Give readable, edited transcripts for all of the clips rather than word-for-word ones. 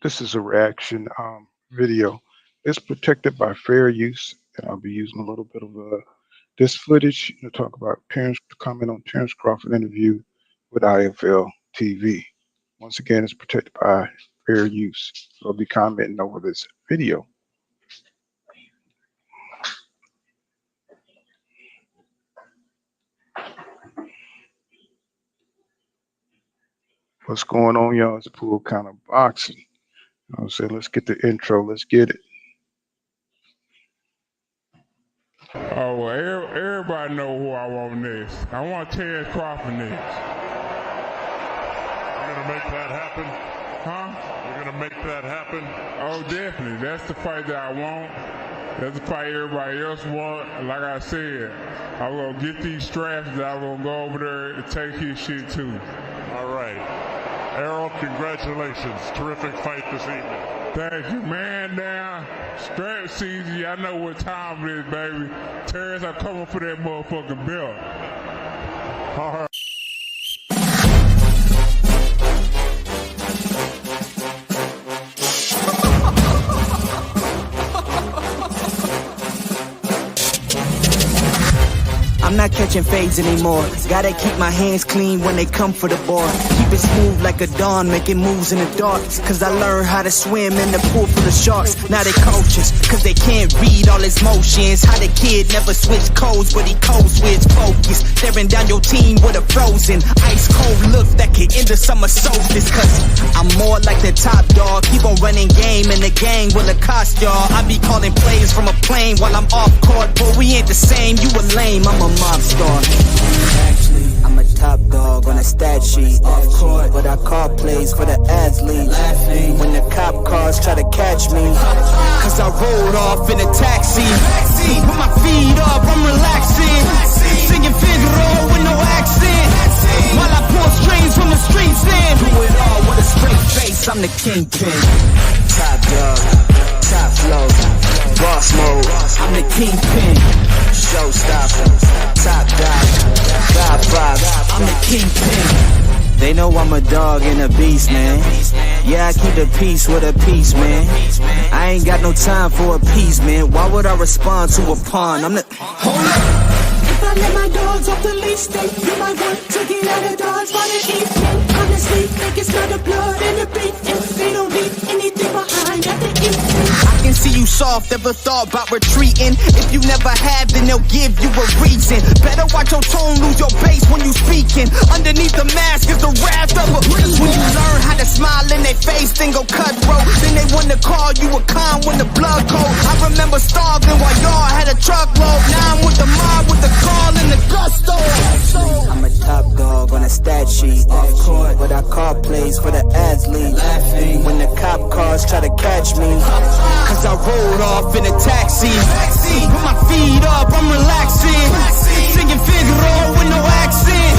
This is a reaction video. It's protected by fair use, and I'll be using a little bit of this footage to talk about Terence, to comment on Terence Crawford interview with IFL TV. Once again, it's protected by fair use. So I'll be commenting over this video. What's going on, y'all? It's Pool Kind of Boxing. I'll say, let's get the intro. Let's get it. Oh, well, everybody know who I want next. I want Terence Crawford next. You're gonna make that happen? Huh? You're gonna make that happen? Oh, definitely. That's the fight that I want. That's the fight everybody else want. Like I said, I'm gonna get these straps that I'm gonna go over there and take his shit too. All right. Errol, congratulations. Terrific fight this evening. Thank you, man. Now, strap season, I know what time it is, baby. Terrence, I'm coming for that motherfucking belt. All right. I'm not catching fades anymore. Gotta keep my hands clean when they come for the bar. Keep it smooth like a dawn, making moves in the dark. Cause I learned how to swim in the pool full of sharks. Now they coaches, cause they can't read all his motions. How the kid never switch codes, but he code switch focus. Staring down your team with a frozen, ice cold look that could end the summer solstice. Cause I'm more like the top dog. Keep on running game in the gang will accost y'all. I be calling plays from a plane while I'm off court. But we ain't the same, you a lame, I'm a mob star. Actually, I'm a top dog on a stat sheet. Off court, but I call plays for the athlete. Laughing when the cop cars try to catch me. Cause I rolled off in a taxi. Put my feet up, I'm relaxing. Singing Figaro with no accent. While I pour strings from the streets in. Do it all with a straight face, I'm the kingpin. Top dog, top flow, boss mode. I'm the kingpin. Showstopper, top dog, Godfather, I'm the kingpin. They know I'm a dog and a beast, man. Yeah, I keep the peace with a piece, man. I ain't got no time for a piece, man. Why would I respond to a pawn? I'm the... Hold up! If I let my dogs off the leash, they you might want to get out of Dodge by the evening. Honestly, think it's not the blood and the beef. If they don't leave anything behind at the evening. I can see you soft, ever thought about retreating. If you never have, then they'll give you a reason. Better watch your tone, lose your bass when you speaking. Underneath the mask is the wrath of a priest. When you learn how to smile in their face, then go cutthroat. Then they wanna call you a con when the blood cold. I remember starving while y'all had a truckload. Now I'm with the mob with the call and the gusto. I'm a top dog on a stat sheet. Off court, but I call plays for the athlete. Laughing when the cop cars try to catch me. Cause I rolled off in a taxi. Put my feet up, I'm relaxing. Singing Figaro with no accent.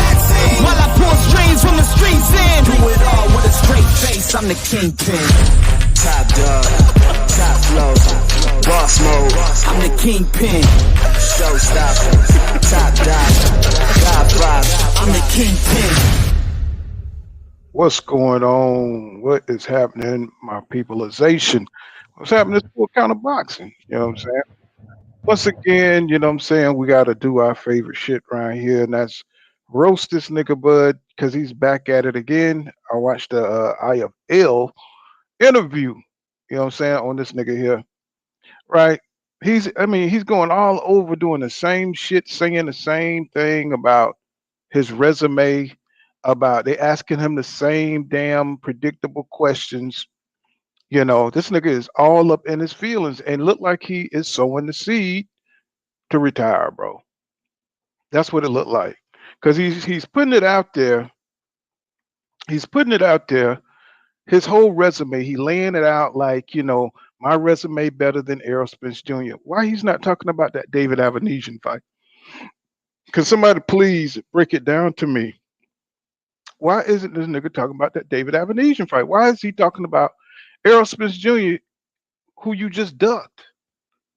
While I pour strings from the streets in. Do it all with a straight face, I'm the kingpin. Top dog, top flow, boss mode. I'm the kingpin. Showstopper, top dog, Godfather. I'm the kingpin. What's going on? What is happening, my peopleization? What's happening to Pool Kind of Boxing? You know what I'm saying? Once again, you know what I'm saying, we got to do our favorite shit around here, and that's roast this nigga Bud, because he's back at it again. I watched the IFL interview, you know what I'm saying, on this nigga here, right? He's going all over doing the same shit, saying the same thing about his resume, about they asking him the same damn predictable questions. You know, this nigga is all up in his feelings and look like he is sowing the seed to retire, bro. That's what it looked like. Because he's putting it out there. He's putting it out there. His whole resume, he laying it out like, you know, my resume better than Errol Spence Jr. Why he's not talking about that David Avenesian fight? Can somebody please break it down to me? Why isn't this nigga talking about that David Avenesian fight? Why is he talking about Errol Spence Jr., who you just ducked?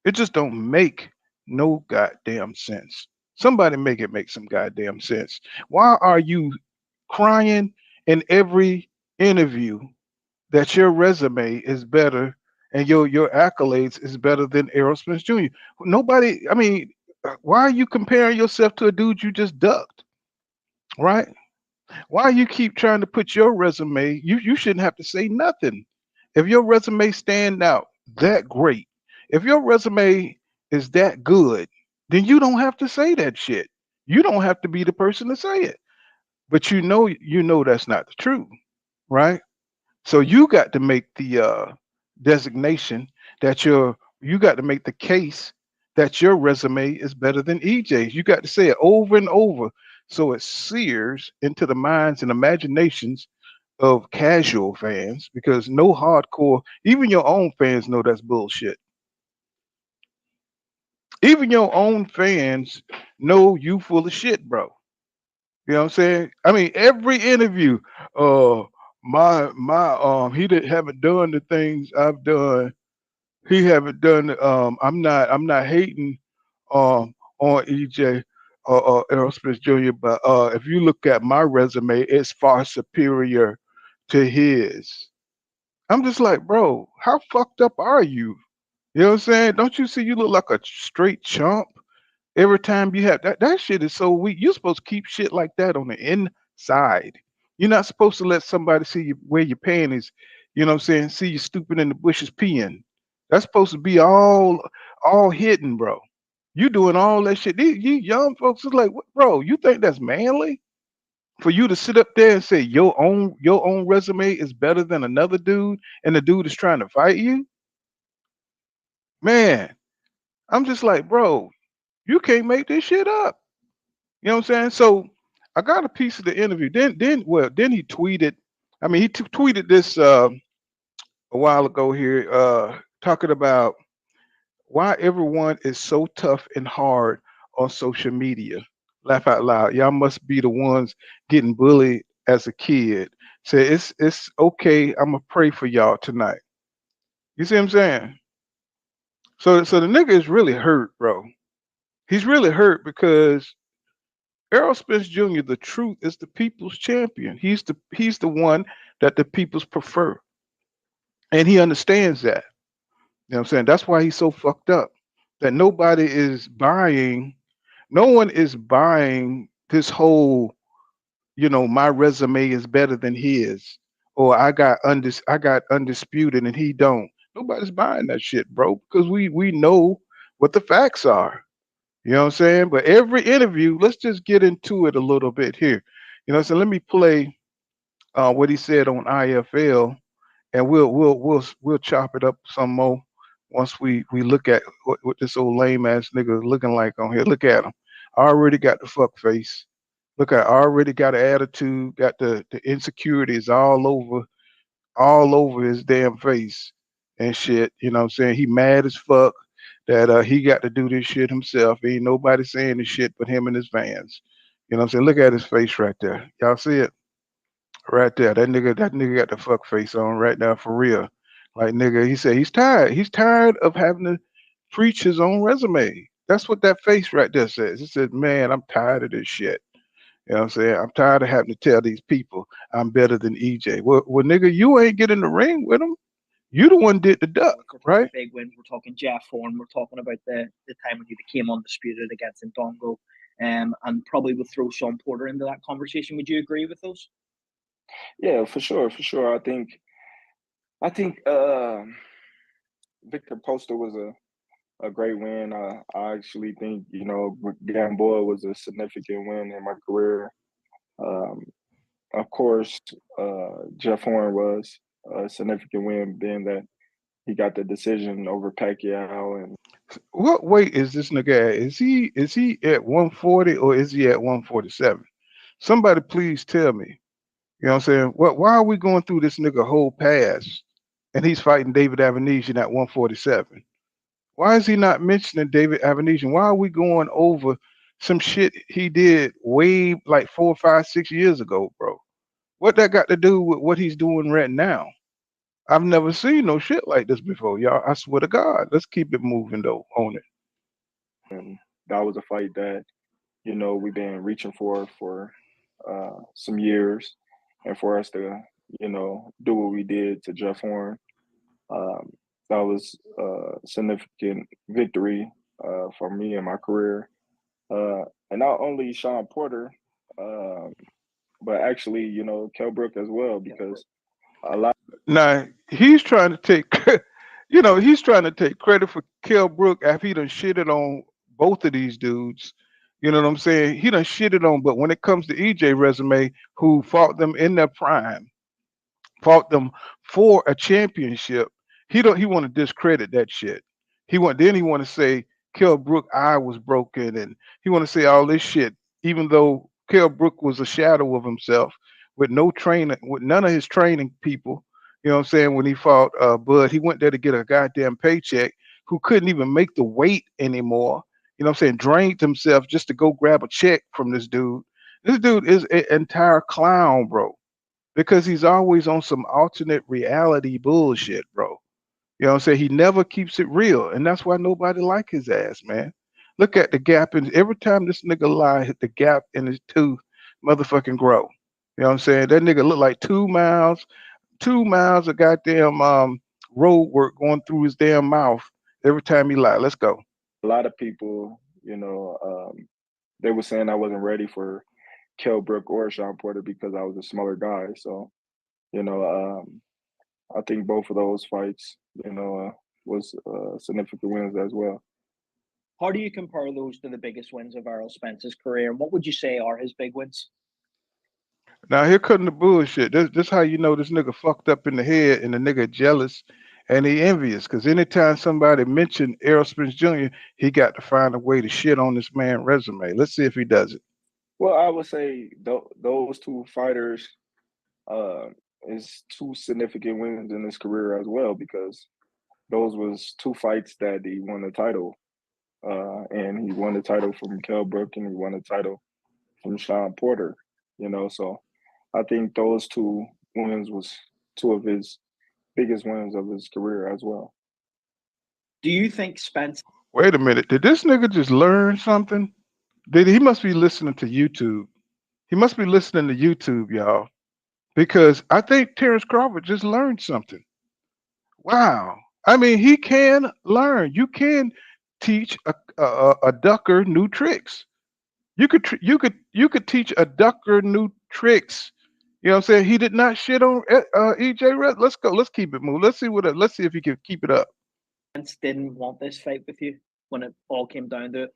It just don't make no goddamn sense. Somebody make it make some goddamn sense. Why are you crying in every interview that your resume is better and your accolades is better than Errol Spence Jr. Nobody, I mean, why are you comparing yourself to a dude you just ducked, right? Why you keep trying to put your resume? You shouldn't have to say nothing. If your resume stand out that great, if your resume is that good, then you don't have to say that shit. You don't have to be the person to say it. But you know that's not the truth, right? So you got to make the designation that you got to make the case that your resume is better than EJ's. You got to say it over and over so it sears into the minds and imaginations of casual fans because no hardcore, even your own fans know that's bullshit. Even your own fans know you full of shit, bro. You know what I'm saying? I mean, every interview, uh, he didn't haven't done the things I've done. He haven't done. I'm not hating on EJ or Aerosmith Jr. But if you look at my resume, it's far superior to his. I'm just like, bro, how fucked up are you? You know what I'm saying? Don't you see you look like a straight chump? Every time you have that shit is so weak. You're supposed to keep shit like that on the inside. You're not supposed to let somebody see you wear your panties, you know what I'm saying? See you stupid in the bushes peeing. That's supposed to be all hidden, bro. You doing all that shit. These you young folks is like, bro, you think that's manly? For you to sit up there and say your own resume is better than another dude and the dude is trying to fight you? Man, I'm just like, bro, you can't make this shit up. You know what I'm saying? So I got a piece of the interview. Then he tweeted. I mean, he tweeted this a while ago here, talking about why everyone is so tough and hard on social media. Laugh out loud. Y'all must be the ones getting bullied as a kid. Say it's okay. I'm gonna pray for y'all tonight. You see what I'm saying? So the nigga is really hurt, bro. He's really hurt because Errol Spence Jr., the truth is the people's champion. He's the one that the people's prefer. And he understands that. You know what I'm saying? That's why he's so fucked up. That nobody is buying, no one is buying this whole, my resume is better than his. Or I got undisputed and he don't. Nobody's buying that shit, bro, because we know what the facts are. You know what I'm saying? But every interview, let's just get into it a little bit here. So let me play what he said on IFL, and we'll chop it up some more once we look at what this old lame ass nigga is looking like on here. Look at him. I already got the fuck face. Look, I already got an attitude. Got the insecurities all over his damn face and shit. You know what I'm saying? He mad as fuck that he got to do this shit himself. Ain't nobody saying this shit but him and his fans. You know what I'm saying? Look at his face right there. Y'all see it? Right there. That nigga got the fuck face on right now for real. Like nigga, he said he's tired. He's tired of having to preach his own resume. That's what that face right there says. It says, man, I'm tired of this shit. You know what I'm saying? I'm tired of having to tell these people I'm better than EJ. Well, nigga, you ain't get in the ring with him. You the one did the duck, We're talking right? big wins. We're talking Jeff Horn. We're talking about the time when he became undisputed against Ndongo, and probably would throw Sean Porter into that conversation. Would you agree with those? Yeah, for sure, for sure. I think Victor Poster was a great win. I actually think Gamboa was a significant win in my career. Um, of course, Jeff Horn was a significant win, being that he got the decision over Pacquiao. And What weight is this nigga at? Is he at 140 or is he at 147? Somebody please tell me. You know what I'm saying? Why are we going through this nigga whole past and he's fighting David Avanesian at 147? Why is he not mentioning David Avanesian? Why are we going over some shit he did way like 4, 5, 6 years ago, bro? What that got to do with what he's doing right now? I've never seen no shit like this before, y'all. I swear to God. Let's keep it moving though on it. that was a fight that we've been reaching for some years, and for us to do what we did to Jeff Horn. Um, that was a significant victory for me in my career. And not only Sean Porter, um, but actually, Kell Brook as well, because a lot Now he's trying to take, he's trying to take credit for Kell Brook after he done shitted on both of these dudes. You know what I'm saying? He done shitted on, but when it comes to EJ resume, who fought them in their prime, fought them for a championship. He want to discredit that shit. He want to say Kell Brook eye was broken, and he want to say all this shit, even though Kell Brook was a shadow of himself with no training, with none of his training people. You know what I'm saying? When he fought Bud, he went there to get a goddamn paycheck, who couldn't even make the weight anymore. You know what I'm saying? Drained himself just to go grab a check from this dude. This dude is an entire clown, bro, because he's always on some alternate reality bullshit, bro. You know what I'm saying? He never keeps it real, and that's why nobody like his ass, man. Look at the gap in every time this nigga lie, the gap in his tooth motherfucking grow. You know what I'm saying? That nigga look like 2 miles, 2 miles of goddamn road work going through his damn mouth every time he lie. Let's go. a lot of people, they were saying I wasn't ready for Kell Brook or Sean Porter because I was a smaller guy. So, you know, I think both of those fights, was significant wins as well. How do you compare those to the biggest wins of Errol Spence's career? And what would you say are his big wins? Now here come the bullshit. This how you know this nigga fucked up in the head and the nigga jealous and he envious. Cause anytime somebody mentioned Errol Spence Jr., he got to find a way to shit on this man's resume. Let's see if he does it. Well, I would say those two fighters uh, is two significant wins in his career as well, because those was two fights that he won the title, and he won the title from Kell Brook and he won the title from Sean Porter. So I think those two wins was two of his biggest wins of his career as well. Do you think Spence Wait a minute. Did this nigga just learn something? Did he must be listening to YouTube? He must be listening to YouTube, y'all. Because I think Terence Crawford just learned something. Wow. I mean, he can learn. You can teach a ducker new tricks. You could teach a ducker new tricks. You know what I'm saying? He did not shit on EJ Red. Let's go. Let's keep it moving. Let's see if he can keep it up. didn't want this fight with you when it all came down to it?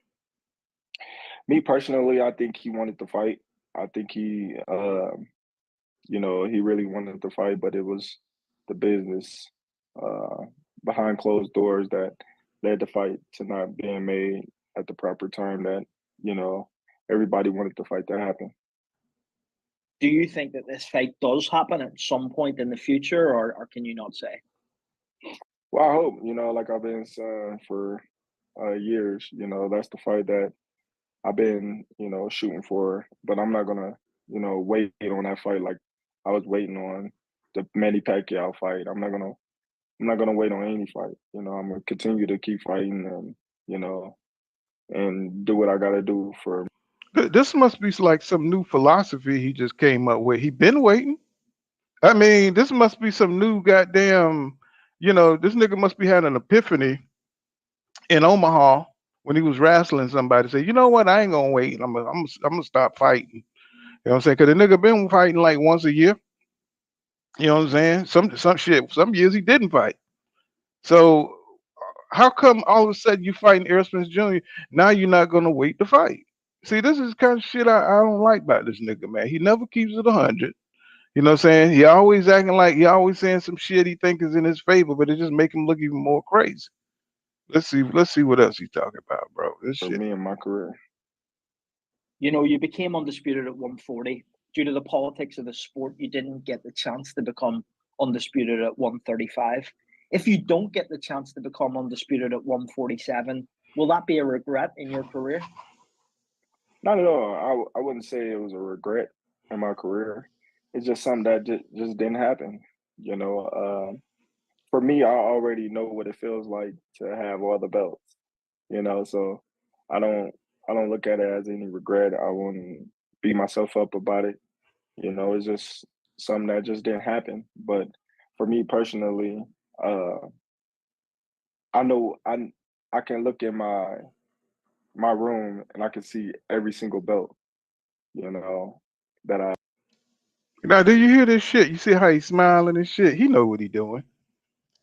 Me personally, I think he wanted to fight. I think he really wanted to fight, but it was the business uh, behind closed doors that led the fight to not being made at the proper time that, you know, everybody wanted the fight to happen. Do you think that this fight does happen at some point in the future, or can you not say? Well, I hope, like I've been saying for years, that's the fight that I've been, shooting for, but I'm not gonna, wait on that fight like I was waiting on the Manny Pacquiao fight. I'm not gonna wait on any fight. I'm gonna continue to keep fighting and, and do what I gotta do for. This must be like some new philosophy he just came up with. He been waiting. I mean, this must be some new goddamn. This nigga must be having an epiphany in Omaha when he was wrestling somebody. Say, you know what? I ain't gonna wait. I'm gonna stop fighting. You know what I'm saying? Cause the nigga been fighting like once a year. You know what I'm saying? Some shit. Some years he didn't fight. So how come all of a sudden you fighting Errol Spence Jr.? Now you're not gonna wait to fight. See, this is kind of shit I don't like about this nigga, man. He never keeps it 100. You know what I'm saying? He always acting like he always saying some shit he think is in his favor, but it just make him look even more crazy. Let's see what else he's talking about, bro. This shit. Me in my career. You became undisputed at 140. Due to the politics of the sport, you didn't get the chance to become undisputed at 135. If you don't get the chance to become undisputed at 147, will that be a regret in your career? Not at all. I wouldn't say it was a regret in my career. It's just something that just didn't happen. For me, I already know what it feels like to have all the belts. So I don't I don't look at it as any regret. I wouldn't beat myself up about it. It's just something that just didn't happen. But for me personally, uh, I know I can look in my room and I can see every single belt, you know, that I Now, do you hear this shit? You see how he's smiling and shit? He know what he doing.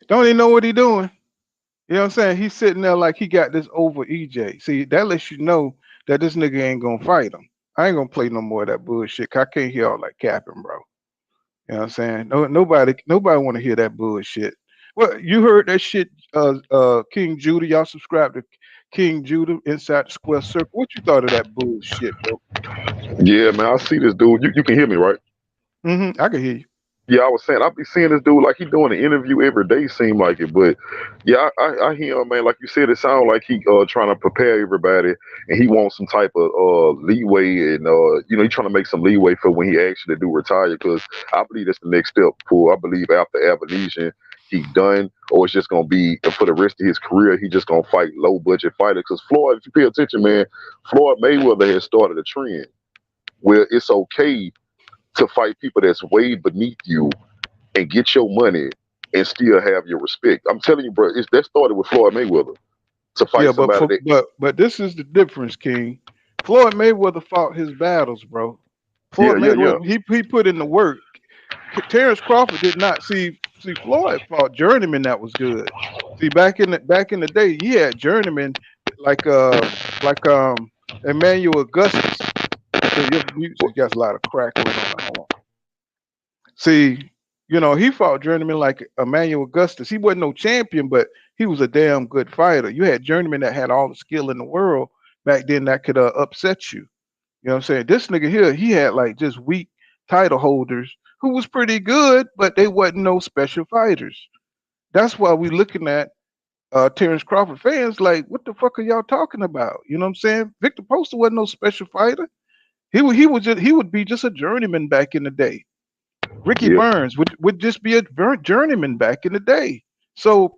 Don't he know what he doing? You know what I'm saying? He's sitting there like he got this over EJ. See, that lets you know that this nigga ain't gonna fight him. I ain't gonna play no more of that bullshit. 'Cause I can't hear all that capping, bro. You know what I'm saying? No, nobody want to hear that bullshit. Well, you heard that shit, King Judah. Y'all subscribe to King Judah inside the square circle. What you thought of that bullshit, bro? Yeah, man, I see this dude. You can hear me, right? I can hear you. Yeah, I was saying I be seeing this dude like he doing an interview every day. Seem like it, but yeah, I hear him, man. Like you said, it sounds like he trying to prepare everybody, and he wants some type of leeway, and he trying to make some leeway for when he actually do retire. Because I believe that's the next step for. I believe after Abolition, he done, or it's just gonna be for the rest of his career. He just gonna fight low budget fighters. Because Floyd, if you pay attention, man, Floyd Mayweather has started a trend where it's okay to fight people that's way beneath you and get your money and still have your respect. I'm telling you, bro, that started with Floyd Mayweather to Yeah, fight somebody that. but this is the difference, King. Floyd Mayweather fought his battles, bro. Yeah, Floyd yeah, yeah, Mayweather, he put in the work. Terence Crawford did not see Floyd fought journeyman that was good. See, back in the day, he had journeyman like Emmanuel Augustus. So your music got a lot of crackling on the horn. See, he fought journeyman like Emmanuel Augustus. He wasn't no champion, but he was a damn good fighter. You had journeyman that had all the skill in the world back then that could upset you. You know what I'm saying? This nigga here, he had like just weak title holders who was pretty good, but they wasn't no special fighters. That's why we looking at Terence Crawford fans like, what the fuck are y'all talking about? You know what I'm saying? Victor Poster wasn't no special fighter. He would be just a journeyman back in the day. Ricky yeah, Burns would just be a journeyman back in the day. So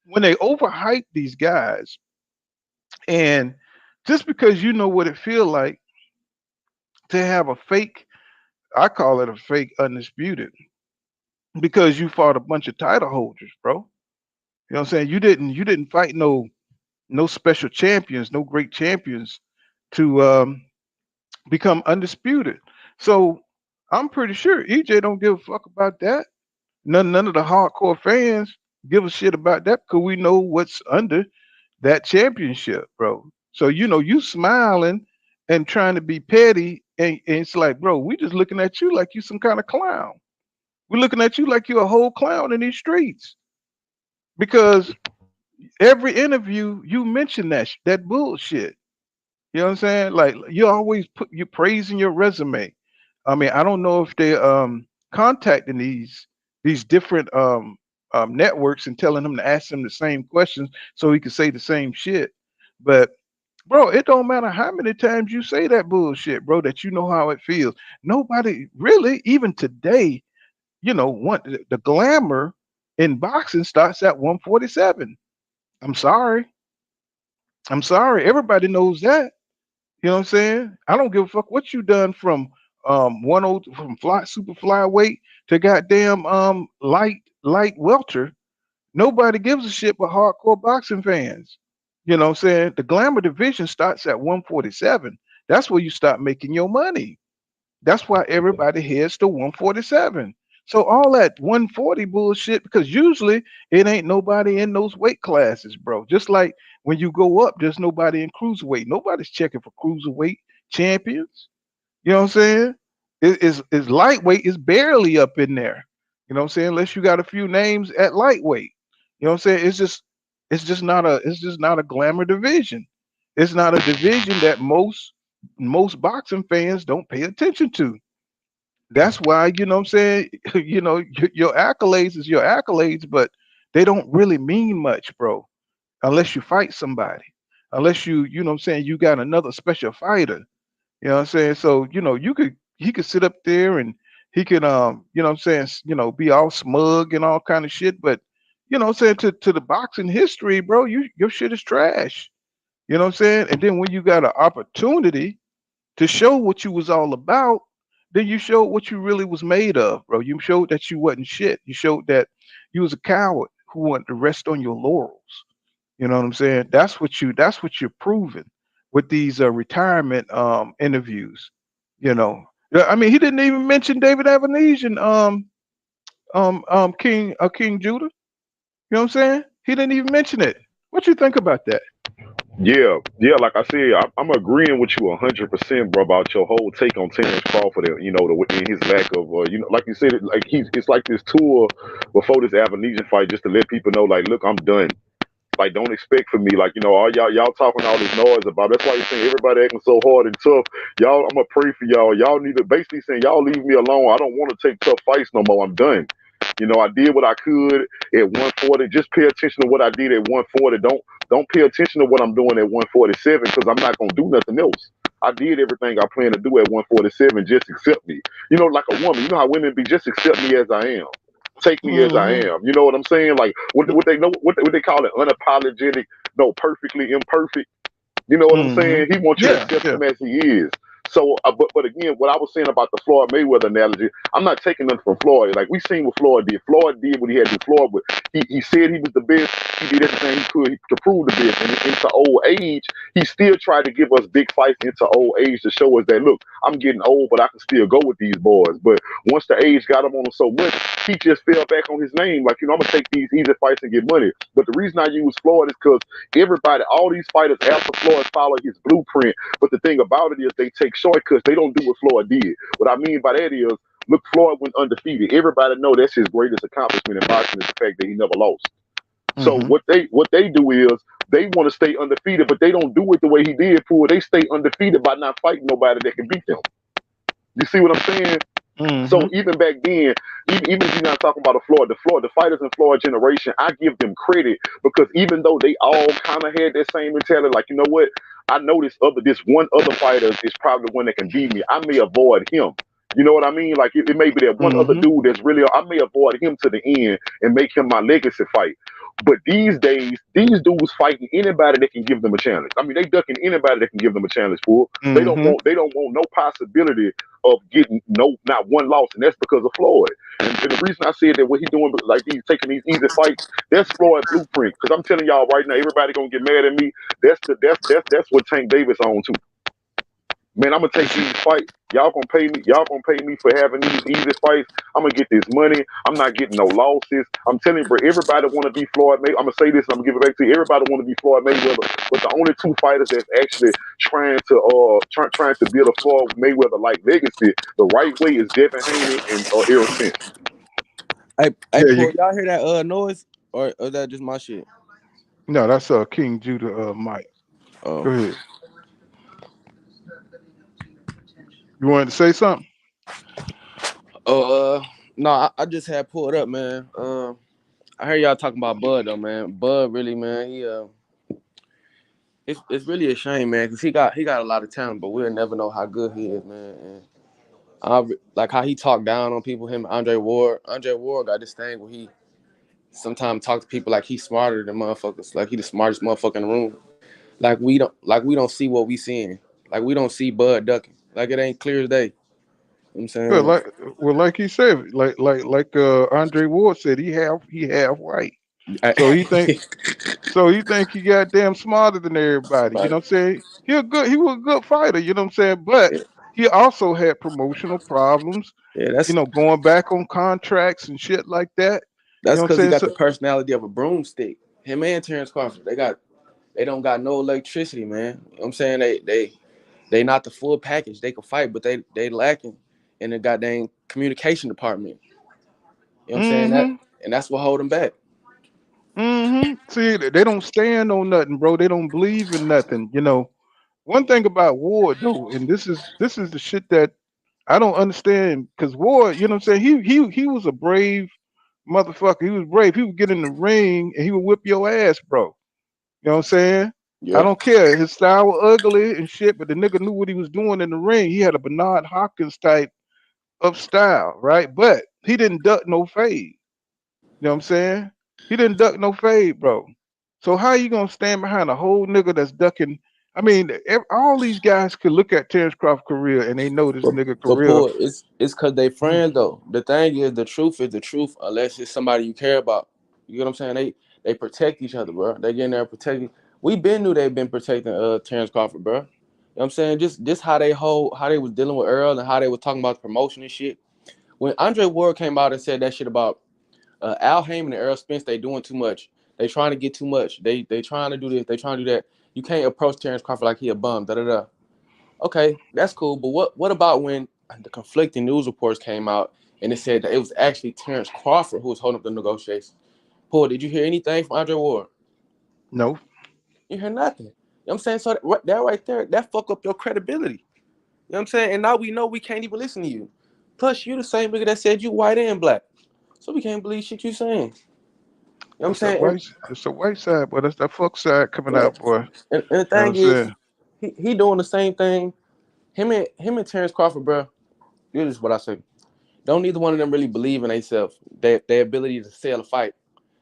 when they overhype these guys, and just because you know what it feel like to have a fake, I call it a fake undisputed, because you fought a bunch of title holders, bro. You know what I'm saying? You didn't fight no special champions, no great champions to become undisputed. So I'm pretty sure EJ don't give a fuck about that. None of the hardcore fans give a shit about that because we know what's under that championship, bro. So you smiling and trying to be petty, and it's like, bro, we just looking at you like you some kind of clown. We're looking at you like you're a whole clown in these streets because every interview you mention that bullshit. You know what I'm saying? Like you always you praising your resume. I mean, I don't know if they contacting these different networks and telling them to ask them the same questions so he can say the same shit. But bro, it don't matter how many times you say that bullshit, bro, that you know how it feels. Nobody really, even today, want the glamour in boxing starts at 147. I'm sorry. I'm sorry. Everybody knows that. You know what I'm saying? I don't give a fuck what you done from 10 from super flyweight to goddamn light welter. Nobody gives a shit but hardcore boxing fans. You know what I'm saying? The glamour division starts at 147. That's where you start making your money. That's why everybody heads to 147. So all that 140 bullshit, because usually it ain't nobody in those weight classes, bro. Just like when you go up, there's nobody in cruiserweight. Nobody's checking for cruiserweight champions. You know what I'm saying? Is lightweight is barely up in there. You know what I'm saying? Unless you got a few names at lightweight. You know what I'm saying? It's just not a glamour division. It's not a division that most boxing fans don't pay attention to. That's why, you know what I'm saying, your accolades is your accolades, but they don't really mean much, bro, unless you fight somebody. Unless you know what I'm saying, you got another special fighter. You know what I'm saying? So, he could sit up there and he can you know what I'm saying, be all smug and all kind of shit, but you know what I'm saying, to the boxing history, bro, your shit is trash. You know what I'm saying? And then when you got an opportunity to show what you was all about, then you showed what you really was made of, bro. You showed that you wasn't shit. You showed that you was a coward who wanted to rest on your laurels. You know what I'm saying? That's what you're proving with these retirement interviews. You know, yeah, I mean, he didn't even mention David Avenesian, King Judah. You know what I'm saying? He didn't even mention it. What you think about that? Yeah. Like I said, I'm agreeing with you 100%, bro, about your whole take on Terence Crawford. And, and his lack of, like you said, like it's like this tour before this Avenesian fight, just to let people know, like, look, I'm done. Like, don't expect for me. Like, all y'all talking all this noise about. That's why you're saying everybody acting so hard and tough. Y'all, I'm gonna pray for y'all. Y'all need to basically saying y'all leave me alone. I don't want to take tough fights no more. I'm done. I did what I could at 140. Just pay attention to what I did at 140. Don't pay attention to what I'm doing at 147 because I'm not gonna do nothing else. I did everything I plan to do at 147. Just accept me. Like a woman. You know how women be. Just accept me as I am. Take me as I Mm-hmm. am. You know what I'm saying? Like what they know what they call it, unapologetic, no, perfectly imperfect. You know what I'm Mm-hmm. saying? He wants you to Yeah, accept yeah. him as he is. So, but again, what I was saying about the Floyd Mayweather analogy, I'm not taking nothing from Floyd. Like we seen what Floyd did. Floyd did what he had to do. Floyd, he said he was the best. He did everything he could to prove the best. And into old age, he still tried to give us big fights into old age to show us that look, I'm getting old, but I can still go with these boys. But once the age got him on him so much, he just fell back on his name. Like I'm gonna take these easy fights and get money. But the reason I use Floyd is because everybody, all these fighters after Floyd follow his blueprint. But the thing about it is they take shortcuts. They don't do what Floyd did. What I mean by that is, look, Floyd went undefeated. Everybody know that's his greatest accomplishment in boxing is the fact that he never lost. So Mm-hmm. what they do is they want to stay undefeated, but they don't do it the way he did. Poor, they stay undefeated by not fighting nobody that can beat them. You see what I'm saying? Mm-hmm. So even back then, even if you're not talking about the fighters in Floyd generation, I give them credit because even though they all kind of had that same mentality, like you know what, I know this one other fighter is probably the one that can beat me. I may avoid him. You know what I mean? Like it may be that one other Mm-hmm. dude that's really. I may avoid him to the end and make him my legacy fight. But these days, these dudes fighting anybody that can give them a challenge. I mean, they ducking anybody that can give them a challenge for. They don't Mm-hmm. want. They don't want no possibility of getting not one loss, and that's because of Floyd. And the reason I said that what he doing, like he's taking these easy fights, that's Floyd blueprint. Because I'm telling y'all right now, everybody gonna get mad at me. That's what Tank Davis on too. Man, I'm gonna take these fights. Y'all gonna pay me. Y'all gonna pay me for having these easy fights. I'm gonna get this money. I'm not getting no losses. I'm telling you, bro. Everybody want to be Floyd Mayweather. I'm gonna say this. And I'm gonna give it back to you. Everybody want to be Floyd Mayweather, but the only two fighters that's actually trying to build a Floyd Mayweather like legacy the right way is Devin Haney and Errol Spence. Hey, Yeah, Paul, y'all hear that noise or is that just my shit? no, that's King Judah, Mike. Oh, Go ahead. You wanted to say something? oh, no, I just had pulled up, man. I heard y'all talking about Bud though, man. Bud really, man, he it's really a shame, man, because he got a lot of talent, but we'll never know how good he is, man. And like how he talked down on people. Him, Andre Ward. Andre Ward got this thing where he sometimes talk to people like he's smarter than motherfuckers, like he the smartest motherfucker in the room. Like we don't see what we seeing. Like we don't see Bud ducking. Like it ain't clear as day. You know what I'm Yeah, saying? like he said, like Andre Ward said, he half white. So he think he goddamn smarter than everybody. You know Right. what I'm saying? He was a good fighter, you know what I'm saying? But Yeah, he also had promotional problems, yeah, that's going back on contracts and shit like that. You that's know what I'm because he saying? got So the personality of a broomstick. Him and Terence Crawford, they don't got no electricity, man. You know what I'm saying? They not the full package. They can fight, but they lacking in the goddamn communication department. You know what I'm saying? That mm-hmm. and that's what hold them back. Mm-hmm. See, they don't stand on nothing, bro. They don't believe in nothing. One thing about Ward though, and this is the shit that I don't understand, because Ward, you know what I'm saying? He was a brave motherfucker. He was brave. He would get in the ring and he would whip your ass, bro. You know what I'm saying? I Yep. don't care. His style was ugly and shit, but the nigga knew what he was doing in the ring. He had a Bernard Hopkins type of style, right? But he didn't duck no fade. You know what I'm saying? He didn't duck no fade, bro. So how you gonna stand behind a whole nigga that's ducking I mean, all these guys could look at Terence Crawford's career and they know this nigga But career. poor, it's cause they friends though. The thing is the truth unless it's somebody you care about. You get what I'm saying? They protect each other, bro. They get in there protecting. We been knew they've been protecting Terence Crawford, bro. You know what I'm saying? Just how they was dealing with Errol and how they was talking about the promotion and shit. When Andre Ward came out and said that shit about Al Heyman and Errol Spence, they doing too much. They trying to get too much. They trying to do this. They trying to do that. You can't approach Terence Crawford like he a bum. Da da da. Okay, that's cool. But what about when the conflicting news reports came out and it said that it was actually Terence Crawford who was holding up the negotiations? Paul, did you hear anything from Andre Ward? No, You hear nothing. You know what I'm saying? So that right there, that fuck up your credibility. You know what I'm saying? And now we know we can't even listen to you. Plus, you the same nigga that said you white and black. So we can't believe shit you saying. You know what I'm that's that saying? white. That's the white side, boy. That's that fuck side coming Right. out, boy. And the You know what I'm thing is, saying? he doing the same thing. Him and Terence Crawford, bro. This is what I say. Don't neither one of them really believe in themselves, their ability to sell a fight.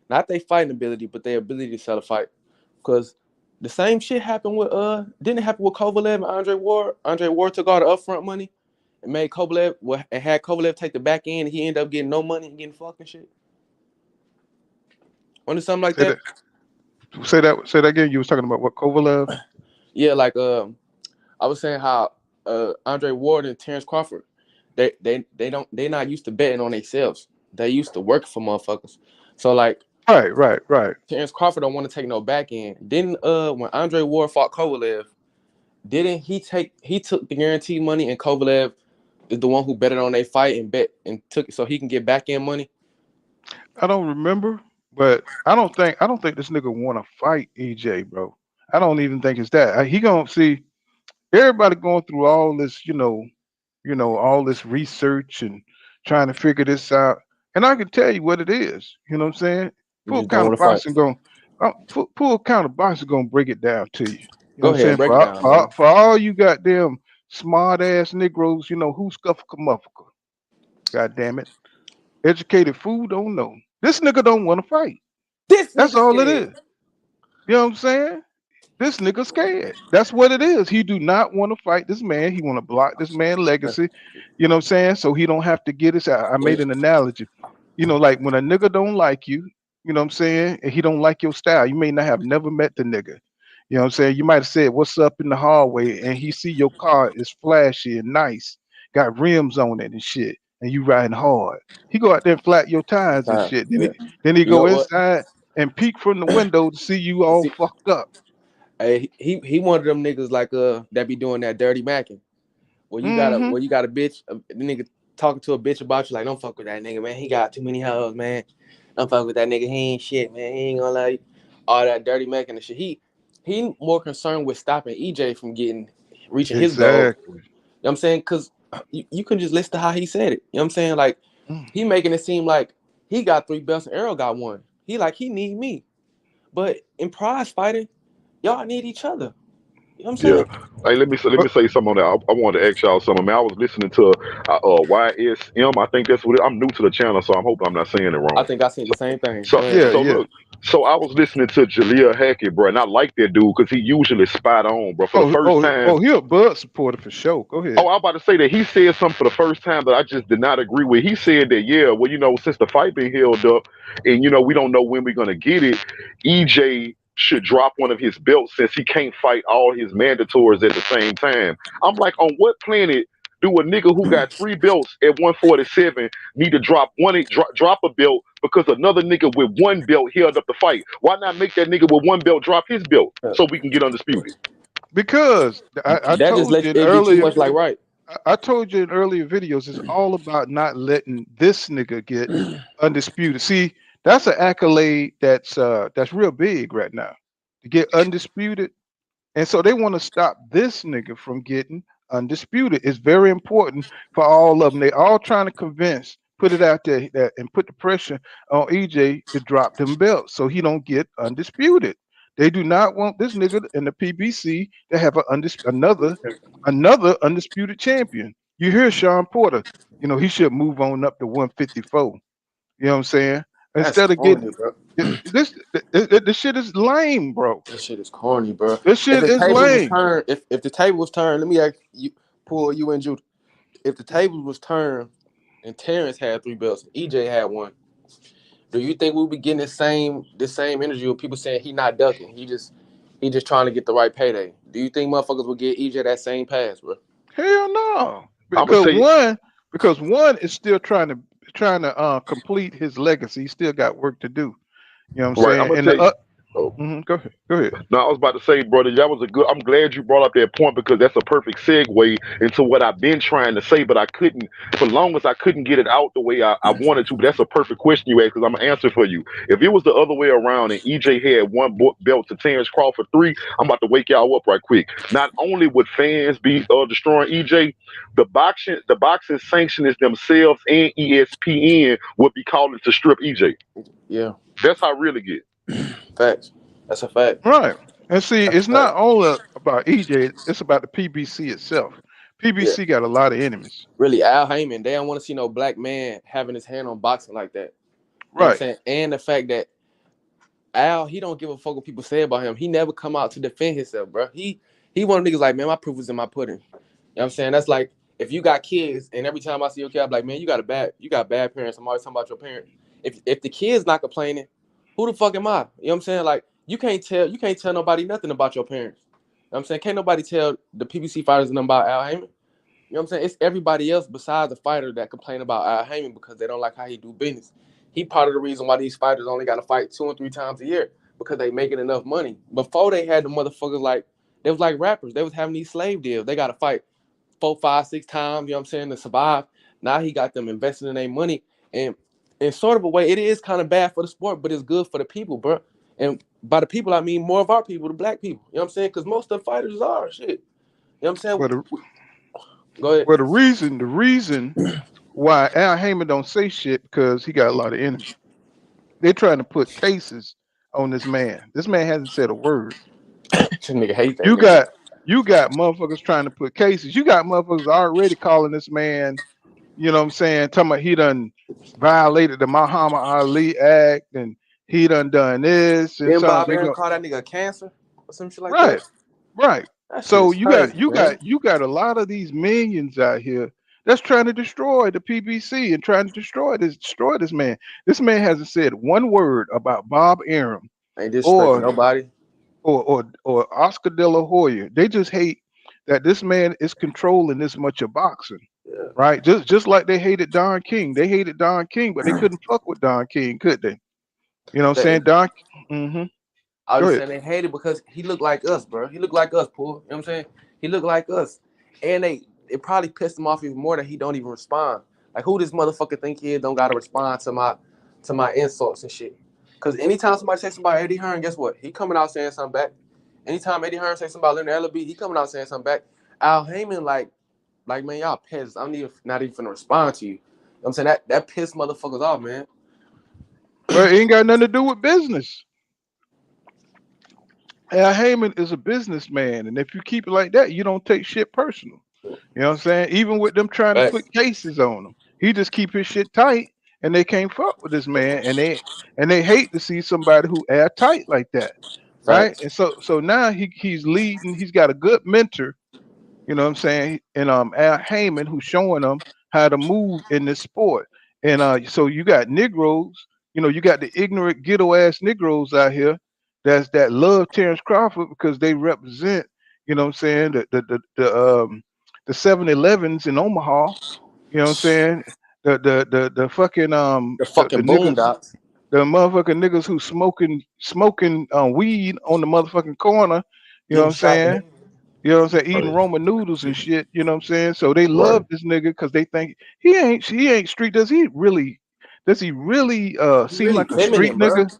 Not their fighting ability, but their ability to sell a fight. Because the same shit happened with didn't it happen with Kovalev and Andre Ward? Andre Ward took all the upfront money and made Kovalev and had Kovalev take the back end and he ended up getting no money and getting fucked and shit. Wasn't it something like Say that? that. Say that again. You was talking about what Kovalev? Yeah, like I was saying how Andre Ward and Terence Crawford, they not used to betting on themselves. They used to work for motherfuckers. So like Right. Terence Crawford don't want to take no back end. Didn't when Andre Ward fought Kovalev, didn't he took the guaranteed money and Kovalev is the one who betted on their fight and bet and took it so he can get back end money? I don't remember, but I don't think this nigga want to fight EJ, bro. I don't even think it's that. He gonna see everybody going through all this, all this research and trying to figure this out. And I can tell you what it is. You know what I'm saying? You Full just don't count want of to fight. boxing going. Full count of boxing gonna break it down to you. You know Go what I'm ahead, saying? break For it all, down, for all, brother. for all you goddamn smart ass Negroes, who scuffle motherfucker. God damn it. Educated fool don't know. This nigga don't want to fight. This That's nigga all it scared. is. You know what I'm saying? This nigga scared. That's what it is. He do not want to fight this man. He want to block this man legacy. You know what I'm saying? So he don't have to get his. I made an analogy. Like when a nigga don't like you, you know what I'm saying, and he don't like your style. You may not have never met the nigga. You know what I'm saying? You might have said, "What's up?" in the hallway, and he see your car is flashy and nice, got rims on it and shit, and you riding hard. He go out there and flat your tires and Time. shit. Then Yeah. he You go know what? inside and peek from the window to see you all See, fucked up. hey, he one of them niggas like that be doing that dirty macking. Mm-hmm. Where you got a bitch, the nigga talking to a bitch about you like, don't fuck with that nigga, man. He got too many hoes, man. Don't fuck with that nigga. He ain't shit, man. He ain't gonna lie. All that dirty macking and shit. He more concerned with stopping EJ from reaching his goal. Exactly. You know what I'm saying? Cause you can just listen to how he said it. You know what I'm saying? Like Mm. he making it seem like he got 3 belts and Errol got 1. He need me. But in prize fighting, y'all need each other. You know what I'm Yeah. saying? Hey, let me But say something on that. I wanted to ask y'all something. Man, I was listening to YSM. I think that's what I'm new to the channel, so I'm hoping I'm not saying it I wrong. think I seen the So, same thing. so, Go ahead. yeah, so yeah. look. So I was listening to Jaleel Hackett, bro, and I like that dude because he usually spot on, bro. For the Oh, first oh, time, oh, he a Bud supporter for sure. Go oh, ahead. I'm about to say that he said something for the first time that I just did not agree with. He said that, yeah, well, since the fight been held up and, we don't know when we're going to get it, EJ should drop one of his belts since he can't fight all his mandatories at the same time. I'm like, on what planet do a nigga who got 3 belts at 147 need to drop a belt because another nigga with 1 belt held up the fight? Why not make that nigga with 1 belt drop his belt so we can get undisputed? Because I That just told lets you in it be too earlier, much like right. I told you in earlier videos, it's all about not letting this nigga get undisputed. See, that's an accolade that's real big right now. To get undisputed. And so they want to stop this nigga from getting undisputed. It's very important for all of them. They all trying to put it out there and put the pressure on EJ to drop them belts so he don't get undisputed. They do not want this nigga in the PBC to have another undisputed champion. You hear Sean Porter? He should move on up to 154. You know what I'm saying? That's Instead of getting corny, bro. This shit is lame, bro. This shit is corny, bro. This If shit the is table was lame. turned, if the table was turned, let me ask you, pull you and Judah. If the table was turned and Terrence had 3 belts, EJ had 1, do you think we'll be getting the same energy with people saying he not ducking? He just trying to get the right payday. Do you think motherfuckers will get EJ that same pass, bro? Hell no. I'm gonna say Because one is still trying to complete his legacy. He still got work to do. You know what I'm right. I'm saying? gonna And tell the you. Oh. go ahead. Go ahead. No, I was about to say, brother, that was a good. I'm glad you brought up that point because that's a perfect segue into what I've been trying to say, but I couldn't, for long as I couldn't get it out the way I wanted to. But that's a perfect question you asked because I'm gonna answer for you. If it was the other way around and EJ had 1 belt to Terence Crawford 3, I'm about to wake y'all up right quick. Not only would fans be destroying EJ, the boxing sanctioners themselves and ESPN would be calling to strip EJ. Yeah, That's how I really get. facts. That's a fact. Right. And see, That's a it's fact. not only about EJ, it's about the PBC itself. Yeah, PBC got a lot of enemies. really, Al Heyman, they don't want to see no black man having his hand on boxing like that. You know what I'm Right. saying? And the fact that Al, he don't give a fuck what people say about him. He never come out to defend himself, bro. He one of the niggas like, man, my proof is in my pudding. You know what I'm saying? That's like if you got kids and every time I see your kid, I'm like, man, you got bad parents. I'm always talking about your parents. If the kid's not complaining, who the fuck am I? You know what I'm saying? Like you can't tell nobody nothing about your parents. You know what I'm saying? Can't nobody tell the PBC fighters nothing about Al Heyman. You know what I'm saying? It's everybody else besides the fighter that complain about Al Heyman because they don't like how he do business. He part of the reason why these fighters only got to fight 2 and 3 times a year because they making enough money. Before they had the motherfuckers like they was like rappers. They was having these slave deals. They got to fight 4, 5, 6 times. You know what I'm saying to survive. Now he got them investing in their money and in sort of a way, it is kind of bad for the sport, but it's good for the people, bro. And by the people, I mean more of our people, the black people. You know what I'm saying? Because most of the fighters are shit. You know what I'm saying? Well, the, Go ahead. well, the reason why Al Heyman don't say shit because he got a lot of enemies. They're trying to put cases on this man. This man hasn't said a word. This nigga hate that You nigga. got you got motherfuckers trying to put cases. You got motherfuckers already calling this man, you know what I'm saying, talking about he done violated the Muhammad Ali Act and he done this and Then something. Bob They Aaron go called that nigga cancer or some shit like that. right, right. That shit So is you got crazy, you man. got you got a lot of these millions out here that's trying to destroy the PBC and trying to destroy this man. This man hasn't said one word about Bob Arum Ain't disrespecting or nobody. or Oscar De La Hoya. They just hate that this man is controlling this much of boxing. Yeah. Right? Just like they hated Don King. They hated Don King, but they couldn't fuck with Don King, could they? You know what I'm saying? They, Don hmm I Go was just ahead. saying they hate it because he looked like us, bro. He looked like us, Pool. You know what I'm saying? He looked like us. And it probably pissed him off even more that he don't even respond. Like who this motherfucker think he is don't gotta respond to my insults and shit. Cause anytime somebody says something about Eddie Hearn, guess what? He coming out saying something back. Anytime Eddie Hearn says something about Leonard Ellaby, he coming out saying something back. Al Heyman, like man, y'all peasants. I'm not even finna respond to you. You know what I'm saying? That pissed motherfuckers off, man. Well, it ain't got nothing to do with business. Al Heyman is a businessman, and if you keep it like that, you don't take shit personal. You know what I'm saying? Even with them trying to put Facts. cases on him, he just keep his shit tight, and they can't fuck with this man, and they hate to see somebody who air tight like that, right? Facts. And so now he's leading. He's got a good mentor. You know what I'm saying? And Al Heyman who's showing them how to move in this sport. And so you got Negroes. You know, you got the ignorant ghetto ass Negroes out here that love Terence Crawford because they represent. You know what I'm saying? The 7-Elevens in Omaha. You know what I'm saying? The fucking The the fucking niggas, boondocks. the motherfucking niggas who smoking weed on the motherfucking corner. You know what Getting I'm shot saying? in. You know what I'm saying? Eating Right. Roman noodles and shit. You know what I'm saying? So they Right. love this nigga because they think he ain't street. Does he really He seem really like a street feminine, bro. nigga?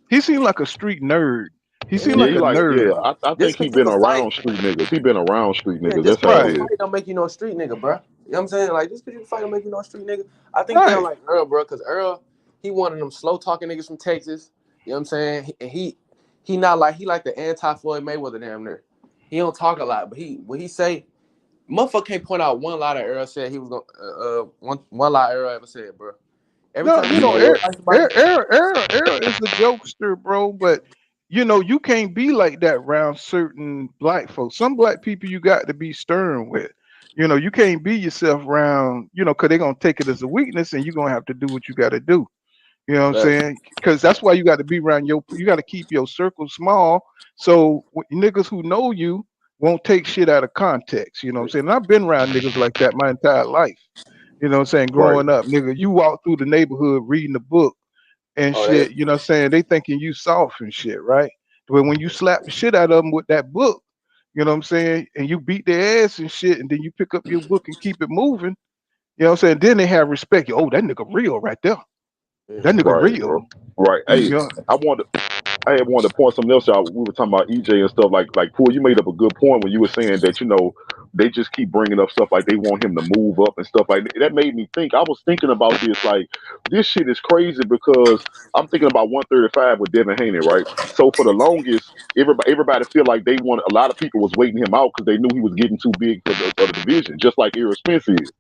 He seemed like a street nerd. He He seemed Yeah, like he a really like nerd. yeah. I just think he cause you been can fight. around street niggas. He been around street Yeah, niggas. just That's cause how you it can Right, is. fight don't make you no street nigga, bro. You know what I'm saying? Like just cause you can fight don't make you no street nigga. I think they don't right. like Earl, bro, cause Earl, he one of them slow talking niggas from Texas. You know what I'm saying? And he not like he like the anti Floyd Mayweather damn near. He don't talk a lot, but when he say motherfucker can't point out one lie that Earl said he was gonna one lie Earl ever said, bro. Every No, time you you know, say something nice about him, Errol is the jokester, bro. But you know, you can't be like that around certain black folks. Some black people you got to be stern with. You know, you can't be yourself around, you know, because they're gonna take it as a weakness, and you're gonna have to do what you got to do. You know what I'm but saying? Because that's why you got to be around you got to keep your circle small, so niggas who know you won't take shit out of context. You know what I'm saying? And I've been around niggas like that my entire life. You know what I'm saying? Right. Growing up, nigga, you walk through the neighborhood reading the book and oh, they shit, you know what I'm saying? They thinking you soft and shit, right? But when you slap the shit out of them with that book, you know what I'm saying? And you beat their ass and shit, and then you pick up your book and keep it moving, you know what I'm saying? Then they have respect. Oh, that nigga real right there. That nigga Right, real. bro. Right. You Hey, know, I had wanted to point something else out. We were talking about EJ and stuff like Pool. You made up a good point when you were saying that they just keep bringing up stuff like they want him to move up and stuff like that. That made me think. I was thinking about this like this shit is crazy because I'm thinking about 135 with Devin Haney, right? So for the longest, everybody feel like they want. A lot of people was waiting him out because they knew he was getting too big for the division, just like Errol Spence is.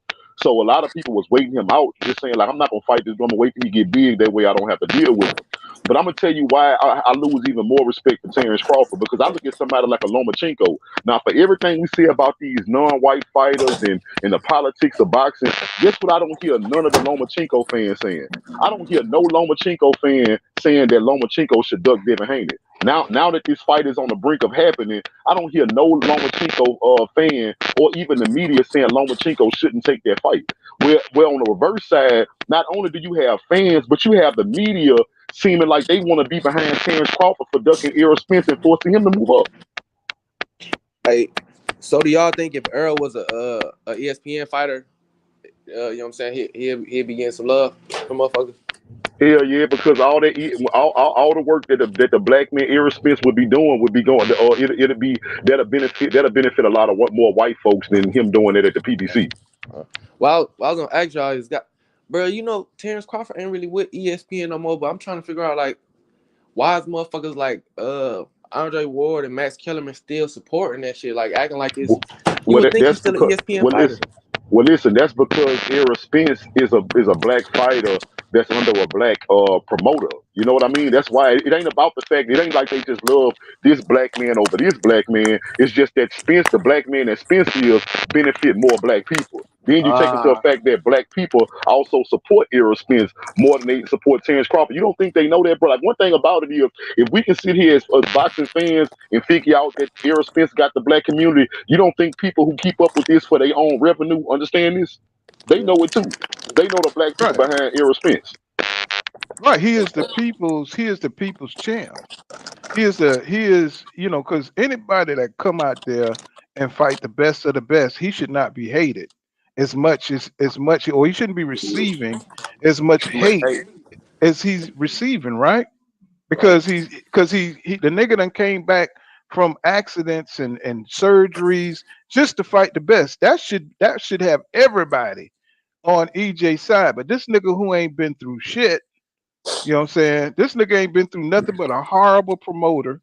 So a lot of people was waiting him out, just saying like I'm not gonna fight this. I'm gonna wait till he get big. That way I don't have to deal with him. But I'm gonna tell you why I lose even more respect for Terence Crawford because I look at somebody like a Lomachenko. Now, for everything we say about these non-white fighters and the politics of boxing, guess what? I don't hear none of the Lomachenko fans saying. I don't hear no Lomachenko fan saying that Lomachenko should duck Devin Haney. Now that this fight is on the brink of happening, I don't hear no Lomachenko fan or even the media saying Lomachenko shouldn't take that fight. Where on the reverse side, not only do you have fans, but you have the media seeming like they want to be behind Terence Crawford for ducking Errol Spence and forcing him to move up. hey. So do y'all think if Errol was a ESPN fighter, you know what I'm saying, he'd be getting some love from motherfuckers? Hell yeah, because all the work that the black man Errol Spence would be doing would be going, or it'd be that'll benefit a lot of more white folks than him doing it at the PBC. Well, I was gonna ask y'all is got, bro. You know, Terence Crawford ain't really with ESPN no more. But I'm trying to figure out like why is motherfuckers like Andre Ward and Max Kellerman still supporting that shit, like acting like it's. You Well, would think he's that's still an because ESPN fighter. listen, that's because Errol Spence is a black fighter that's under a black promoter. You know what I mean? That's why it ain't about the fact. It ain't like they just love this black man over this black man. It's just that Spence, the black man that Spence is, benefit more black people. Then you take into the Ah, fact that black people also support Errol Spence more than they support Terence Crawford. You don't think they know that, bro? Like one thing about it is, if we can sit here as boxing fans and figure out that Errol Spence got the black community, you don't think people who keep up with this for their own revenue understand this? They yeah. know it too. They know the black people right, behind Errol Spence. right. He is the people's champ. He is, you know, because anybody that come out there and fight the best of the best, he should not be hated as much, or he shouldn't be receiving as much hate Hey, as he's receiving, right? right. Because he the nigga done came back from accidents and surgeries just to fight the best. That should have everybody on EJ's side. But this nigga who ain't been through shit, you know what I'm saying? This nigga ain't been through nothing but a horrible promoter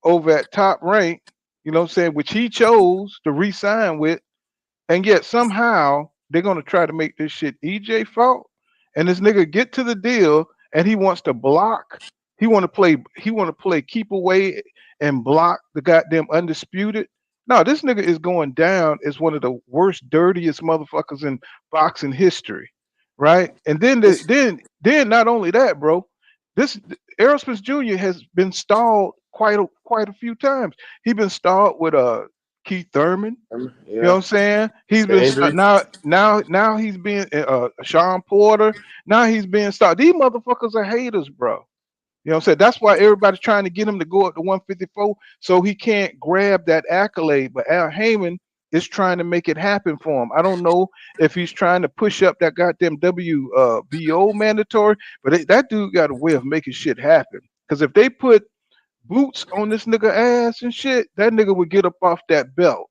over at Top Rank, you know what I'm saying, which he chose to re-sign with, and yet somehow they're gonna try to make this shit EJ fault. And this nigga get to the deal and he wants to block. He wanna play keep away and block the goddamn undisputed. No, this nigga is going down as one of the worst, dirtiest motherfuckers in boxing history. Right? And then It's then not only that, bro, this Aerosmith Jr. has been stalled quite a few times. He been stalled with Keith Thurman. You know what yeah, I'm saying? He's the been injuries. now he's being Sean Porter. Now he's being stopped. These motherfuckers are haters, bro. You know what I'm saying? That's why everybody's trying to get him to go up to 154 so he can't grab that accolade. But Al Heyman is trying to make it happen for him. I don't know if he's trying to push up that goddamn WBO mandatory, but that dude got a way of making shit happen. Because if they put boots on this nigga ass and shit, that nigga would get up off that belt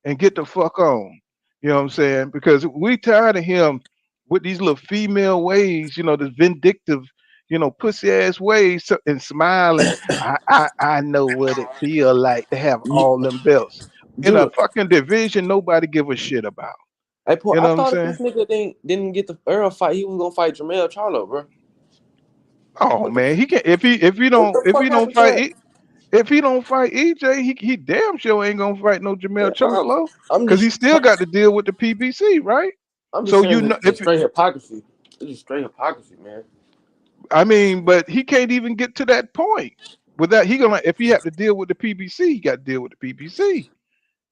and get the fuck on. You know what I'm saying? Because we tired of him with these little female ways, you know, this vindictive, you know, pussy ass ways and smiling. I know what it feel like to have You, all them belts. In a you fucking division nobody give a shit about. Hey, Paul, You I know what I'm thought if saying? this nigga didn't get the Errol fight, he was gonna fight Jermell Charlo, bro. Oh What the man, he can't what the fuck happened to that? if he don't fight EJ, he damn sure ain't gonna fight no Jamel Man, Charlo I'm because he just still got to deal with the PBC, right? I'm just So saying you know it's straight hypocrisy. It's just straight hypocrisy, man. I mean, but he can't even get to that point. With that, he gonna if he have to deal with the PBC, he got to deal with the PBC,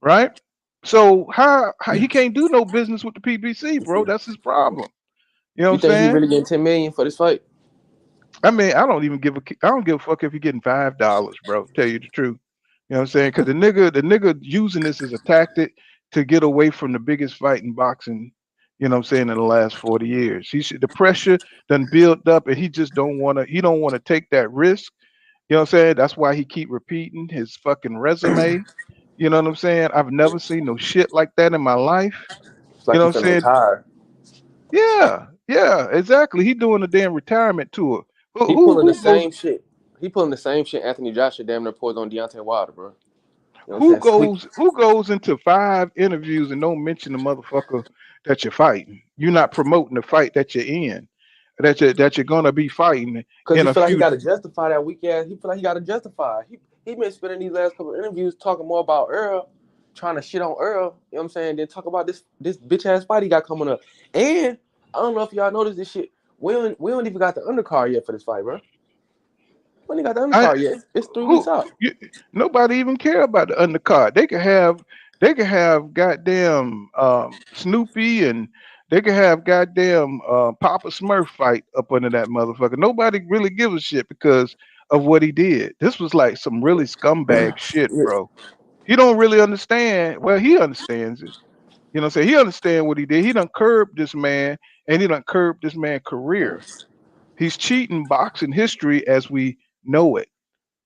right? So how he can't do no business with the PBC, bro? That's his problem. You know You what I'm think he saying? really getting 10 million for this fight? I mean, I don't give a fuck if he getting $5, bro. Tell you the truth. You know what I'm saying? Because the nigga using this as a tactic to get away from the biggest fight in boxing. You know what I'm saying, in the last 40 years. The pressure done built up, and he just don't want to. He don't want to take that risk. You know what I'm saying? That's why he keep repeating his fucking resume. You know what I'm saying? I've never seen no shit like that in my life. It's You like know he what I'm finna saying? retire. Yeah, yeah, exactly. He doing a damn retirement tour. He pulling the Who goes same shit. He pulling the same shit Anthony Joshua damn near pulled on Deontay Wilder, bro. You know what I'm who saying? Sweet. goes into 5 interviews and don't mention the motherfucker that you're fighting? You're not promoting the fight that you're in, that you're gonna be fighting Cause in he a feel like he few. gotta justify that weak ass. He feel like he gotta justify. He been spending these last couple of interviews talking more about Earl, trying to shit on Earl, you know what I'm saying? Then talk about this bitch ass fight he got coming up. And I don't know if y'all noticed this shit. We don't even got the undercard yet for this fight, bro. We ain't got the I undercard yet. It's 3 weeks who out. you, Nobody even care about the undercard. They could have goddamn Snoopy, and they could have goddamn Papa Smurf fight up under that motherfucker. Nobody really gives a shit because of what he did. This was like some really scumbag shit, Yeah. bro. He don't really understand. Well, he understands it. You know what I'm saying? He understand what he did. He done curbed this man, and he done curbed this man's career. He's cheating boxing history as we know it.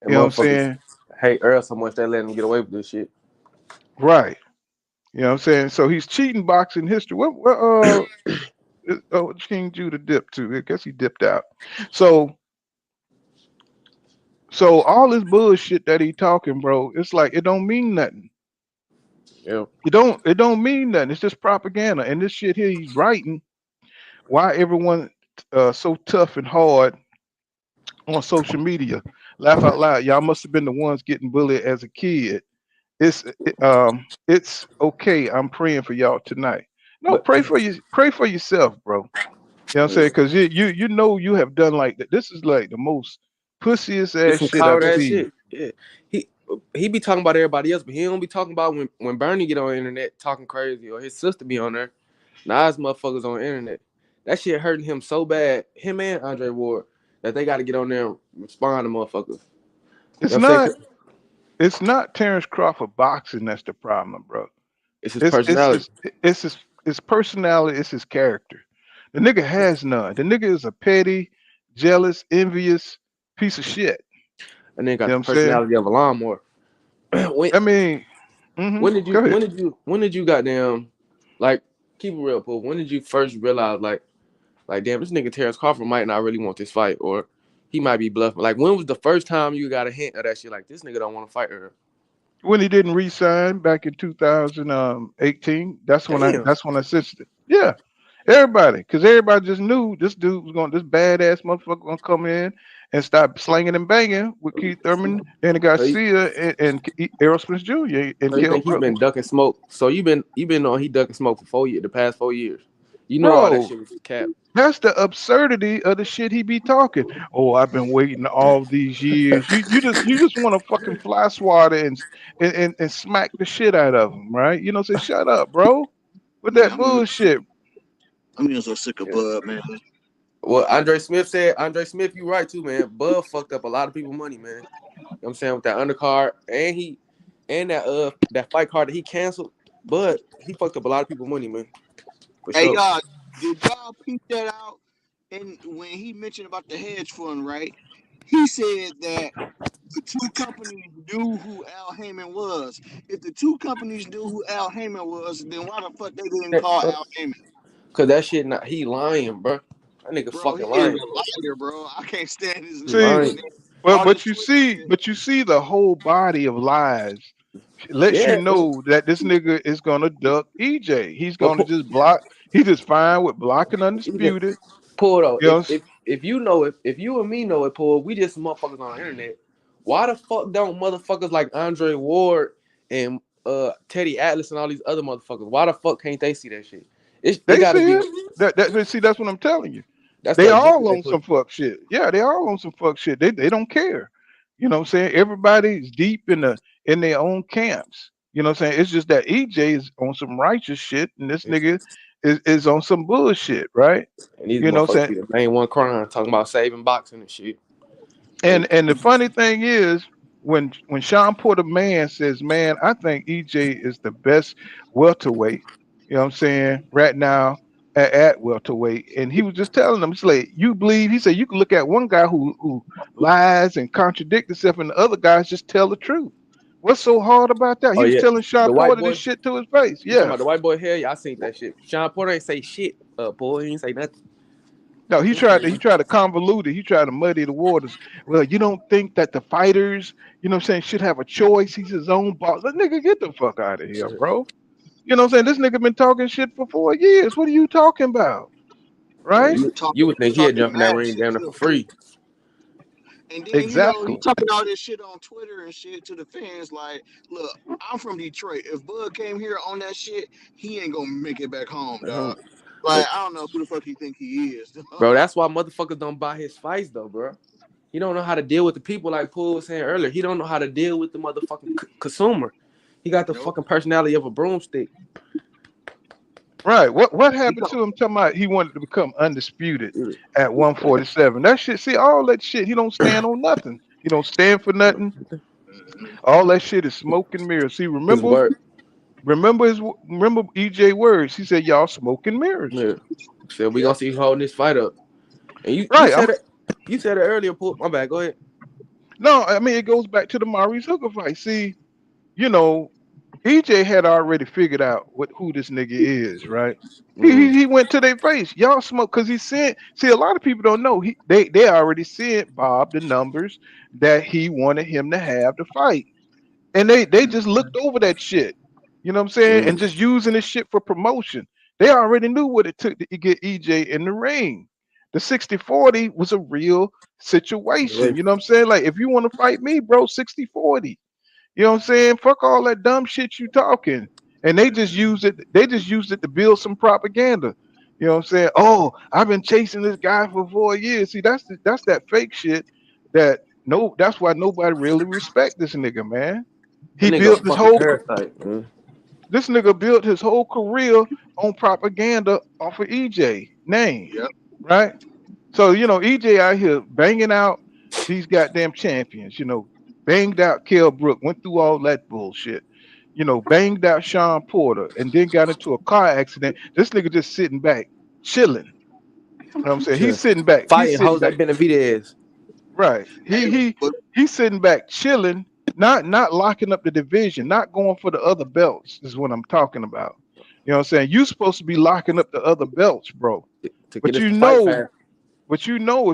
And You know what I'm motherfuckers saying? hate Earl so much they let him get away with this shit. Right. You know what I'm saying? So he's cheating boxing history. What King Judah dipped to? I guess he dipped out. So all this bullshit that he talking, bro, it's like it don't mean nothing. Yeah. It don't mean nothing. It's just propaganda. And this shit here he's writing. Why everyone so tough and hard on social media? Laugh out loud. Y'all must have been the ones getting bullied as a kid. It's okay. I'm praying for y'all tonight. No, But pray for yourself, bro. You know what I'm saying? Because you know you have done like that. This is like the most pussiest it's ass some shit I've coward ass seen. shit. Yeah. He he be talking about everybody else, but he don't be talking about when Bernie get on the internet talking crazy or his sister be on there. Now his motherfuckers on the internet. That shit hurting him so bad, him and Andre Ward, that they got to get on there and respond to motherfuckers. You know It's what I'm not saying? it's not Terence Crawford boxing that's the problem, bro. It's his It's it's personality. his it's his personality. It's his character. The nigga has none. The nigga is a petty, jealous, envious piece of shit. And then You got know the what I'm saying? personality of a lawnmower. when I mean, when did you go ahead. goddamn like keep it real, Paul? When did you first realize like damn, this nigga Terence Crawford might not really want this fight, or he might be bluffing? Like when was the first time you got a hint of that shit? Like this nigga don't want to fight her. When he didn't re-sign back in 2018, Damn. that's when I assisted. Yeah, everybody, because everybody just knew this badass motherfucker gonna come in and start slanging and banging with Keith Thurman, Danny So you, Garcia, and Errol Spence Jr. and so you Kell think he Brook. been ducking smoke? So you been on he ducking smoke for 4 years, the past 4 years. You know all that Bro, shit was cap. that's the absurdity of the shit he be talking. Oh, I've been waiting all these years. You just want to fucking fly swatter and smack the shit out of him, right? You know, say shut up, bro, with Man, that bullshit. I'm getting so sick of Yeah. Bud, man. Well, Andre Smith, you right too, man. Bud fucked up a lot of people money, man. You know what I'm saying, with that undercard and that fight card that he canceled, but he fucked up a lot of people money, man. For Hey, sure. y'all, did y'all peep that out? And when he mentioned about the hedge fund, right? He said that the two companies knew who Al Heyman was. If the two companies knew who Al Heyman was, then why the fuck they didn't call Al Heyman? Cause that shit not he lying, bro. That nigga Bro, he fucking is lying. a liar, bro. I can't stand his He See, name. lying. but All this but you Twitter see, shit. but you see the whole body of lies lets you Yeah, know that this nigga is gonna duck EJ. He's but gonna just block. He just fine with blocking even undisputed. Paul though, You know, if you know it, if you and me know it, Paul, we just some motherfuckers on the internet. Why the fuck don't motherfuckers like Andre Ward and Teddy Atlas and all these other motherfuckers? Why the fuck can't they see that shit? It they got to see be. it. But see, that's what I'm telling you. That's They the agenda all they on put. some fuck shit. Yeah, they all on some fuck shit. They don't care. You know what I'm saying? Everybody's deep in their own camps. You know what I'm saying? It's just that EJ is on some righteous shit and this nigga is on some bullshit, right? And these You know what I'm motherfuckers saying? be the main one crying, talking about saving boxing and shit. And And the funny thing is, when Sean Porter man says, "Man, I think EJ is the best welterweight," you know what I'm saying, right now at welterweight, and he was just telling them, it's like, you believe, he said, you can look at one guy who lies and contradict himself, and the other guys just tell the truth. What's so hard about that? oh He was yeah, telling Sean the white Porter this boy. shit to his face. You talking Yeah. about the white boy here? Yeah, I seen that shit. Sean Porter ain't say shit. Paul, he ain't say nothing. No, he tried to convolute it. He tried to muddy the waters. Well, you don't think that the fighters, you know what I'm saying, should have a choice. He's his own boss. That nigga, get the fuck out of here, bro. You know what I'm saying? This nigga been talking shit for 4 years. What are you talking about? Yeah, Right? you would think he'd talking jump in that mad ring shit down there too. for free. And then he Exactly. talking all this shit on Twitter and shit to the fans. Like, look, I'm from Detroit. If Bud came here on that shit, he ain't gonna make it back home, dog. Like, But I don't know who the fuck he think he is. bro, that's why motherfuckers don't buy his fights though, bro. He don't know how to deal with the people like Paul was saying earlier. He don't know how to deal with the motherfucking consumer. He got the Nope. fucking personality of a broomstick. Right. What He happened talk, to him talking about he wanted to become undisputed at 147? That shit, see, all that shit, he don't stand on nothing. He don't stand for nothing. All that shit is smoke and mirrors. See, His word. remember EJ words. He said, y'all smoke and mirrors. Yeah. So we yep. gonna see you holding this fight up. And you Right. said it. You said it earlier, Paul. My bad. Go ahead. No, I mean, it goes back to the Maurice Hooker fight. See, you know, EJ had already figured out who this nigga is, right? He went to their face. Y'all smoke because he sent. See, a lot of people don't know. They already sent Bob the numbers that he wanted him to have to fight, and they just looked over that shit. You know what I'm saying? And just using this shit for promotion. They already knew what it took to get EJ in the ring. The 60-40 was a real situation. You know what I'm saying? Like, if you want to fight me, bro, 60-40. You know what I'm saying? Fuck all that dumb shit you talking. And they just used it to build some propaganda. You know what I'm saying? Oh, I've been chasing this guy for 4 years. See, that's that fake shit that no, that's why nobody really respect this nigga, man. That He nigga a built fucking parasite, man. this nigga built his whole career on propaganda off of EJ name, Yep. right? So, you know, EJ out here banging out these goddamn champions, you know, banged out Kell Brook, went through all that bullshit, you know, banged out Sean Porter, and then got into a car accident. This nigga just sitting back, chilling. You know what I'm saying? Sure. He's sitting back. He's Fighting sitting Jose back. Benavidez. Right. Hey, but He's sitting back, chilling, not locking up the division, not going for the other belts, is what I'm talking about. You know what I'm saying? You supposed to be locking up the other belts, bro. To get But us you to fight know, fast. if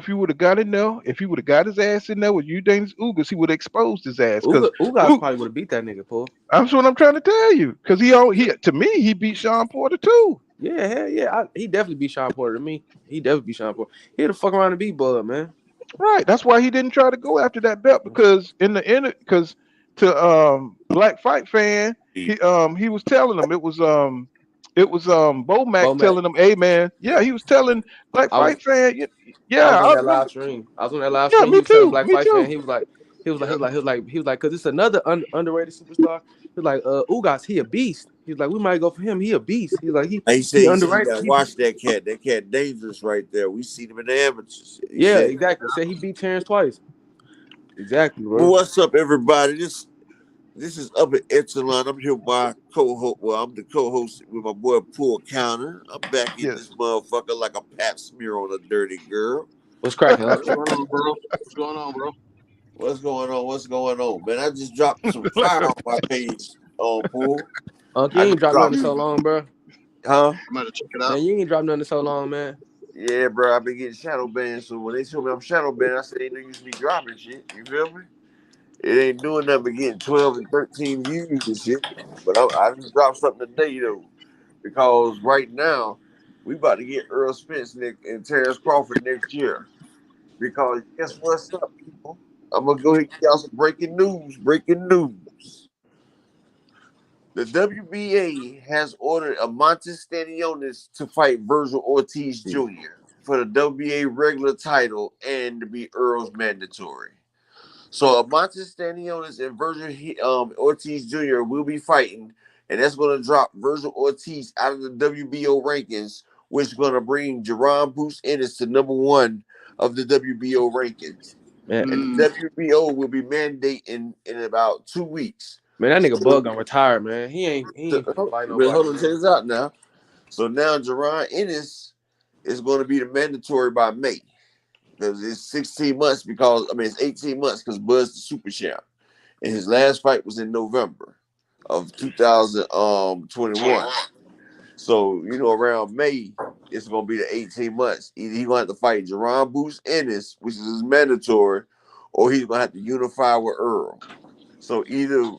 you would have got in there, if he would have got his ass in there with Udanis Ugas, he would have exposed his ass. Because Ugas probably would have beat that nigga, Paul. that's what I'm trying to tell you. Because he to me, he beat Sean Porter too. Yeah, hell yeah. He definitely beat Sean Porter to me. He definitely beat Sean Porter. He had to fuck around and beat Bud, man. Right. That's why he didn't try to go after that belt, because because to Black Fight Fan, he was telling him it was Bomac Bo telling him, hey man, yeah, he was telling Black I was Fight Fan, I was yeah, on I that remember. live stream. I was on that live Yeah, stream. He me was telling too. Black Me Fight fan. too. Because it's another underrated superstar. He was like, Ugas, he a beast. He's like, we might go for him. He a beast. He's like, He he said you underrated. got to watch that cat. That cat dangerous right there. We seen him in the amateurs. He Yeah, said, exactly. Said he beat Terence twice. Exactly, well, bro. what's up, everybody? This is Upper Echelon. I'm here with my co-host. Well, I'm the co-host with my boy Pool Counter. I'm back in this Yes. motherfucker like a pap smear on a dirty girl. What's cracking, huh? what's going on, bro? What's going on, bro? What's going on? What's going on, man? I just dropped some fire on my page on Pool. Unc, you I ain't just dropped nothing dropped in so some, long, bro. huh? I'm gonna check it out. Man, you ain't dropped nothing in so long, man. Yeah, bro. I've been getting shadow banned. So when they told me I'm shadow banned, I said ain't no use me dropping shit. You feel me? It ain't doing nothing but getting 12 and 13 views and shit. But I just dropped something today though, because right now we about to get Earl Spence and Terence Crawford next year. Because guess what's up, people? I'm gonna go ahead and give y'all some breaking news. Breaking news. The WBA has ordered Amontes Stanionis to fight Virgil Ortiz Jr. for the WBA regular title and to be Earl's mandatory. So Amontes Stanionis and Virgil Ortiz Jr. will be fighting, and that's going to drop Virgil Ortiz out of the WBO rankings, which is going to bring Jerron Bruce Ennis to number one of the WBO rankings. Man, And the WBO will be mandating in about 2 weeks. man, that nigga So, Bud gonna retire, man. He ain't fight but nobody, hold on, man. check this out now. So now Jerron Ennis is going to be the mandatory by May. Because it's 16 months it's 18 months because Bud's the super champ. And his last fight was in November of 2021. So, around May, it's going to be the 18 months. Either he's going to have to fight Jerron Bruce Ennis, which is his mandatory, or he's going to have to unify with Errol. So either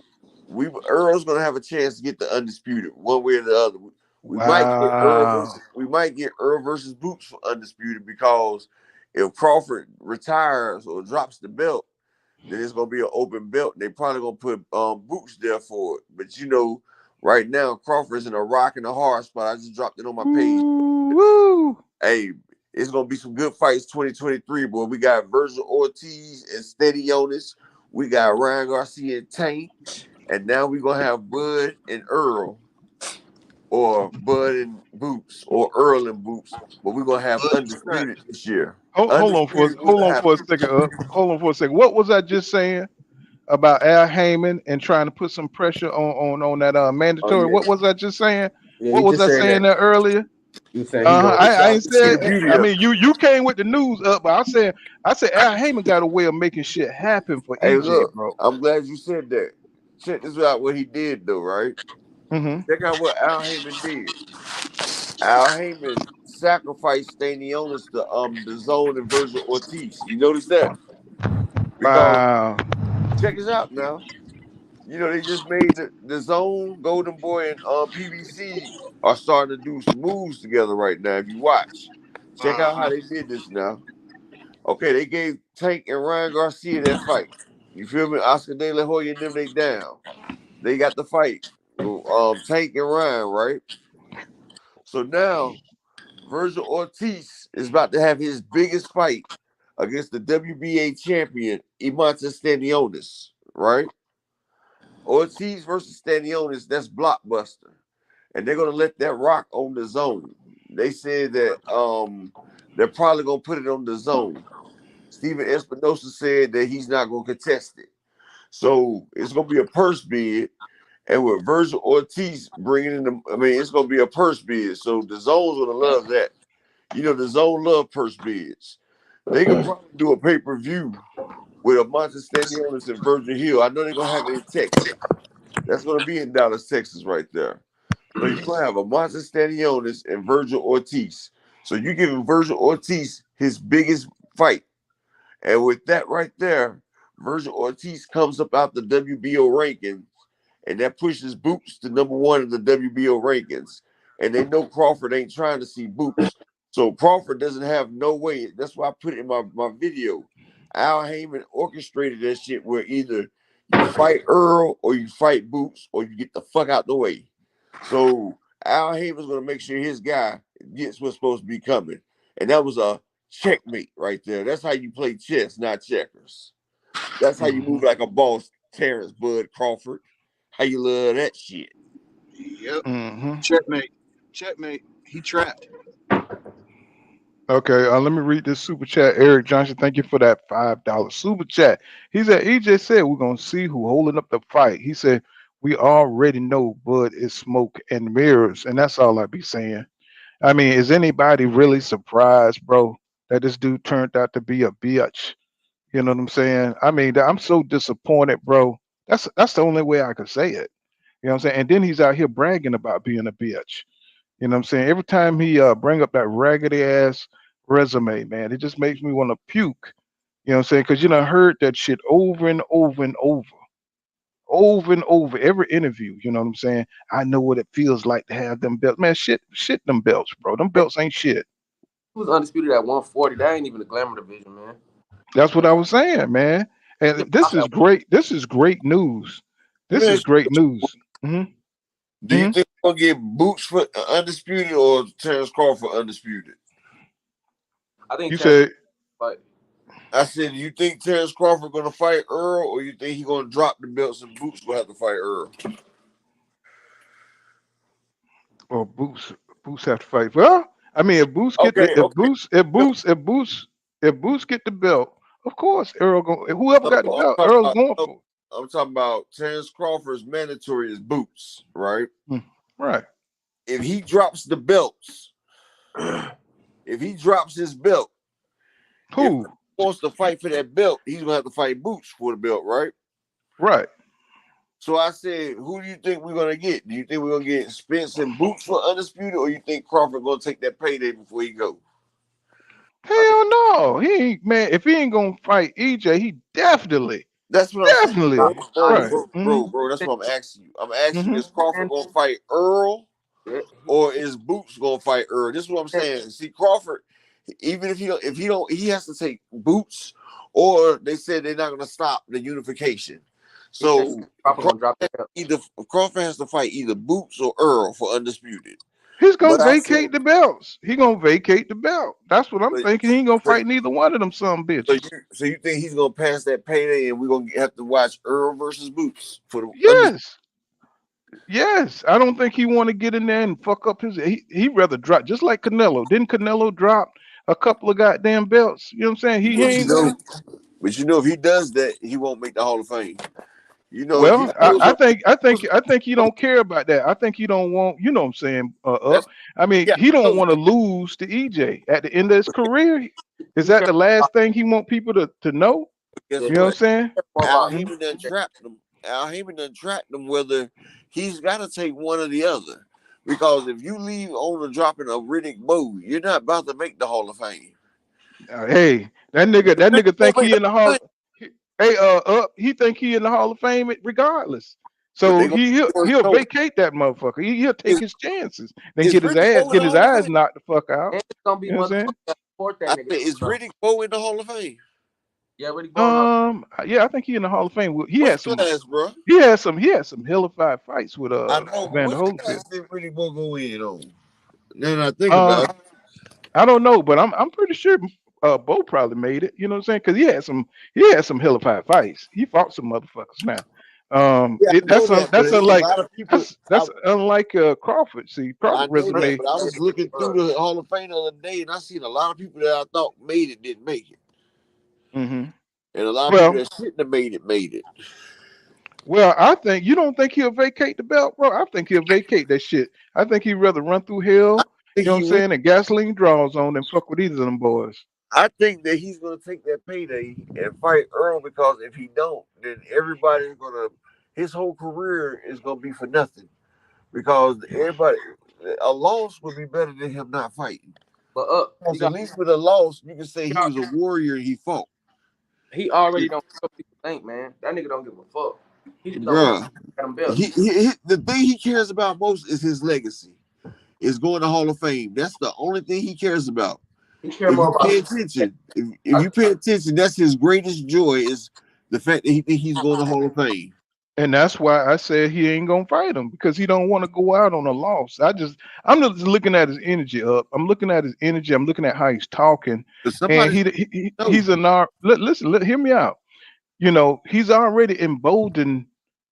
Earl's going to have a chance to get the undisputed one way or the other. We might get Wow. Earl versus Boots for undisputed, because if Crawford retires or drops the belt, then it's gonna be an open belt. They probably gonna put Boots there for it. But right now Crawford's in a rock and a hard spot. I just dropped it on my page. Woo. Hey, it's gonna be some good fights 2023, boy. We got Virgil Ortiz and Stanionis. We got Ryan Garcia and Tank. And now we're gonna have Bud and Earl, or Bud and Boots, or Earl and Boots. But we're gonna have undisputed this year. Hold on for Undisputed will hold on for a happen. second. Hold on for a second. What was I just saying about Al Heyman and trying to put some pressure on that Oh mandatory? yeah. What was I just saying? Yeah, What you was just I saying saying that. there earlier? You saying he gonna I ain't See the said. beauty I of mean, you came with the news up, but I said Al Heyman got a way of making shit happen for Hey, EJ, look, bro. I'm glad you said that. Check this out what he did, though, right? Hmm. Check out what Al Heyman did. Al Heyman sacrificed Stanionis to the Zone and Virgil Ortiz. You notice that? Because Wow. check this out now. They just made the Zone, Golden Boy, and PBC are starting to do some moves together right now. If you watch, check out how they did this now. Okay, they gave Tank and Ryan Garcia that fight. You feel me? Oscar De La Hoya and them, they down. They got the fight. Tank and Ryan, right? So now Virgil Ortiz is about to have his biggest fight against the WBA champion, Imantas Stanionis, right? Ortiz versus Stanionis, that's blockbuster. And they're gonna let that rock on the Zone. They said that they're probably gonna put it on the Zone. Steven Espinosa said that he's not gonna contest it. So it's gonna be a purse bid. And with Virgil Ortiz bringing in it's going to be a purse bid. So the Zone's going to love that. The Zone love purse bids. They could probably do a pay-per-view with a Stanionis and Virgil Hill. I know they're going to have it in Texas. That's going to be in Dallas, Texas right there. So you're going to have a Stanionis and Virgil Ortiz. So you're giving Virgil Ortiz his biggest fight. And with that right there, Virgil Ortiz comes up out the WBO ranking, and that pushes Boots to number one in the WBO rankings. And they know Crawford ain't trying to see Boots. So Crawford doesn't have no way. That's why I put it in my video. Al Heyman orchestrated that shit where either you fight Earl or you fight Boots or you get the fuck out the way. So Al Heyman's going to make sure his guy gets what's supposed to be coming. And that was a checkmate right there. That's how you play chess, not checkers. That's how you move like a boss, Terence Bud Crawford. How you love that shit? Yep. Hmm. Checkmate. Checkmate. He trapped. Okay, let me read this super chat. Eric Johnson, thank you for that $5 super chat. He said, EJ said we're gonna see who holding up the fight. He said we already know Bud is smoke and mirrors, and that's all I be saying. I mean, is anybody really surprised, bro, that this dude turned out to be a bitch? You know what I'm saying? I mean, I'm so disappointed, bro. That's the only way I could say it. You know what I'm saying? And then he's out here bragging about being a bitch. You know what I'm saying? Every time he bring up that raggedy ass resume, man, it just makes me want to puke. You know what I'm saying? Because I heard that shit over and over and over and over every interview. You know what I'm saying? I know what it feels like to have them belts. Man, shit, them belts, bro. Them belts ain't shit. He was undisputed at 140. That ain't even the glamour division, man. That's what I was saying, man. He And this is great. This is great news. Let me This is ask you, great news. Hmm. do you think we're gonna get Boots for undisputed or Terence Crawford undisputed? I think You Terence said, fight. I said, do you think Terence Crawford gonna fight Errol, or you think he gonna drop the belts and Boots gonna have to fight Errol? "Oh, Boots have to fight." Well, I mean, if Boots get the Okay, okay. if Boots get the belt, of course, Errol whoever No, got the belt, Earl's going for it. I'm talking about Terence Crawford's mandatory is Boots, right? Right. If he drops the belts, if he drops his belt, if Who? he wants to fight for that belt, he's gonna have to fight Boots for the belt, right? Right. So I said, who do you think we're gonna get? Do you think we're gonna get Spence and Boots for undisputed, or you think Crawford gonna take that payday before he go? Hell no. He ain't, man. If he ain't gonna fight EJ, he definitely, That's what I'm saying, bro. definitely. Right. Bro. That's what I'm asking you. I'm asking you, is Crawford gonna fight Earl, or is Boots gonna fight Earl? This is what I'm saying. See, Crawford, even if he has to take Boots, or they said they're not gonna stop the unification. So Crawford has to fight either Boots or Earl for undisputed. He's gonna But I said, vacate the belts. He gonna vacate the belt. That's what I'm but, thinking. He ain't gonna but fight neither one of them some bitches. so you think he's gonna pass that payday, and we're gonna have to watch Earl versus Boots for the undisputed? Yes. Yes. I don't think he want to get in there and fuck up his. He rather drop just like Canelo. Didn't Canelo drop a couple of goddamn belts? You know what I'm saying? He But ain't gonna. if he does that, he won't make the Hall of Fame. If he Well, goes up, I think he don't care about that. I think he don't want, you know what I'm saying, up. that's I mean, yeah. he I don't know. want to lose to EJ at the end of his career. Is that the last thing he want people to know? Guess You know what I'm what? saying? Al Mhm. Heyman done trapped him. Al Heyman done trapped him. Whether he's got to take one or the other, because if you leave on the dropping a Riddick Bowe, you're not about to make the Hall of Fame. Hey, that nigga think he in the hall. Hey, up. He think he in the Hall of Fame regardless. But So they gonna he'll show vacate that motherfucker. He'll take is his chances. Then is Riddick Bowe in get the his Hall of eyes Fame? knocked the fuck out. And it's gonna be You know what I'm motherfuckers saying? that support that I nigga. said, is Riddick Bowe in the Hall of Fame? Yeah, Riddick Bowe. Yeah, I think he in the Hall of Fame. Weight class, bro. He had some hellified fights with I know, but Vander what class Holyfield. did Riddick Bowe go in on? Then I think Um, about it. I don't know, but I'm pretty sure Bo probably made it. You know what I'm saying? Because he had some hellified fights. He fought some motherfuckers now. Yeah, I know that, but That's it's a unlike lot of people. that's unlike Crawford. See, I Crawford know that, resume. but I was looking through the Hall of Fame the other day, and I seen a lot of people that I thought made it didn't make it, Hmm. and a lot of people Well, that shouldn't have made it made it. I think you don't think he'll vacate the belt, bro. I think he'll vacate that shit. I think he'd rather run through I hell. think You know what he I'm will. saying? And gasoline draws on than fuck with either of them boys. I think that he's gonna take that payday and fight Earl, because if he don't, then everybody's gonna his whole career is gonna be for nothing, because everybody a loss would be better than him not fighting. But he Because at got least with a loss, you can say he was a warrior and he fought. he already don't care what people think, man. That nigga don't give a fuck. He just don't care Bruh. about them belts. The thing he cares about most is his legacy. Is going to Hall of Fame. That's the only thing he cares about. He care If more you pay about attention, if you pay attention, that's his greatest joy, is the fact that he think he's going to Hall of Fame. And that's why I said he ain't gonna fight him because he don't want to go out on a loss. I'm just looking at his energy up. I'm looking at his energy. I'm looking at how he's talking, But and somebody knows. he's an listen. Hear me out. You know, he's already emboldened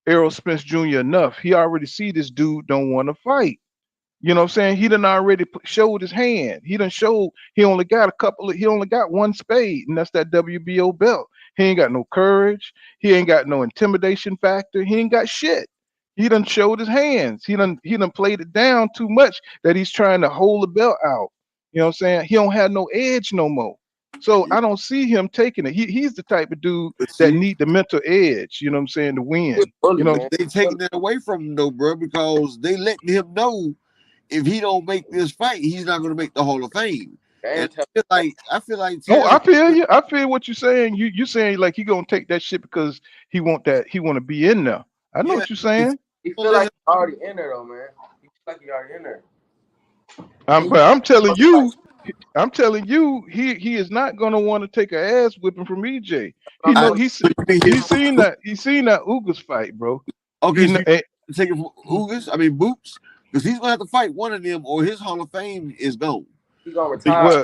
Errol Spence Jr. enough. He already see this dude don't want to fight. You know what I'm saying? He done already showed his hand. He done showed he only got one spade, and that's that WBO belt. He ain't got no courage. He ain't got no intimidation factor. He ain't got shit. He done showed his hands. He done played it down too much that he's trying to hold the belt out. You know what I'm saying? He don't have no edge no more. So I don't see him taking it. He's the type of dude But that see, need the mental edge, you know what I'm saying, to win. bully, You know, man. they taking that away from him though, bro, because they letting him know if he don't make this fight, he's not going to make the Hall of Fame. And ain't tell I feel like No, Terrence. I feel you. I feel what you're saying. You saying like he gonna take that shit because he want to be in there. I know Yeah, what you're if saying. he don't feel let like him, he already in there though, man. He feel like he already in there. And But I'm telling you, he is not gonna want to take a ass whipping from EJ. He I'm know I, saying. he's so you think he's seen that Ugas fight, bro. okay? He So know, you take it from Ugas? I mean Boots, because he's gonna have to fight one of them, or his Hall of Fame is gone. He gonna retire.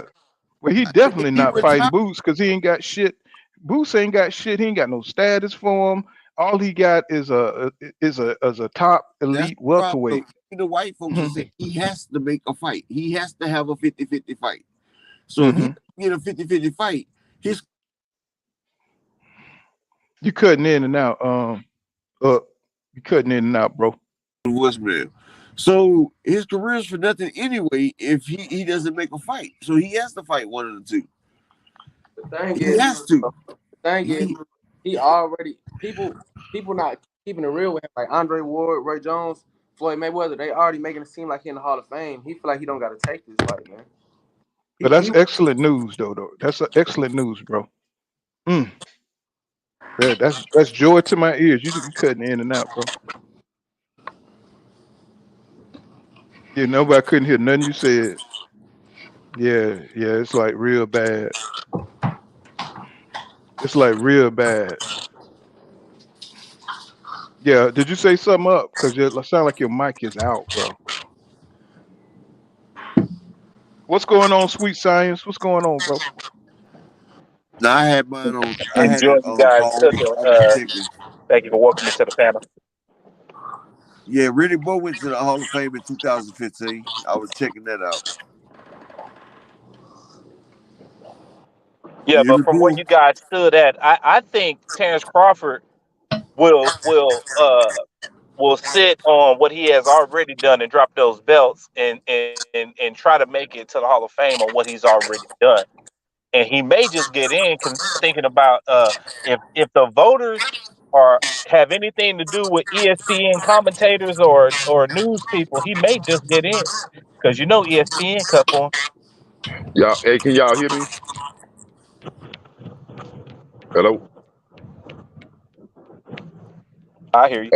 well, he If definitely he not retires, fighting Boots because he ain't got shit. Boots ain't got shit. He ain't got no status for him. All he got is a top that's elite the problem. welterweight. Though. The white folks are Hmm. saying he has to make a fight. He has to have a 50-50 fight. So if he Hmm. get a 50-50 fight, his You cutting in and out. Uh, you cutting in and out, bro. voicemail. So his career is for nothing anyway if he doesn't make a fight. So he has to fight one of the two. The thing He is, has to. the thing is, He, he already people not keeping it real with him. Like Andre Ward, Ray Jones, Floyd Mayweather, they already making it seem like he in the Hall of Fame. He feel like he don't got to take this fight, man. But He that's excellent news, though. That's excellent news, bro. Mm, that's joy to my ears. You cutting in and out, bro. Yeah, nobody couldn't hear nothing you said. Yeah, yeah, it's like real bad. It's like real bad. Yeah, did you say something up? Because you sound like your mic is out, bro. What's going on, sweet science? What's going on, bro? now I had mine on. I had Enjoy it you guys pause. cooking. I was checking. Thank you for welcoming me to the panel. Yeah, Riddick Bowe went to the Hall of Fame in 2015. I was checking that out. Yeah, You hear but me, from where cool? you guys stood at, I think Terence Crawford will sit on what he has already done and drop those belts and try to make it to the Hall of Fame on what he's already done. And he may just get in thinking about if the voters are have anything to do with ESPN commentators or news people, he may just get in because ESPN cut for him. Y'all, hey, can y'all hear me? Hello. I hear you.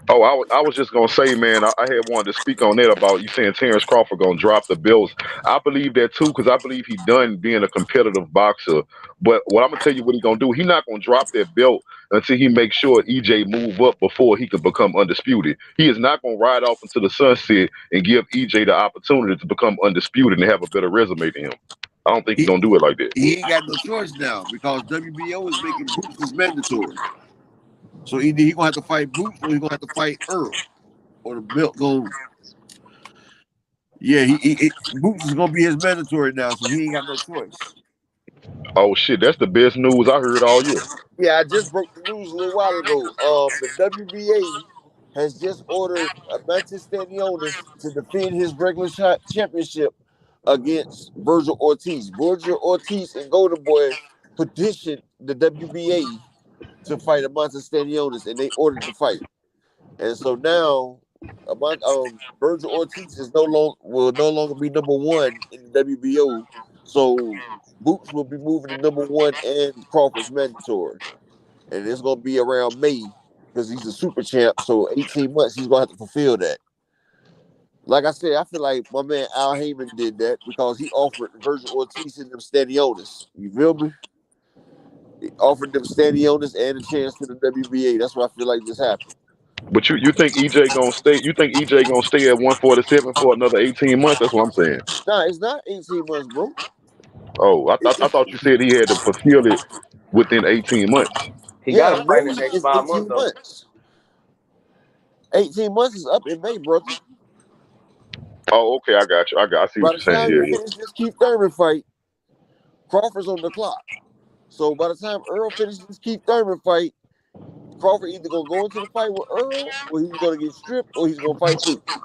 Oh, I was just gonna say, man, I had wanted to speak on that about you saying Terence Crawford gonna drop the belts. I believe that too because I believe he done being a competitive boxer. But what I'm gonna tell you what he gonna do, he not gonna drop that belt until he makes sure EJ move up before he can become undisputed. He is not gonna ride off into the sunset and give EJ the opportunity to become undisputed and have a better resume than him. I don't think he He gonna do it like that. he ain't got no choice now because WBO is making Boots is mandatory. So either he gonna have to fight Boots or he gonna have to fight Earl or the belt going. Yeah, Boots is gonna be his mandatory now, so he ain't got no choice. Oh shit, that's the best news I heard all year. Yeah, I just broke the news a little while ago. The WBA has just ordered Mantis to defend his regular shot championship against Virgil Ortiz. Virgil Ortiz and Golden Boy petitioned the WBA to fight Amantis and they ordered the fight. And so now, Virgil Ortiz will no longer be number one in the WBO. So Boots will be moving to number one and Crawford's mandatory, and it's gonna be around May because he's a super champ. So 18 months he's gonna have to fulfill that. Like I said, I feel like my man Al Heyman did that because he offered Virgil Ortiz and them Stanionis. You feel me? He offered them Stanionis and a chance to the WBA. That's what I feel like just happened. But you think EJ gonna stay? You think EJ gonna stay at 147 for another 18 months? That's what I'm saying. Nah, it's not 18 months, bro. Oh, It, I it, thought you said he had to fulfill it within 18 months. he got yeah, to fight in May the next is 5 months 18 though. months. 18 months is up in May, brother. Oh, okay, I got you. I see what By the you're saying. time he Yeah, yeah. finishes this Keith Thurman fight, Crawford's on the clock. So by the time Earl finishes this Keith Thurman fight, Crawford either gonna go into the fight with Earl, or he's gonna get stripped, or he's gonna fight Boots.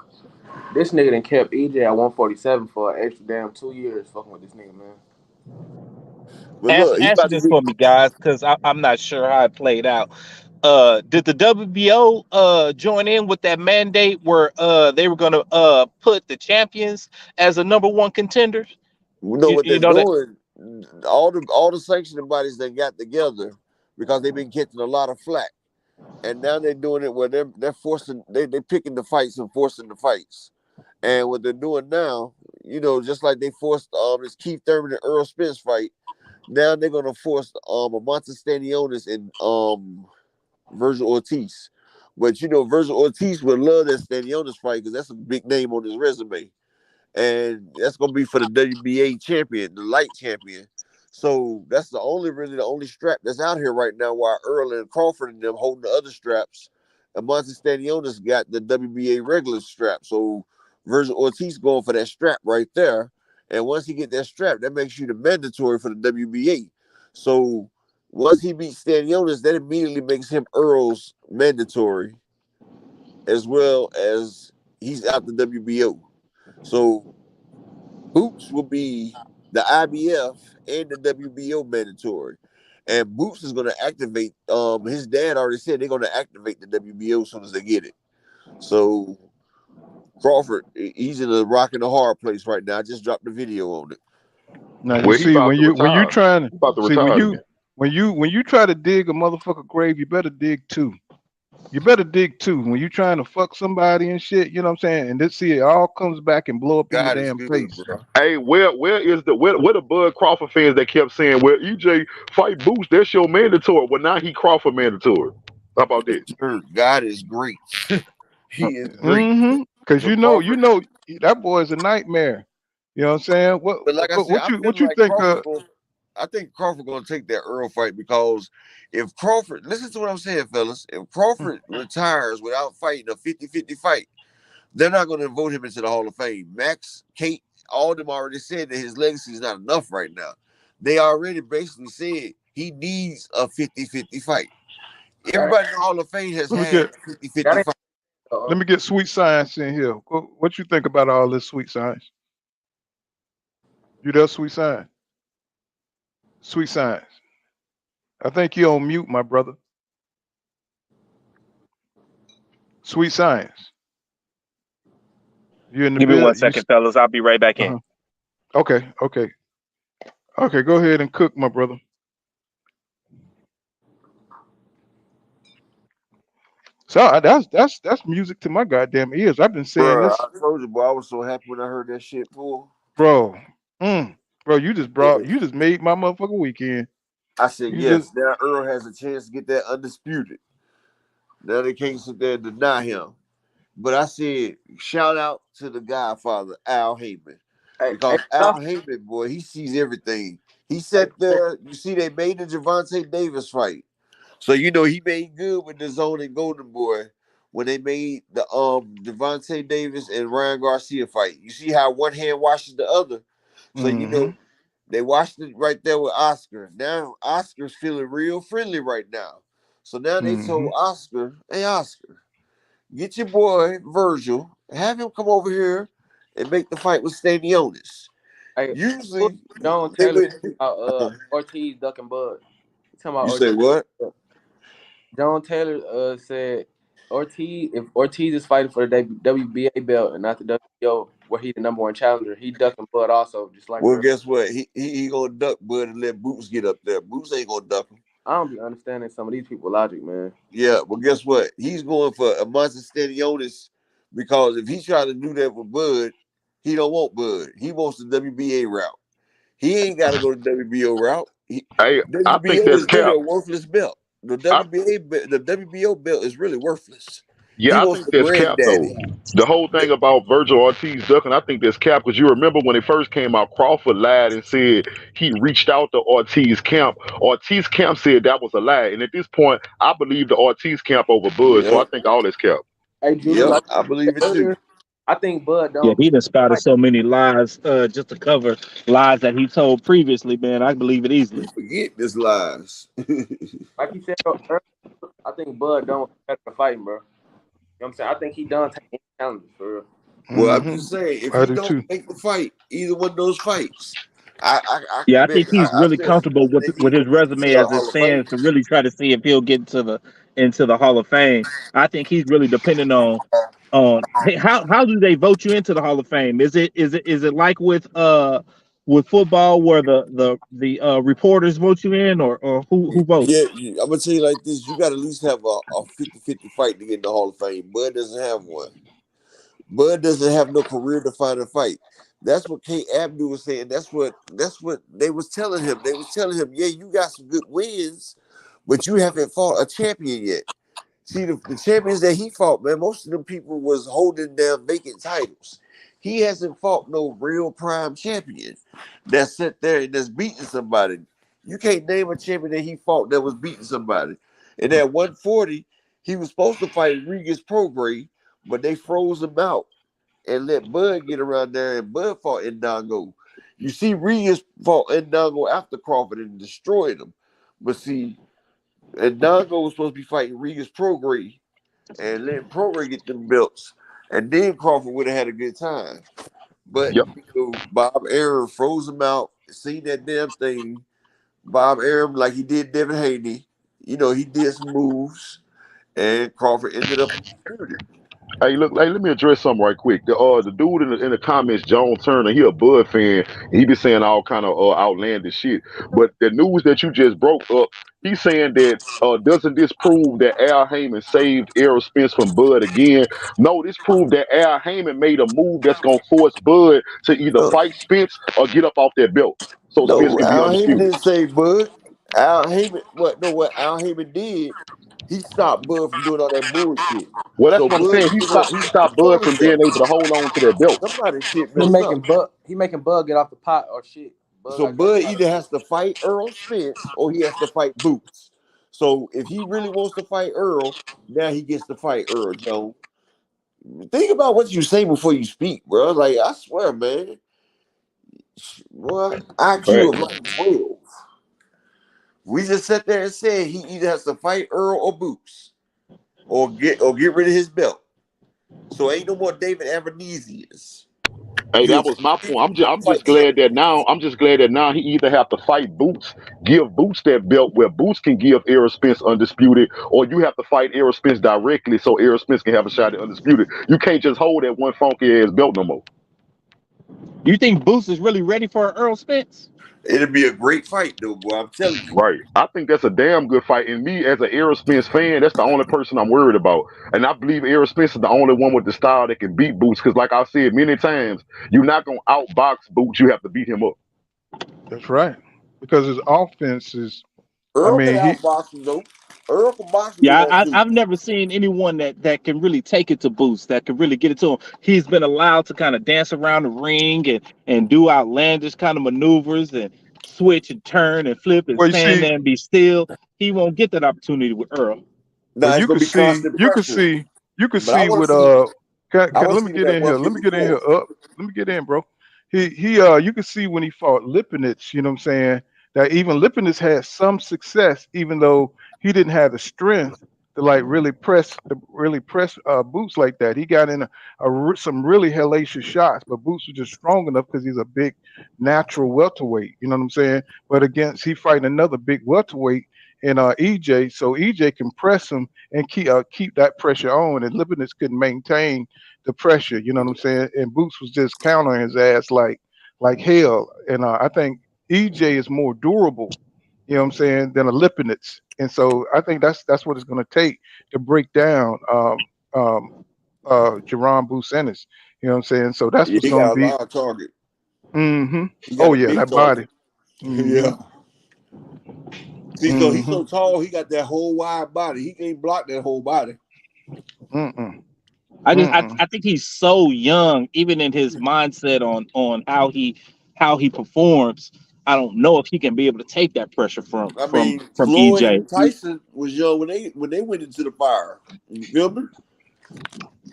This nigga done kept EJ at 147 for an extra damn 2 years fucking with this nigga, man. But look, he Answer about to this get. for me, guys, because I'm not sure how it played out. Did the WBO join in with that mandate where they were going to put the champions as the number one contenders? You know what You they're know that. doing? All the sanctioning bodies that got together because they've been catching a lot of flack, and now they're doing it where they're forcing they picking the fights and forcing the fights. And what they're doing now, just like they forced this Keith Thurman and Earl Spence fight, now they're gonna force Amante Stanionis and Virgil Ortiz. But Virgil Ortiz would love that Stanionis fight because that's a big name on his resume, and that's gonna be for the WBA champion, the light champion. So that's the only strap that's out here right now. While Errol and Crawford and them holding the other straps, and Monte Stanionis got the WBA regular strap. So Virgil Ortiz going for that strap right there, and once he get that strap, that makes you the mandatory for the WBA. So once he beats Stanionis, that immediately makes him Earl's mandatory, as well as he's out the WBO. So Boots will be the IBF and the WBO mandatory. And Boots is going to activate. His dad already said they're going to activate the WBO as soon as they get it. So Crawford, he's in a rock and a hard place right now. I just dropped the video on it. Now you Well, he see about when to you retire. trying to He about to see retire again. when you try to dig a motherfucker grave, you better dig two. You better dig two when you trying to fuck somebody and shit. You know what I'm saying? And this see it all comes back and blow up in your God is damn good, face. bro. Hey, where the Bud Crawford fans that kept saying, "Well, EJ fight Boots, that's your mandatory." Well, now he Crawford mandatory. How about that? Sure, God is great. He is great. Mm-hmm. Cause So you Crawford, know that boy is a nightmare. You know what I'm saying? but like I said, I feel What you like think? I think Crawford gonna take that Earl fight because if Crawford, listen to what I'm saying, fellas, if Crawford retires without fighting a 50-50 fight, they're not going to vote him into the Hall of Fame. Max, Kate, all of them already said that his legacy is not enough right now. They already basically said he needs a 50-50 fight. That ain't, Everybody in the Hall of Fame has Let me had get a 50-50 that fight. ain't. let me get sweet science in here. What you think about all this sweet science? You there, sweet science? Sweet science. I think you're on mute, my brother. Sweet science. You in the Give me bill? one second, fellas. I'll be right back in. Uh-huh. Okay, okay, okay. Go ahead and cook, my brother. So that's music to my goddamn ears. I've been saying Bro, this, I told you, boy, I was so happy when I heard that shit, fool. bro. Bro, Yeah. you just made my motherfucking weekend. I said, You just yes, now Earl has a chance to get that undisputed. Now they can't sit there and deny him. But I said, shout out to the Godfather, Al Heyman. Hey, hey, Because Al Heyman, boy, he sees everything. He hey, sat there, you see, they made the Javante Davis fight. So he made good with the Zone and Golden Boy when they made the Javante Davis and Ryan Garcia fight. You see how one hand washes the other. So mm-hmm, they watched it right there with Oscar. Now Oscar's feeling real friendly right now. So now they mm-hmm. told Oscar, hey Oscar, get your boy Virgil, have him come over here and make the fight with Stanionis. hey, Usually John they Taylor would. about Ortiz ducking Bud. You talking about You say Ortiz? what? John Taylor said Ortiz, if Ortiz is fighting for the WBA belt and not the WBO, where he the number one challenger, he ducking Bud also, just like Well, Earl. guess what? He gonna duck Bud and let Boots get up there. Boots ain't gonna duck him. I don't be understanding some of these people logic, man. Yeah, well, guess what? He's going for a monster Stanionis because if he try to do that with Bud, he don't want Bud. He wants the WBA route. He ain't got to go the WBO route. Hey, I think WBO that's is really cap. a worthless belt. I, The WBO belt is really worthless. He yeah, I wants think the that's cap though. granddaddy. The whole thing about Virgil Ortiz ducking, I think that's cap because you remember when it first came out, Crawford lied and said he reached out to Ortiz camp. Ortiz camp said that was a lie, and at this point, I believe the Ortiz camp over Bud. So I Yep, think all is cap. Hey, Julie, yep, like I you believe said it too. earlier, I think Bud Yeah, don't he done spouted like so many lies just to cover lies that he told previously, man. I believe it You easily. forget this lies. like you said earlier. I think Bud don't better than fighting, bro. You know what I'm saying? I think he done take any challenges for real. Well, I'm Mm-hmm. just saying, if I he do don't too. make the fight, either one of those fights, I Yeah, can I bet. think he's I really bet some comfortable money that he with his gonna make it to resume the as it Hall of Fame. stands to really try to see if he'll get into the Hall of Fame. I think he's really depending on hey, how do they vote you into the Hall of Fame? Is it like with with football where the reporters vote you in, or who Yeah, votes? I'm gonna tell you like this: you got to at least have a 50-50 fight to get in the Hall of Fame. Bud doesn't have one. Bud doesn't have no career defining fight. That's what Kate Abdul was saying. That's what they was telling him. They was telling him, yeah, you got some good wins, but you haven't fought a champion yet. See, the champions that he fought, man, most of them people was holding down vacant titles. He hasn't fought no real prime champion that sat there and that's beating somebody. You can't name a champion that he fought that was beating somebody. And at 140, he was supposed to fight Regis Prograis, but they froze him out and let Bud get around there, and Bud fought Ndango. You see, Regis fought Ndango after Crawford and destroyed him. But see, Ndango was supposed to be fighting Regis Prograis and letting Prograis get them belts. And then Crawford would have had a good time. But Yep. Bob Arum froze him out, seen that damn thing. Bob Arum, like he did Devin Haney, he did some moves, and Crawford ended up undisputed. Hey, look, hey, let me address something right quick. The dude in the comments, John Turner, he a Bud fan. He be saying all kind of outlandish shit. But the news that you just broke up, he's saying that doesn't this prove that Al Heyman saved Errol Spence from Bud again? No, this proved that Al Heyman made a move that's gonna force Bud to either No, fight Spence or get up off that belt, so Spence no, can be Al Heyman undisputed. didn't say Bud. Al Heyman, what Al Heyman did, he stopped Bud from doing all that bullshit. Well, that's So what I'm Bud saying. He did what stopped. He stopped hold Bud on a from being second. able to hold on to that belt. Somebody shit He messed making up. Bud. He making Bud get off the pot or shit. Bud So got to get off Bud the pot or either shit. has to fight Earl Spence or he has to fight Boots. So if he really wants to fight Earl, now he gets to fight Earl Jones. Think about what you say before you speak, bro. Like I swear, man. What IQ Right. of like 12. We just sat there and said he either has to fight Earl or Boots, or get rid of his belt. So ain't no more David Avenesius. Hey, He that is was my point. I'm just fight glad champion. that now he either have to fight Boots, give Boots that belt where Boots can give Errol Spence undisputed, or you have to fight Errol Spence directly so Errol Spence can have a shot at undisputed. You can't just hold that one funky ass belt no more. You think Boots is really ready for Earl Spence? It'll be a great fight, though, boy. I'm telling you. Right. I think that's a damn good fight. And me as an Errol Spence fan, that's the only person I'm worried about. And I believe Errol Spence is the only one with the style that can beat Boots. Because like I said many times, you're not gonna outbox Boots. You have to beat him up. That's right. Because his offense is, I Earl can mean, he outbox him, though. Earl can box him Yeah, off, too. I've never seen anyone that can really take it to Boots, that can really get it to him. He's been allowed to kind of dance around the ring and do outlandish kind of maneuvers and switch and turn and flip and well, you stand see, there and be still. He won't get that opportunity with Earl. well, Now, it's going to be constant pressure. you could But I see want with to see let me get that in here. Let me get in here 154. up. Let me get in, bro. You could see when he fought Lipinets, you know what I'm saying, that even Lipinets had some success, even though he didn't have the strength to like really press Boots like that. He got in some really hellacious shots, but Boots was just strong enough because he's a big natural welterweight. You know what I'm saying? But against he fighting another big welterweight in EJ, so EJ can press him and keep that pressure on, and Lipinets couldn't maintain the pressure. You know what I'm saying? And Boots was just countering his ass like hell. And I think EJ is more durable, you know what I'm saying, than a Lipinets. And so I think that's what it's going to take to break down um, Jerron Boots Ennis. You know what I'm saying? So that's Yeah, what's he going to got a be. lot of target. Hmm. He got Oh a yeah, big that body. target. Hmm. Yeah. See, so he's Hmm. so tall, he got that whole wide body. He can't block that whole body. Mm-mm. I think he's so young, even in his mindset on how he performs. I don't know if he can be able to take that pressure from I from mean, from Floyd EJ. and Tyson was young when they went into the fire. You feel me?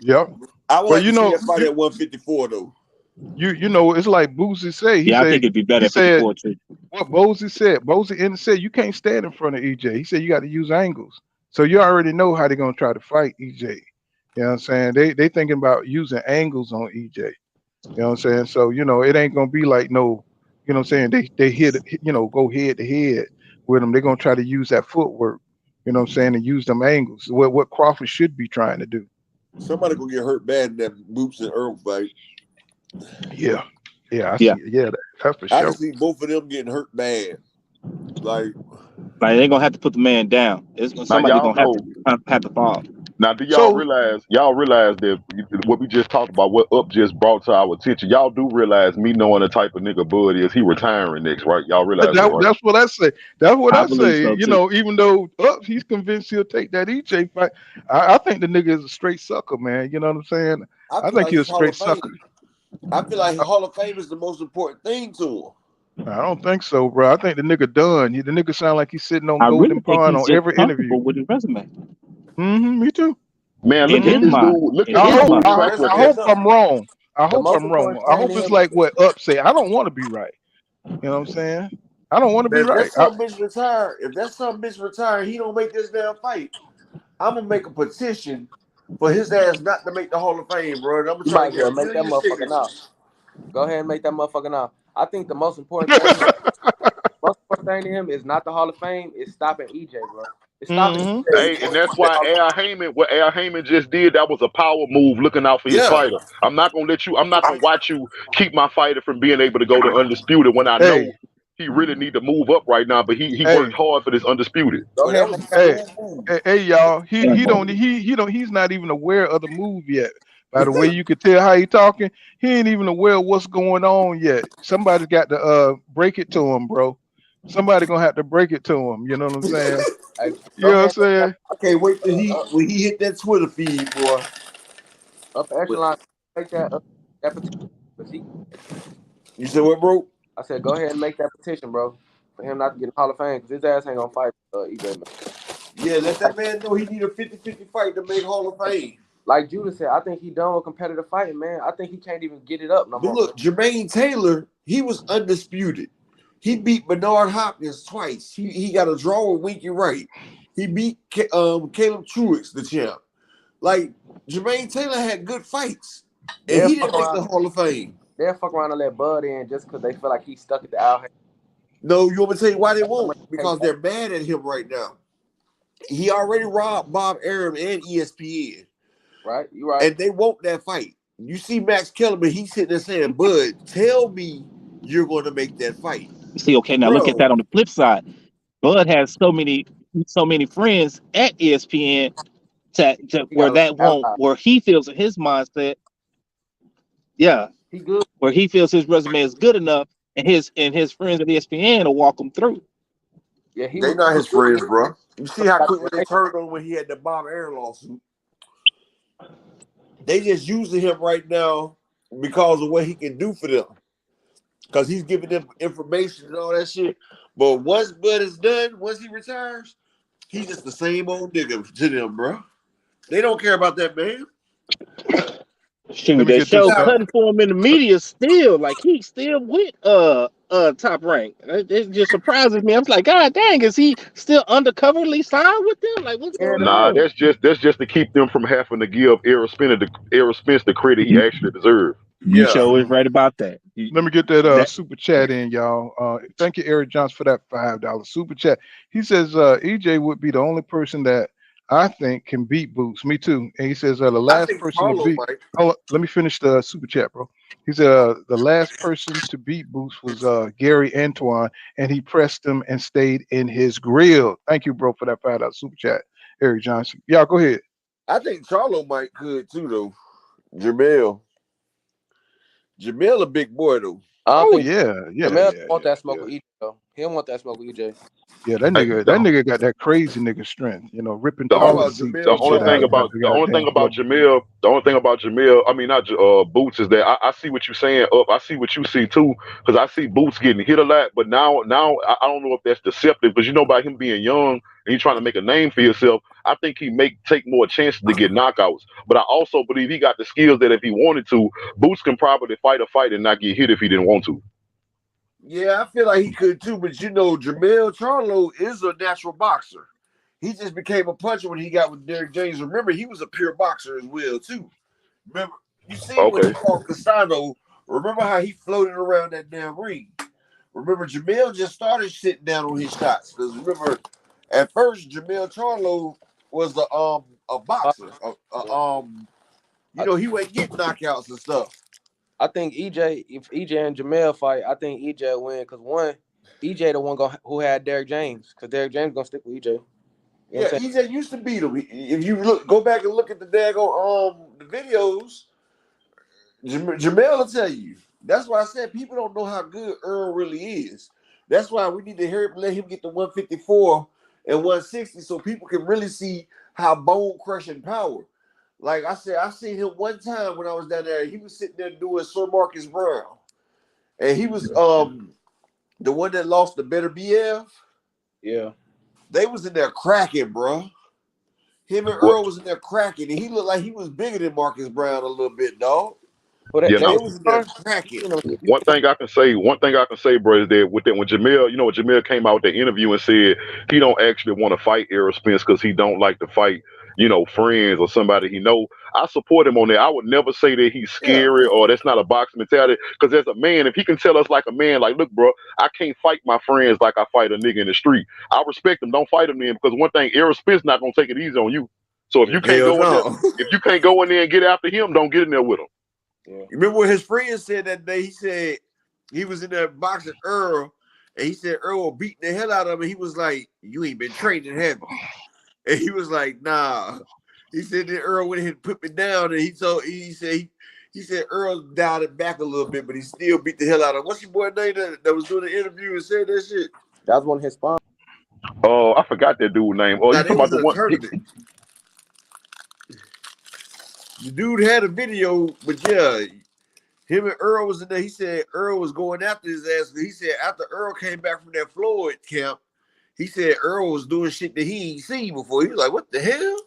Yep. I would But like to see that fight at 154 though. it's like Boozy said. Yeah, I think it'd be better He at said 54 too. what Bosey said. Bosey and said you can't stand in front of EJ. He said you got to use angles. So you already know how they're gonna try to fight EJ. You know what I'm saying? They thinking about using angles on EJ. You know what I'm saying? So, it ain't gonna be like no, you know what I'm saying, they go head to head with them. They're gonna try to use that footwork, you know what I'm saying, and use them angles. What Crawford should be trying to do. Somebody gonna get hurt bad in that Boots and Earl fight. Yeah. Yeah, I Yeah, see. Yeah, that's for I can sure. see both of them getting hurt bad. Like, like they're gonna have to put the man down. Now Somebody y'all gonna have know. to fall. Now, do So y'all realize that what we just talked about, what Up just brought to our attention, y'all do realize me knowing the type of nigga Bud is, he retiring next, right? Y'all realize that, right? that's what I say. That's what I I believe say. so You too. know, even though he's convinced he'll take that EJ fight, I think the nigga is a straight sucker, man. You know what I'm saying? I I feel think like he's a he's Hall straight of sucker. Fame. I feel like Hall of Fame is the most important thing to him. I don't think so, bro. I think the nigga done. The nigga sound like he's sitting on I Golden really think Pond he's on just every interview. comfortable with his resume Me too. Man, in look his at this hmm mind. dude. Look In at I this his hope dude mind. No, I, that's track I fair record. hope enough. I'm wrong. I The hope most I'm wrong. important I thing hope to it's him, like what Up say. I don't want to be right. You know what I'm saying? I don't want to be Man, if that right. some bitch retire, he don't make this damn fight. I'm gonna make a petition for his ass not to make the Hall of Fame, bro. And I'm gonna you try might to as get well a make that million motherfucker now. signatures. Go ahead and make that motherfucker now. I think the most important thing to him is not the Hall of Fame. It's stopping EJ, bro. It's stopping hmm EJ Hey, before and he that's gets the why Hall of Al Heyman, what Al Heyman just did, that was a power move, looking out for his Yeah, fighter. I'm not gonna watch you keep my fighter from being able to go to undisputed when I know Hey, he really need to move up right now. But he worked hey, hard for this undisputed. Fame. Go but ahead that and was a make that. hey, smooth move. hey, y'all. And He's not even aware of the move yet. By the way, you could tell how he talking. He ain't even aware of what's going on yet. Somebody's got to break it to him, bro. Somebody gonna have to break it to him. You know what I'm saying? Hey, You go know what I'm ahead and make that saying? I can't wait till up, when he hit that Twitter feed, boy. upper But echelon. Make that petition. 'Cause you said what, bro? I said, go ahead and make that petition, bro, for him not to get in the Hall of Fame because his ass ain't gonna fight EJ, man. Yeah, let Like, that man know he need a 50-50 fight to make Hall of Fame. like Judah said, I think he done with competitive fighting, man. I think he can't even get it up no But more, man. look, Jermaine Taylor, he was undisputed. He beat Bernard Hopkins twice. He got a draw with Winky Wright. He beat Caleb Truex, the champ. Like, Jermaine Taylor had good fights, and They'll he fuck didn't make the around. Hall of Fame. They'll fuck around and let Bud in just because they feel like he's stuck at the out. No, you want me to tell you why they I'm won't? gonna take Because that. they're mad at him right now. He already robbed Bob Arum and ESPN, Right? You right. and they want that fight. You see Max Kellerman, he's sitting there saying, Bud, tell me you're going to make that fight. see, okay, now look at Bro, that on the flip side. Bud has so many friends at ESPN to He where got a lot that of won't allies. where he feels in his mindset, yeah, He good. where he feels his resume is good enough, and his friends at ESPN will walk him through. Yeah, he they was not his friends, he bro. You see how got quickly a they turned on when he had the Bob Arum lawsuit. They just using him right now because of what he can do for them. Because he's giving them information and all that shit. But once Bud is done, once he retires, he's just the same old nigga to them, bro. They don't care about that man. Let Shoot, me that get this. show cutting for him in the media still like he's still with Top Rank. It just surprises me. I was like, God dang, is he still undercoverly signed with them? Like, what's yeah, going Nah, on? that's just to keep them from having to give Errol Spence the credit he You, actually deserved. you Yeah. show is right about that. Let me get that That super chat in, y'all. Thank you, Eric Johnson, for that $5 super chat. He says EJ would be the only person that I think can beat Boots. Me too. And he says the I last think person to Charlo beat. might. Oh, let me finish the super chat, bro. He said the last person to beat Boots was Gary Antoine, and he pressed him and stayed in his grill. Thank you, bro, for that $5 super chat, Eric Johnson. Y'all go ahead. I think Charlo might could too, though. Jamel. Jamel a big boy, though. I don't Oh think yeah, yeah, Jamel yeah, want yeah, that smoke yeah. with EJ though. He don't want that smoke with EJ. Yeah, Hey, that nigga got that crazy nigga strength, ripping the I'm talking only toilet about seats the and Jamel only shit thing out Charlo. about the the only thing goddamn about floor. Jamil, the only thing about Jamil, I mean not Boots, is that I see what you're saying. Up, I see what you see too, because I see Boots getting hit a lot. But now I don't know if that's deceptive, because by him being young and he's trying to make a name for himself, I think he take more chances to get knockouts. But I also believe he got the skills that if he wanted to, Boots can probably fight a fight and not get hit if he didn't want to. Yeah, I feel like he could too, but Jamel Charlo is a natural boxer. He just became a puncher when he got with Derrick James. Remember, he was a pure boxer as well, too. Remember, you seen when he Okay. fought Castano, remember how he floated around that damn ring. Remember, Jamel just started sitting down on his shots. Because remember, at first, Jamel Charlo was a boxer. Yeah. He wasn't getting knockouts and stuff. I think EJ, if EJ and Jamel fight, I think EJ will win because one, EJ the one who had Derrick James because Derrick James gonna stick with EJ. You know Yeah, what I'm EJ used to beat him. If you go back and look at the daggone the videos, Jamel will tell you. That's why I said people don't know how good Earl really is. That's why we need to let him get to 154 and 160 so people can really see how bone crushing power. Like I said, I seen him one time when I was down there. He was sitting there doing Sir Marcus Brown, and he was the one that lost the better BF. Yeah. They was in there cracking, bro. Him and What? Earl was in there cracking, and he looked like he was bigger than Marcus Brown a little bit, dog. Well, Yeah, And no. they was in there cracking. One thing I can say, bro, is that with that when Jamel, when Jamel came out with that interview and said he don't actually want to fight Errol Spence because he don't like to fight, friends or somebody he know. I support him on that. I would never say that he's Yeah. scary or that's not a boxing mentality. Because as a man, if he can tell us like a man, like, look, bro, I can't fight my friends like I fight a nigga in the street. I respect him. Don't fight him then because one thing, Errol Spence not gonna take it easy on you. So if you can't Hell go in there, no. if you can't go in there and get after him, don't get in there with him. Yeah. You remember what his friend said that day? He said he was in there boxing Earl, and he said Earl beating the hell out of him. He was like, "You ain't been training, have you?" And he was like, "Nah." He said that Earl went ahead and put me down, and he said Earl dialed it back a little bit, but he still beat the hell out of him. What's your boy name that was doing the interview and said that shit? That was one of his sponsors. Oh, I forgot that dude's name. Oh, Now you they talking about was the in a one? tournament. The dude had a video, but yeah, him and Earl was in there. He said Earl was going after his ass. He said after Earl came back from that Floyd camp, he said Earl was doing shit that he ain't seen before. He was like, "What the hell?"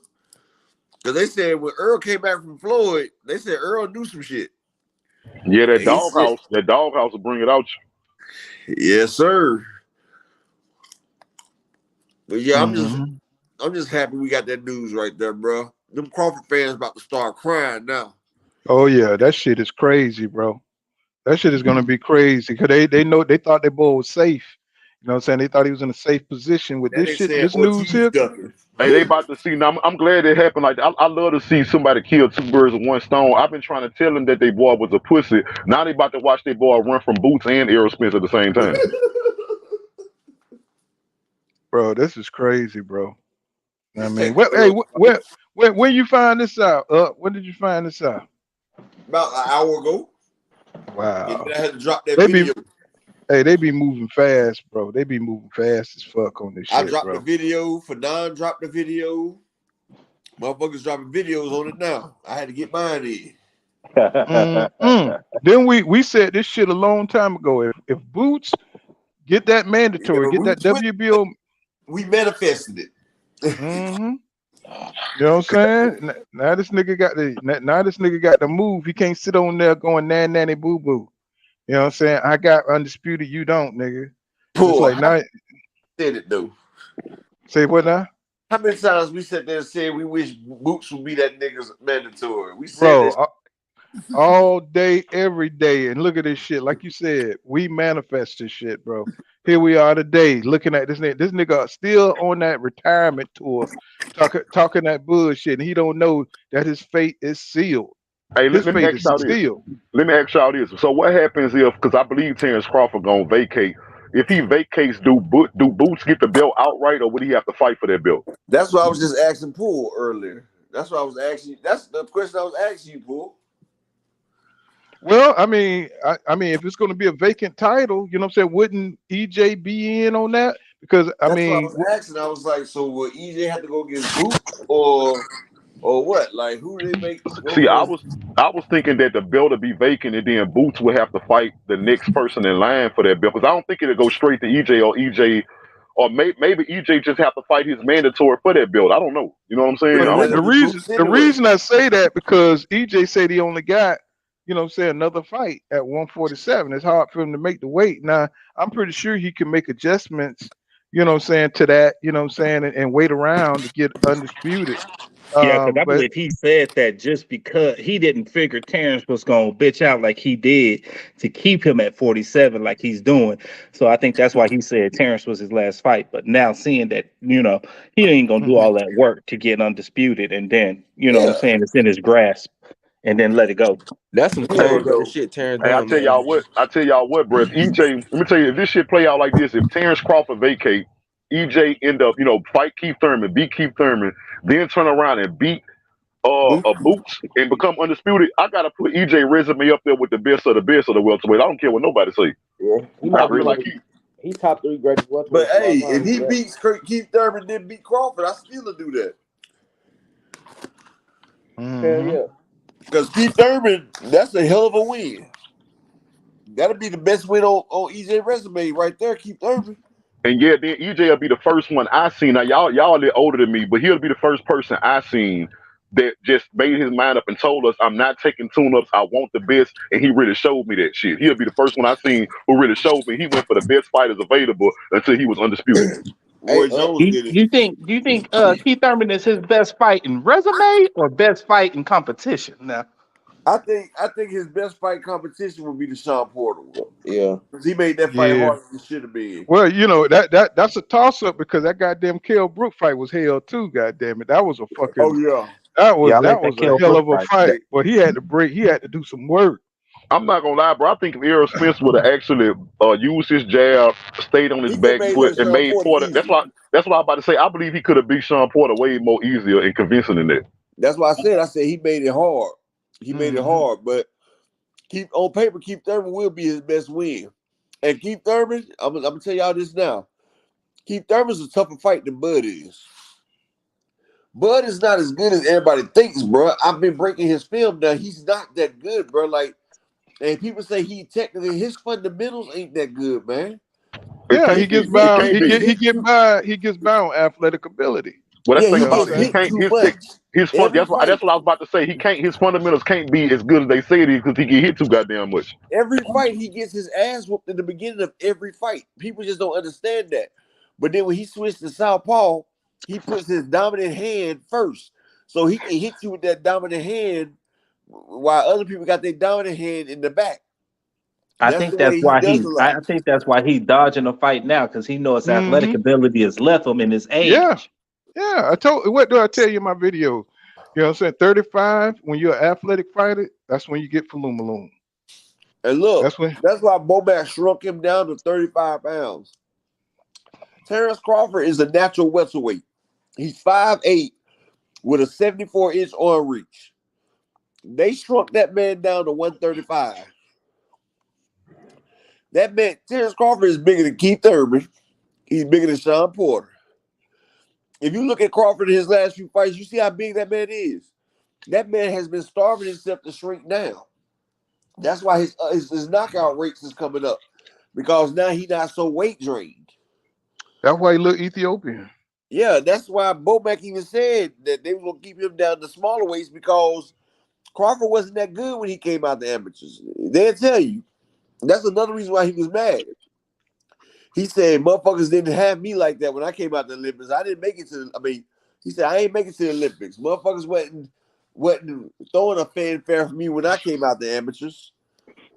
Because they said when Earl came back from Floyd, they said Earl knew some shit. Yeah, And he said, that doghouse will bring it out "Yes, sir." But yeah, Mhm. I'm just happy we got that news right there, bro. Them Crawford fans about to start crying now. Oh yeah, that shit is crazy, bro. That shit is gonna be crazy because they know they thought their boy was safe. You know what I'm saying? They thought he was in a safe position with That this they shit, said this news Ortiz here. ducking. Hey, they about to see now. I'm glad it happened. Like I love to see somebody kill two birds with one stone. I've been trying to tell them that they boy was a pussy. Now they about to watch their boy run from Boots and Errol Spence at the same time. Bro, this is crazy, bro. I Just mean, take the Earl when you find this out? When did you find this out? about an hour ago. And Wow. then I had to drop that They be video. they be moving fast, bro. They be moving fast as fuck on this I shit, dropped the bro. video. Fadon dropped the video. Motherfuckers dropping videos on it now. I had to get mine in. Mm-mm. Then we said this shit a long time ago. If Boots get that Yeah, mandatory, get that WBO. we manifested it. Mm-hmm. You know what I'm saying? Now this nigga got the move. He can't sit on there going nan nanny boo boo. You know what I'm saying? I got undisputed, you don't, nigga. It's Poor. like How many now said it though? say what now? How many times we sat there and said we wish Boots would be that nigga's mandatory? We said Bro, that. all day, every day. And look at this shit. Like you said, we manifest this shit, bro. Here we are today, looking at this nigga. This nigga still on that retirement tour, talking that bullshit, and he don't know that his fate is sealed. Hey, His let me fate ask is y'all this. sealed. Let me ask y'all this. So what happens if? Because I believe Terence Crawford gonna vacate. If he vacates, do Boots get the belt outright, or would he have to fight for that belt? That's what I was just asking Poole earlier. That's what I was asking. That's the question I was asking you, Poole. Well, I mean, if it's going to be a vacant title, you know what I'm saying? Wouldn't EJ be in on that? Because I That's what I mean, was asking. I was like, so will EJ have to go against Boots or what? Like, who do they make go See, against? I was thinking that the belt would be vacant, and then Boots would have to fight the next person in line for that belt. Because I don't think it'll go straight to EJ or EJ, or maybe EJ just have to fight his mandatory for that belt. I don't know. You know what I'm saying? But I don't it'll know. be Boots the anyway. reason I say that because EJ said he only got, you know what I'm saying, another fight at 147. It's hard for him to make the weight. Now, I'm pretty sure he can make adjustments, you know what I'm saying, to that, you know what I'm saying, and wait around to get undisputed. Yeah, because I But believe he said that just because he didn't figure Terrence was going to bitch out like he did to keep him at 47 like he's doing. So I think that's why he said Terrence was his last fight. But now seeing that, he ain't going to do mhm. all that work to get undisputed. And then, what I'm Yeah. saying, it's in his grasp. and then let it go. That's some Hey, cold-blooded shit Terrence hey, I doing, tell man. y'all what, bro. If EJ, let me tell you, if this shit play out like this, if Terence Crawford vacate, EJ end up, fight Keith Thurman, beat Keith Thurman, then turn around and beat a Boots and become undisputed, I gotta put EJ resume up there with the best of the welterweight. I don't care what nobody say. Yeah, he I might be feel like he top 3 greatest welterweights But of all hey, time. if he beats Keith Thurman, then beat Crawford, I still would do that. Hell yeah. Because Keith Thurman, that's a hell of a win. That'll be the best win on EJ resume right there, Keith Thurman. And yeah, then EJ will be the first one I seen. Now y'all a little older than me, but he'll be the first person I seen that just made his mind up and told us, I'm not taking tune-ups, I want the best, and he really showed me that shit. He'll be the first one I seen who really showed me he went for the best fighters available until he was undisputed. Roy Jones Do did it. you think Keith Thurman is his best fight in resume or best fight in competition? Now, I think his best fight competition would be the Sean Porter one. Yeah. Because he made that fight Yeah. harder than it should have been. Well, that's a toss up because that goddamn Kell Brook fight was hell too. Goddamn it, that was a fucking Oh yeah. that was I like that a Kell hell Brook of a fight. fight. But he had to do some work. I'm not gonna lie, bro. I think if Errol Spence would have actually used his jab, stayed on his He could back have made foot, that and Sean made Porter Porter. easy. That's what I'm about to say. I believe he could have beat Sean Porter way more easier and convincing than that. That's why I said he made it hard. He made it hard, but on paper, Keith Thurman will be his best win. And Keith Thurman, I'm gonna tell y'all this now. Keith Thurman's a tougher fight than Bud is. Bud is not as good as everybody thinks, bro. I've been breaking his film down. He's not that good, bro. Like, and people say his fundamentals ain't that good, man. Yeah, he gets by. He gets by on athletic ability. Well, that's Yeah, the thing he about gets it. hit too much. His fun. Every That's what I was about to say. His fundamentals can't be as good as they say it is because he get hit too goddamn much. Every fight, he gets his ass whooped in the beginning of every fight. People just don't understand that. But then when he switched to southpaw, he puts his dominant hand first, so he can hit you with that dominant hand, while other people got their dominant hand in the back. I That's think the that's way he why does a lot. I think that's why he's dodging a fight now because he knows his athletic ability has left him in his age. Yeah. What do I tell you in my video? You know what I'm saying? 35, when you're an athletic fighter, that's when you get Falumaloon. And look, That's why Bomac shrunk him down to 35 pounds. Terence Crawford is a natural welterweight. He's 5'8", with a 74-inch arm reach. They shrunk that man down to 135. That man, Terence Crawford, is bigger than Keith Thurman. He's bigger than Sean Porter. If you look at Crawford in his last few fights, you see how big that man is. That man has been starving himself to shrink down. That's why his knockout rates is coming up, because now he's not so weight drained. That's why he look Ethiopian. Yeah, that's why Bomac even said that they were going to keep him down to smaller weights because Crawford wasn't that good when he came out the amateurs. They'll tell you. That's another reason why he was mad. He said, motherfuckers didn't have me like that when I came out the Olympics. I didn't make it to he said, I ain't make it to the Olympics. Motherfuckers wasn't throwing a fanfare for me when I came out the amateurs.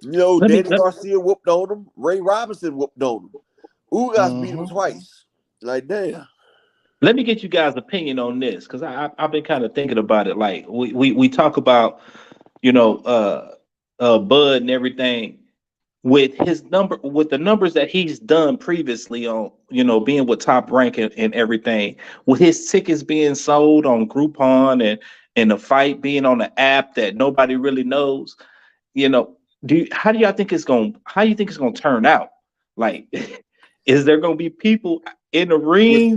Danny Garcia whooped on him. Ray Robinson whooped on him. Ugas beat him twice. Like, damn. Let me get you guys' opinion on this because I've been kind of thinking about it. Like we talk about, Bud and everything with the numbers that he's done previously on, being with Top Rank and everything, with his tickets being sold on Groupon and the fight being on the app that nobody really knows. How do you think it's gonna turn out? Like, is there gonna be people in the ring,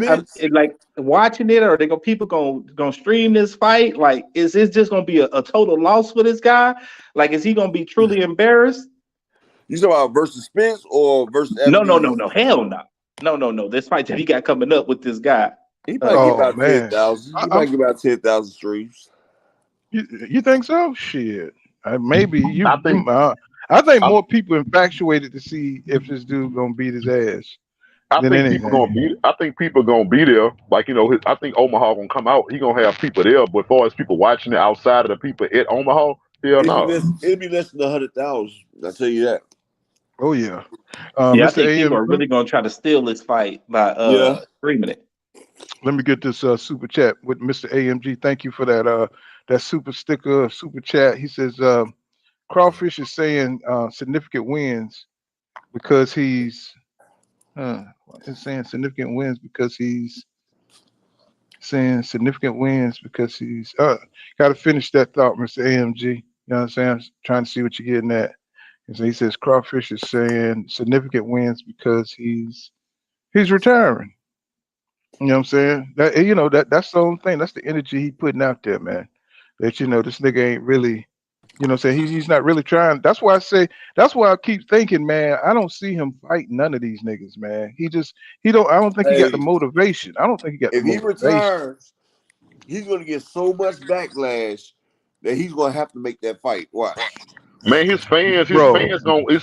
like watching it, or are they people gonna stream this fight? Like, is this just gonna be a total loss for this guy? Like, is he gonna be truly embarrassed? You talking about versus Spence or versus No, hell no. This fight that he got coming up with this guy. He might get about 10,000. He might get about 10,000 streams. You think so? Shit. Maybe you. I think more people infatuated to see if this dude gonna beat his ass. I think people gonna be there. Like, I think Omaha gonna come out. He gonna have people there. But as far as people watching it outside of the people at Omaha, hell no. It'll be less than 100,000. I'll tell you that. Oh yeah. I think people are really gonna try to steal this fight by streaming it. Let me get this super chat with Mr. AMG. Thank you for that super sticker, super chat. He says Crawfish is saying significant wins because he's it's saying significant wins because he's saying significant wins because he's got to finish that thought, Mr. AMG. You know what I'm saying? I'm trying to see what you're getting at. And so he says Crawfish is saying significant wins because he's retiring. You know what I'm saying? That that's the only thing. That's the energy he putting out there, man. That this nigga ain't really, what I'm saying, he's not really trying. That's why I say that's why I keep thinking, man, I don't see him fighting none of these niggas, man. He don't I don't think he got the Hey, motivation. I don't think he got the if he motivation. retires, he's gonna get so much backlash that he's gonna have to make that fight. Watch. Man, Bro, his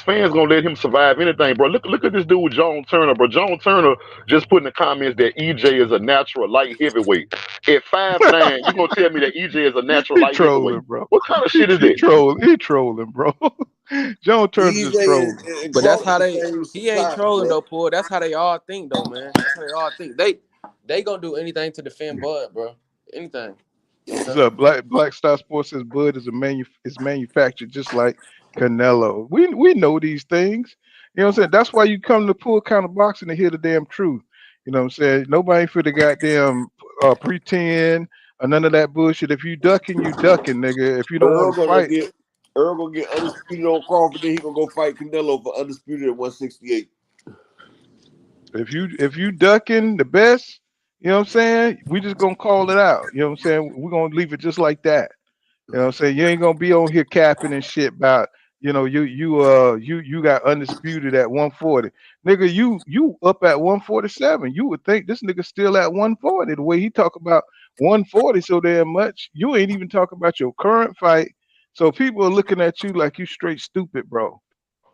fans gonna let him survive anything, bro. Look at this dude, John Turner, bro. John Turner just put in the comments that EJ is a natural light heavyweight. At 5'9", you gonna tell me that EJ is a natural he light heavyweight? trolling, bro. What kind of shit is He that? trolling. He trolling, bro. John Turner just EJ trolling. and But that's Crawford how the they. same He ain't size, trolling bro. though, Paul. That's how they all think though, man. That's how they all think. They gonna do anything to defend Bud, bro. Anything. What's Okay. up? Black Star Sports says Bud is manufactured just like Canelo. We know these things. You know what I'm saying? That's why you come to Full Counter Boxing to hear the damn truth. You know what I'm saying? Nobody for the goddamn pretend or none of that bullshit. If you ducking, you ducking, nigga. If you don't want Earl to gonna fight, get Earl gonna get undisputed on Crawford. Then he gonna go fight Canelo for undisputed at 168. if you ducking the best, you know what I'm saying? We just gonna call it out. You know what I'm saying? We're gonna leave it just like that. You know what I'm saying? You ain't gonna be on here capping and shit about, you got undisputed at 140. Nigga, you up at 147. You would think this nigga still at 140. The way he talk about 140 so damn much, you ain't even talking about your current fight. So people are looking at you like you straight stupid, bro.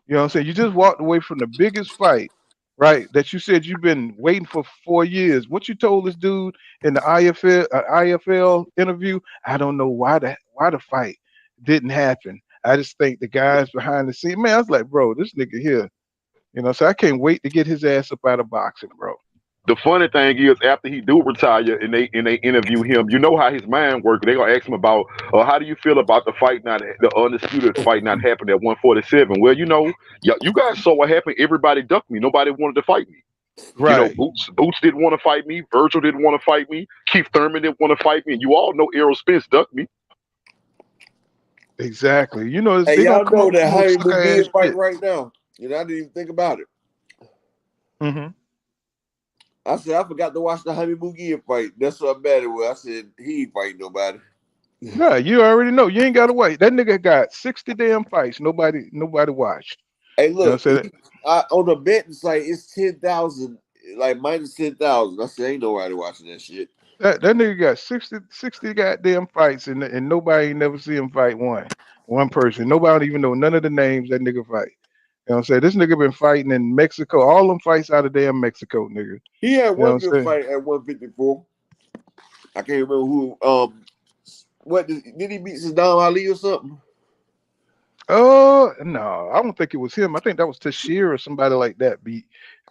You know what I'm saying? You just walked away from the biggest fight, right? That you said you've been waiting for 4 years. What you told this dude in the IFL interview? I don't know why the fight didn't happen. I just think the guys behind the scene, man. I was like, bro, this nigga here, so I can't wait to get his ass up out of boxing, bro. The funny thing is, after he do retire and they interview him, you know how his mind works. They gonna ask him about, how do you feel about the undisputed fight not happening at 147? Well, you guys saw what happened. Everybody ducked me. Nobody wanted to fight me. Right, Boots didn't want to fight me. Virgil didn't want to fight me. Keith Thurman didn't want to fight me. And you all know Errol Spence ducked me. exactly. Hey, They gonna y'all come know up with that some more Jaime sucker ass McGee fight shit. right now. I didn't even think about it. Hmm. I said I forgot to watch the Jaime McGee fight. That's what I'm mad at. I said he ain't fighting nobody. No, you already know. You ain't gotta wait. That nigga got 60 damn fights. Nobody watched. Hey, You know look, what I'm saying? on the betting site, it's 10,000, like minus 10,000. I said ain't nobody watching that shit. That nigga got 60 goddamn fights and nobody ain't never see him fight one person. Nobody don't even know none of the names that nigga fight. You know what I'm saying? This nigga been fighting in Mexico. All them fights out of damn Mexico, nigga. He had You know one what good I'm saying? fight at 154. I can't remember who. What did he beat Saddam Ali or something? No, I don't think it was him. I think that was Tashir or somebody like that beat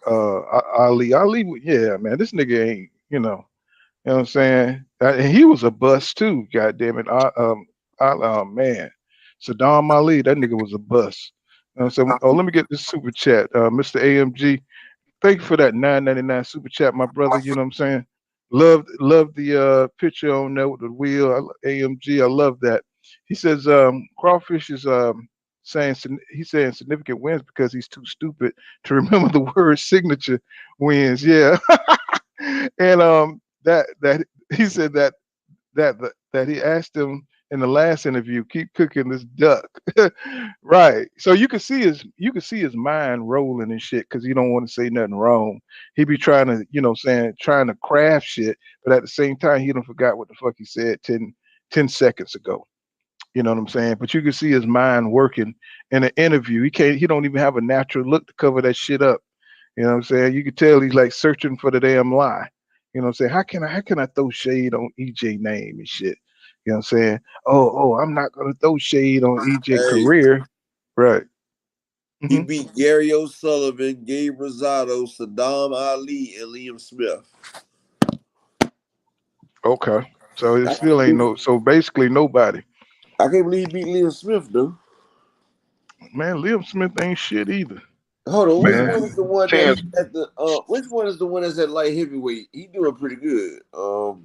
Ali. Yeah, man, this nigga ain't, you know what I'm saying? And he was a bust too, god damn it. Man. Saddam Ali, that nigga was a bust. You know what I'm saying? Oh, let me get this super chat. Mr. AMG, thank you for that 9.99 super chat, my brother. You know what I'm saying? Love the picture on there with the wheel. AMG, I love that. He says Crawfish is he's saying significant wins because he's too stupid to remember the word signature wins. Yeah. And that he said that he asked him in the last interview, keep cooking this duck. Right. So you can see his mind rolling and shit because he don't want to say nothing wrong. He be trying to, trying to craft shit, but at the same time he don't forgot what the fuck he said 10 seconds ago. You know what I'm saying? But you can see his mind working in an interview. He don't even have a natural look to cover that shit up. You know what I'm saying? You can tell he's like searching for the damn lie. You know what I'm saying? How can I throw shade on EJ name and shit? You know what I'm saying? Oh, I'm not gonna throw shade on EJ Hey, career. Right. he Hmm. beat Gary O'Sullivan, Gabe Rosado, Saddam Ali, and Liam Smith. Okay. So it I still can't ain't believe, no. So basically nobody. I can't believe he beat Liam Smith though. Man, Liam Smith ain't shit either. Hold on, which Man, one is the one that's Terrence, at the which one is the one that's at light heavyweight? He doing pretty good. Well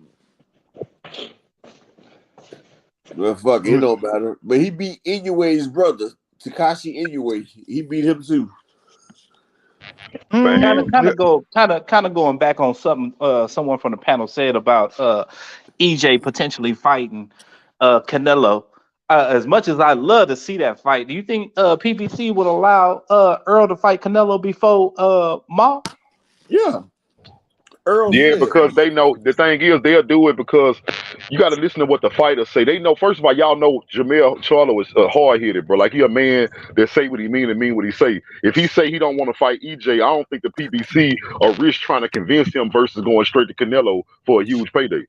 fuck, it don't matter. But he beat Inoue's brother, Takashi Inoue. He beat him too. Kind man, of, kind of going back on something someone from the panel said about EJ potentially fighting Canelo. As much as I love to see that fight, do you think PBC would allow Earl to fight Canelo before Ma? Yeah. Earl yeah, said. because they know the thing is they'll do it because you got to listen to what the fighters say. They know first of all, y'all know Jamel Charlo is hard headed, bro. Like he a man that say what he mean and mean what he say. If he say he don't want to fight EJ, I don't think the PBC are risk trying to convince him versus going straight to Canelo for a huge payday.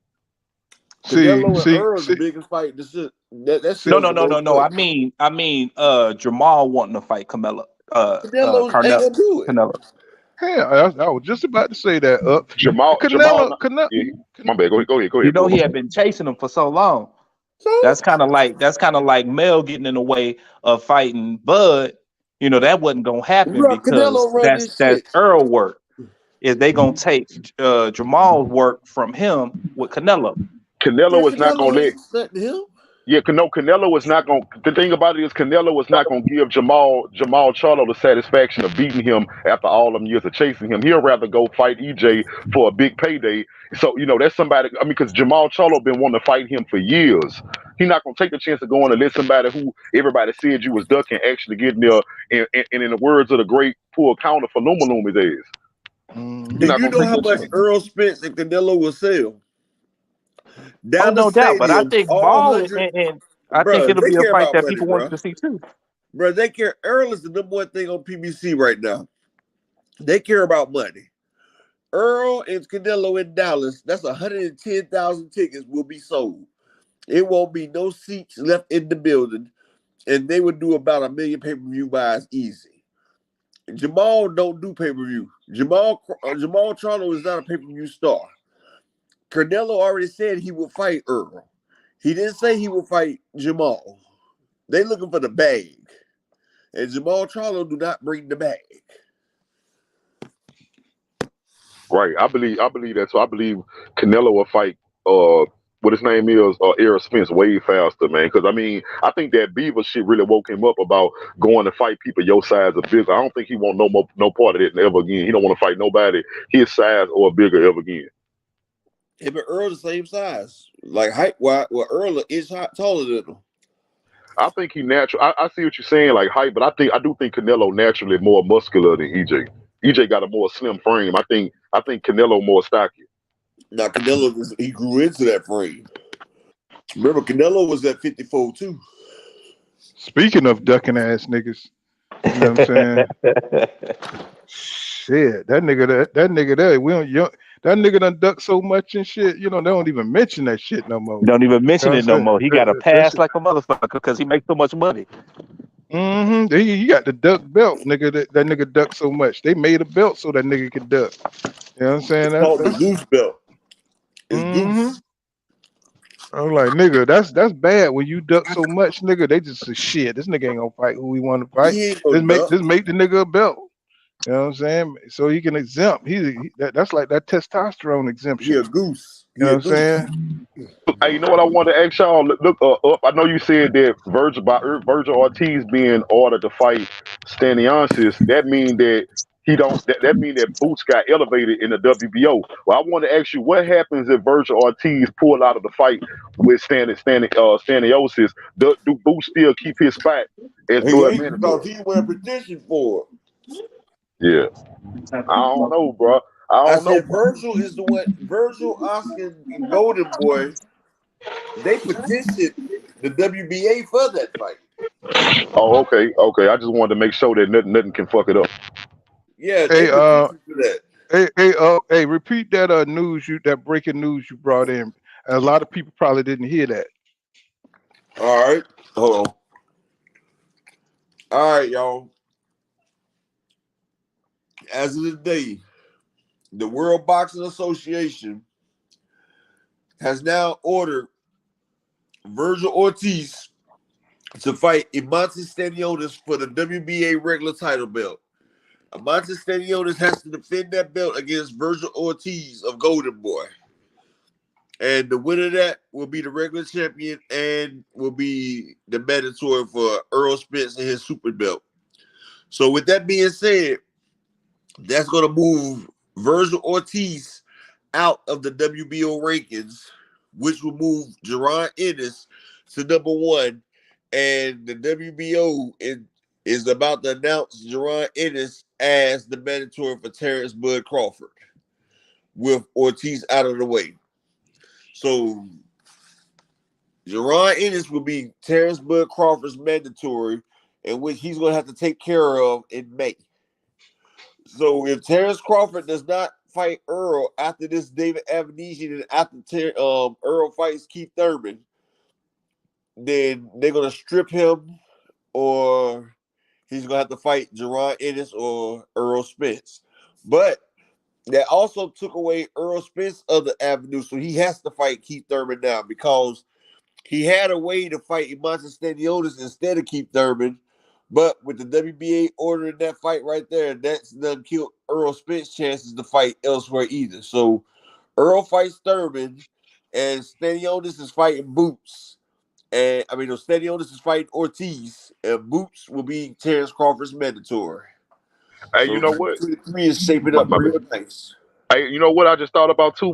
See, Canelo and see, Earl is the see, biggest fight. That see. shit is the most No. money. I mean, Jamal wanting to fight Camelo, Canelo ain't gonna do it. Canelo. Hell, I was just about to say that. Jamal, Canelo, Canelo. yeah, my bad. Go You ahead, know, bro. he had been chasing him for so long. So That's kind of like Mel getting in the way of fighting Bud. You know that wasn't gonna happen bro, because Canelo run this that's shit. Earl work. Is they gonna take Jamal's work from him with Canelo? Man, Canelo is not gonna Canelo let. ain't nothing to him. Yeah, no, Canelo is not going. The thing about it is, Canelo is not going to give Jamal Charlo the satisfaction of beating him after all them years of chasing him. He'll rather go fight EJ for a big payday. So that's somebody. I mean, because Jamal Charlo been wanting to fight him for years. He's not going to take the chance of going to let somebody who everybody said you was ducking actually get in there. And in the words of the great poor counter for Luma Luma days, he's Do Hmm. not you going to know take how that much chance. Earl Spence and Canelo will sell? Oh, Down the no doubt. But I stadium, think all Ball 100. and I think Bro, it'll they be a care fight about that money, people wanted bro. to see too. Bro, they care. Earl is the number one thing on PBC right now. They care about money. Earl and Canelo in Dallas, that's 110,000 tickets will be sold. It won't be no seats left in the building, and they would do about 1 million pay-per-view buys easy. Jamal don't do pay-per-view. Jamal Charlo is not a pay-per-view star. Canelo already said he will fight Earl. He didn't say he will fight Jamal. They looking for the bag, and Jamal Charlo do not bring the bag. Right. I believe that. So I believe Canelo will fight what his name is, Errol Spence way faster, man. Because I mean, I think that Beaver shit really woke him up about going to fight people your size or bigger. I don't think he want no part of it ever again. He don't want to fight nobody his size or bigger ever again. Him and Earl the same size, like height wise. Well, Earl is taller than him. I think he natural. I see what you're saying, like height, but I do think Canelo naturally more muscular than EJ. EJ got a more slim frame. I think Canelo more stocky. Now Canelo he grew into that frame. Remember, Canelo was at 54 too. Speaking of ducking ass niggas, you know what I'm saying? Shit, that nigga there, we don't that nigga done ducked so much and shit. You know, they don't even mention that shit no more. Don't even You know mention what I'm it no saying? more. He got a pass like a motherfucker because he makes so much money. He got the duck belt, nigga. That nigga ducked so much. They made a belt so that nigga could duck. You know what I'm saying? It's called the Goose Belt. It's Mm-hmm. Goose. I'm like, nigga, that's bad. When you duck so much, nigga, they just say shit. This nigga ain't gonna fight who we want to fight. He ain't no Just duck. make the nigga a belt. You know what I'm saying? So he can exempt. That's like that testosterone He exemption. a goose. You He know a what I'm saying? goose. Hey, you know what I want to ask y'all? Look up. I know you said that Virgil Ortiz being ordered to fight Stanionis. That mean that he don't. That mean that Boots got elevated in the WBO. Well, I want to ask you, what happens if Virgil Ortiz pull out of the fight with Stanionis? Do Boots still keep his spot as He Bud ain't manager? because he wear petition for it. Yeah, I don't know, bro. I I don't know. said Virgil is the one. Virgil, Oscar, and Golden Boy. They petitioned the WBA for that fight. Oh, okay. I just wanted to make sure that nothing can fuck it up. Yeah, they Hey, petitioned for that. hey, repeat that that breaking news you brought in. A lot of people probably didn't hear that. All right, hold on. All right, y'all. As of today, the World Boxing Association has now ordered Virgil Ortiz to fight Imantas Stanionis for the WBA regular title belt. Imantas Stanionis has to defend that belt against Virgil Ortiz of Golden Boy. And the winner of that will be the regular champion and will be the mandatory for Errol Spence and his super belt. So with that being said, that's going to move Virgil Ortiz out of the WBO rankings, which will move Ennis to number 1. And the WBO is about to announce Ennis as the mandatory for Terence Bud Crawford with Ortiz out of the way. So Ennis will be Terence Bud Crawford's mandatory, in which he's going to have to take care of in May. So if Terence Crawford does not fight Errol after this David Avenesian and after Errol fights Keith Thurman, then they're going to strip him, or he's going to have to fight Ennis or Errol Spence. But that also took away Errol Spence other avenue, so he has to fight Keith Thurman now because he had a way to fight Imantas Stanionis instead of Keith Thurman. But with the WBA ordering that fight right there, that's done killed Errol Spence's chances to fight elsewhere either. So Errol fights Thurman, and Stanionis is fighting Boots. Stanionis is fighting Ortiz, and Boots will be Terence Crawford's mandatory. Hey, So you know what? 3 is shaping up real nice. Hey, you know what I just thought about too?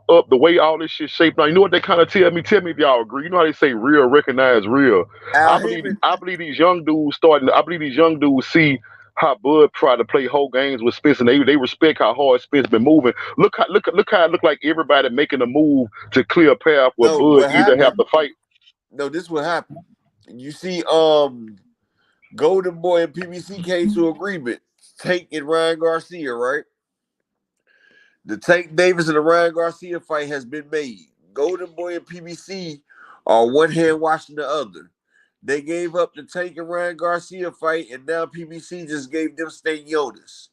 Up the way all this shit shaped out. You know what they kind of tell me? Tell me if y'all agree. You know how they say real recognize real. I believe these young dudes starting. I believe these young dudes see how Bud tried to play whole games with Spence, and they respect how hard Spence been moving. Look how it look like everybody making a move to clear a path where Bud either have to fight. No, this will happen. You see, Golden Boy and PBC came to agreement. Tank and Ryan Garcia, right? The Tank Davis and the Ryan Garcia fight has been made. Golden Boy and PBC are one hand washing the other. They gave up the Tank and Ryan Garcia fight, and now PBC just gave them Stanionis.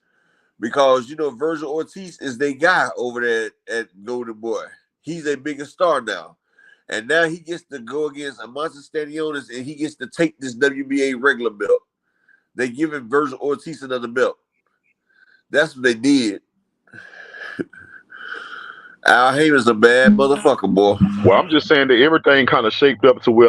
Because, Virgil Ortiz is their guy over there at Golden Boy. He's their biggest star now. And now he gets to go against Imantas Stanionis, and he gets to take this WBA regular belt. They giving Virgil Ortiz another belt. That's what they did. Al Heyman's a bad motherfucker, boy. Well, I'm just saying that everything kind of shaped up to where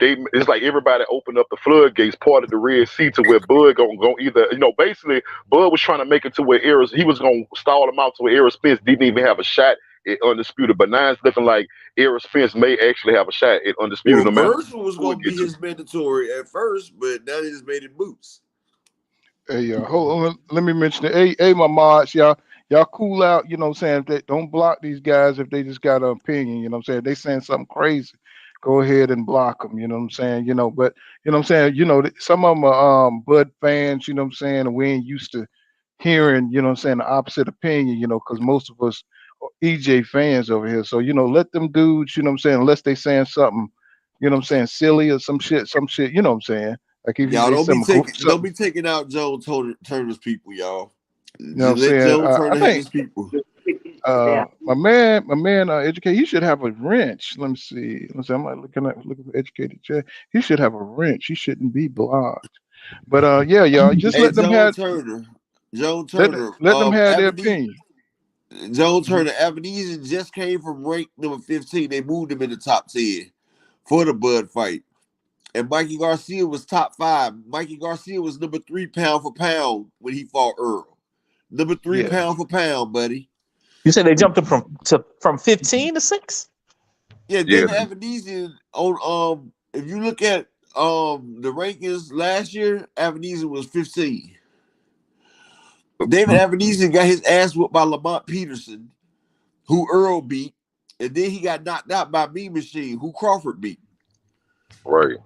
it's like everybody opened up the floodgates, part of the Red Sea, to where Bud gonna either, basically Bud was trying to make it to where he was gonna stall him out to where Errol Spence didn't even have a shot at undisputed. But now it's looking like Errol Spence may actually have a shot at undisputed. Well, Virgil was gonna be his mandatory at first, but now they just made it Boots. Hey, hold on. Let me mention it. Hey, my mods, y'all cool out. They don't block these guys if they just got an opinion. If they saying something crazy, go ahead and block them. But some of them are Bud fans. And we ain't used to hearing, the opposite opinion. Because most of us are EJ fans over here. So let them dudes. Unless they saying something, silly or some shit. Like if y'all don't be taking out Joe Turner's people, y'all. Joe Turner his people. My man, educated. He should have a wrench. Let me see. I'm like looking for educated. He should have a wrench. He shouldn't be blocked. But y'all just let them have Joe Turner. Let them have their opinion. Joe Turner, Avenesian just came from rank number 15. They moved him in the top 10 for the Bud fight. And Mikey Garcia was top 5. Mikey Garcia was number 3 pound for pound when he fought Errol. Number 3 pound for pound, buddy. You said they jumped him from 15 to 6? Yeah, David Avenesian on if you look at the rankings last year, Avenesian was 15. David Avenesian got his ass whooped by Lamont Peterson, who Errol beat, and then he got knocked out by Mean Machine, who Crawford beat. Right.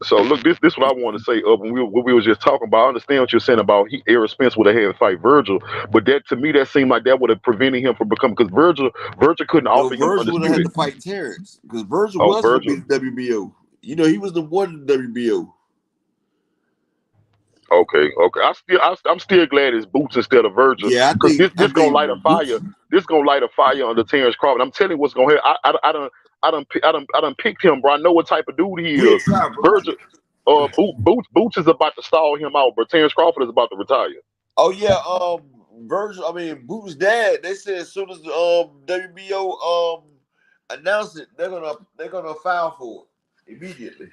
So look, this is what I want to say. When we were just talking about, I understand what you're saying about Errol Spence would have had to fight Virgil, but that to me that seemed like that would have prevented him from becoming, because Virgil couldn't offer him Virgil would have had to fight Terence because Virgil was going to be the WBO. He was the one in the WBO. Okay, okay. I'm still glad it's Boots instead of Virgil, Yeah, because I this gonna think light a fire. Boots. This gonna light a fire under Terence Crawford. I'm telling you what's gonna happen. I done picked him, bro. I know what type of dude he He'll is. try, bro. Virgil, Boots is about to stall him out, but Terence Crawford is about to retire. Oh yeah, Virgil. I mean, Boots' dad. They said as soon as the WBO announce it, they're gonna file for it immediately.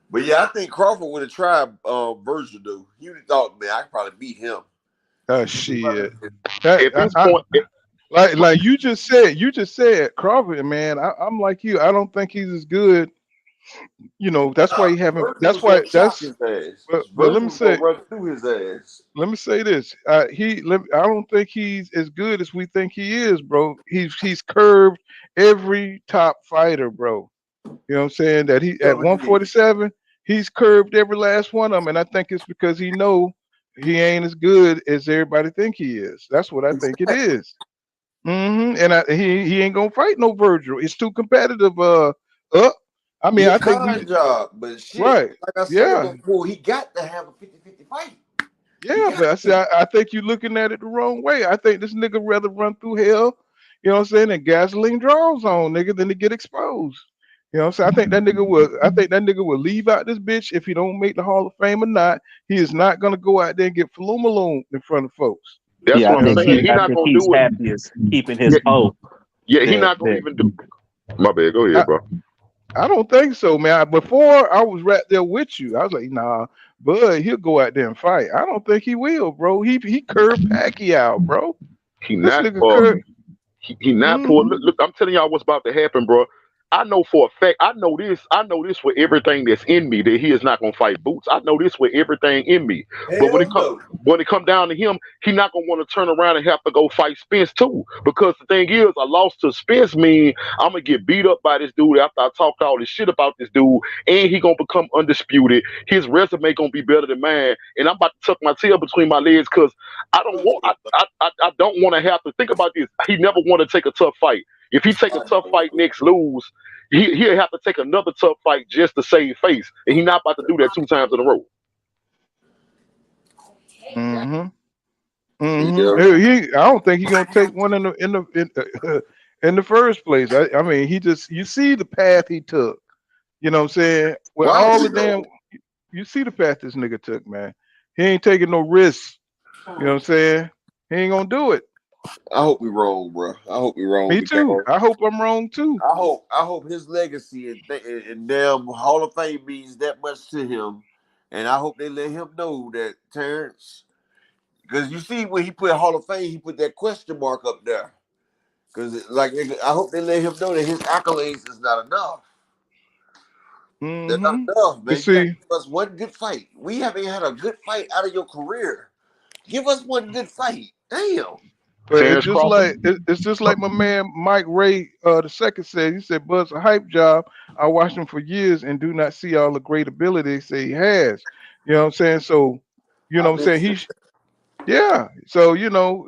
But yeah, I think Crawford would have tried Virgil though. He would have thought, man, I could probably beat him. Shit. That At this I point, like you just said Crawford, man. I'm like you. I don't think he's as good. That's why Nah, he haven't. Virgil That's was why gonna chop that's. his ass. But Virgil was gonna run through his ass. let me say this. I don't think he's as good as we think he is, bro. He's curved every top fighter, bro. You know what I'm saying? That he at Covered it. 147, he's curved every last one of them, and I think it's because he know he ain't as good as everybody think he is. That's what I think it Exactly. is. And he ain't gonna fight no Virgil. It's too competitive. I mean, He a I think we con job, but shit, right. like I said Yeah, before, he got to have a 50-50 fight. He yeah, got but I see. to. I think you're looking at it the wrong way. I think this nigga rather run through hell, you know what I'm saying, and gasoline draws on nigga than to get exposed. You know what I'm saying? I think that nigga will leave out this bitch if he don't make the Hall of Fame or not. He is not gonna go out there and get malone in front of folks. that's Yeah, what You I'm know what I'm saying. saying? He I not think gonna he's do it. happiest keeping his Yeah, hope yeah. He that not gonna even do. My bad. Go ahead, I, bro. I don't think so, man. Before I was right there with you. I was like, nah, Bud, he'll go out there and fight. I don't think he will, bro. He curved Pacquiao, bro. He This not. nigga curved. He not poor. Mm-hmm. Look, I'm telling y'all what's about to happen, bro. I know for a fact. I know this. I know this with everything that's in me that he is not gonna fight Boots. I know this with everything in me. But Hell no. when it come down to him, he not gonna want to turn around and have to go fight Spence too. Because the thing is, a loss to Spence mean I'm gonna get beat up by this dude after I talked all this shit about this dude, and he gonna become undisputed. His resume gonna be better than mine, and I'm about to tuck my tail between my legs because I don't want. I don't want to have to think about this. He never want to take a tough fight. If he take a I tough know. fight next, lose, he'll have to take another tough fight just to save face, and he not about to do that 2 times in a row. Mm-hmm. Mm-hmm. Yeah. I don't think he's gonna take one in the first place. I mean, you see the path he took. You know what I'm saying? With Watch all the it though. damn, you see the path this nigga took, man. He ain't taking no risks. You know what I'm saying? He ain't gonna do it. I hope we wrong, bro. I hope we wrong Me too. because I hope I'm wrong too. I hope his legacy and damn Hall of Fame means that much to him, and I hope they let him know that Terrence. Because you see, when he put Hall of Fame, he put that question mark up there. Because like I hope they let him know that his accolades is not enough. They're not Mm-hmm. enough, But man. You got to see, give us one good fight. We haven't had a good fight out of your career. Give us one good fight. Damn. but it's Terrence just Crawford. like it's just like my man Mike Ray the second said. He said, "Bud's a hype job. I watched him for years and do not see all the great ability they say he has." You know what I'm saying? So, you know I what I'm saying? listen. Yeah. So,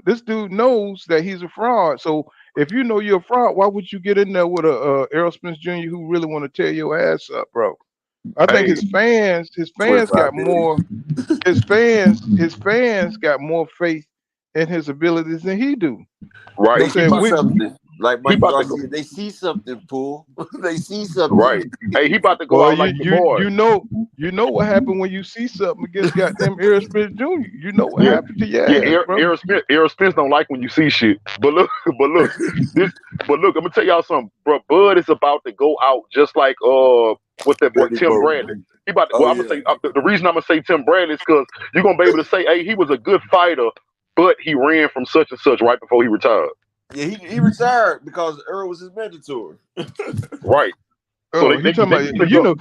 this dude knows that he's a fraud. So if you know you're a fraud, why would you get in there with a Errol Spence Jr. who really want to tear your ass up, bro? I think Hey, his fans got 25 million. more his fans got more faith in his abilities than he do. You know what They I'm right. saying? see something. Like He Mikey about to go. Garcia, they see something, Pool. They see something. Right. Hey, he about to go Well, out you like the you boy. you know what happened when you see something against goddamn Errol Spence Jr. You know what Yeah. happened to your Yeah, ass, bro. Errol Spence don't like when you see shit. But look, but look, this, but look, I'm gonna tell y'all something, bro. Bud is about to go out just like what's that boy Ready, Tim Bo. Bradley. He about to. Oh Well, I'm gonna yeah. say the reason I'm gonna say Tim Bradley is because you're gonna be able to say, hey, he was a good fighter, but he ran from such and such right before he retired. Yeah, he retired because Earl was his mentor. Right. So Oh, he talking they about finna go.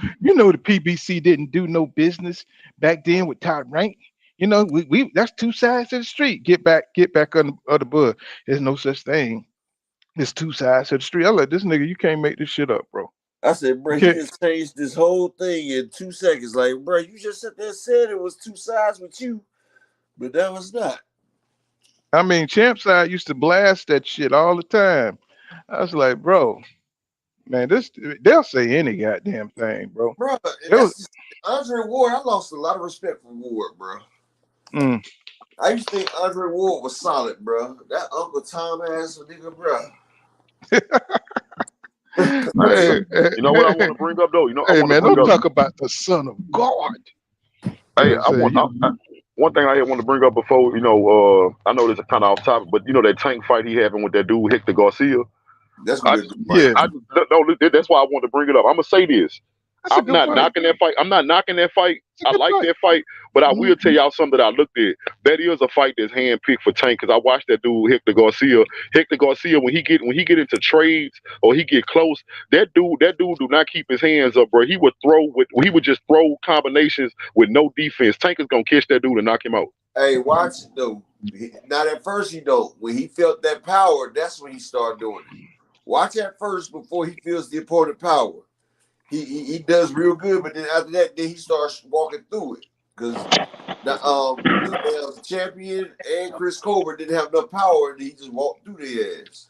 the PBC didn't do no business back then with top rank. We that's two sides of the street. Get back on the Bud. There's no such thing. There's two sides of the street. I like this nigga. You can't make this shit up, bro. I said, You bro, he can't. just changed this whole thing in 2 seconds. Like, bro, you just sat there and said it was two sides with you, but that was not. I mean, Champ side used to blast that shit all the time. I was like, bro, Man, they'll say any goddamn thing, bro. bro. They'll, Andre Ward. I lost a lot of respect for Ward, bro. mm. I used to think Andre Ward was solid, bro. That Uncle Tom ass nigga, bro. Hey, You know what I want to bring up though? You know, I hey, want to man, bring don't up. talk about the Son of God. You know Hey, what I'm saying? one thing I had want to bring up before, I know this is kind of off topic, but that tank fight he having with that dude Hector Garcia. That's gonna I be a just, good fight. Yeah, I just, no, that's why I want to bring it up. I'm gonna say this. that's a I'm good not fight. knocking that fight. I'm not knocking that fight. It's a I good like fight. that fight, but I Mhm. will tell y'all something that I looked at. That is a fight that's handpicked for Tank because I watched that dude Hector Garcia. Hector Garcia, when he get into trades or he get close, that dude do not keep his hands up, bro. He would just throw combinations with no defense. Tank is gonna catch that dude and knock him out. Hey, watch it though. Not at first he don't. When he felt that power, that's when he started doing it. Watch at first before he feels the opponent power. He does real good, but then after that, then he starts walking through it because the damn champion and Chris Colbert didn't have enough power, and he just walked through their ass.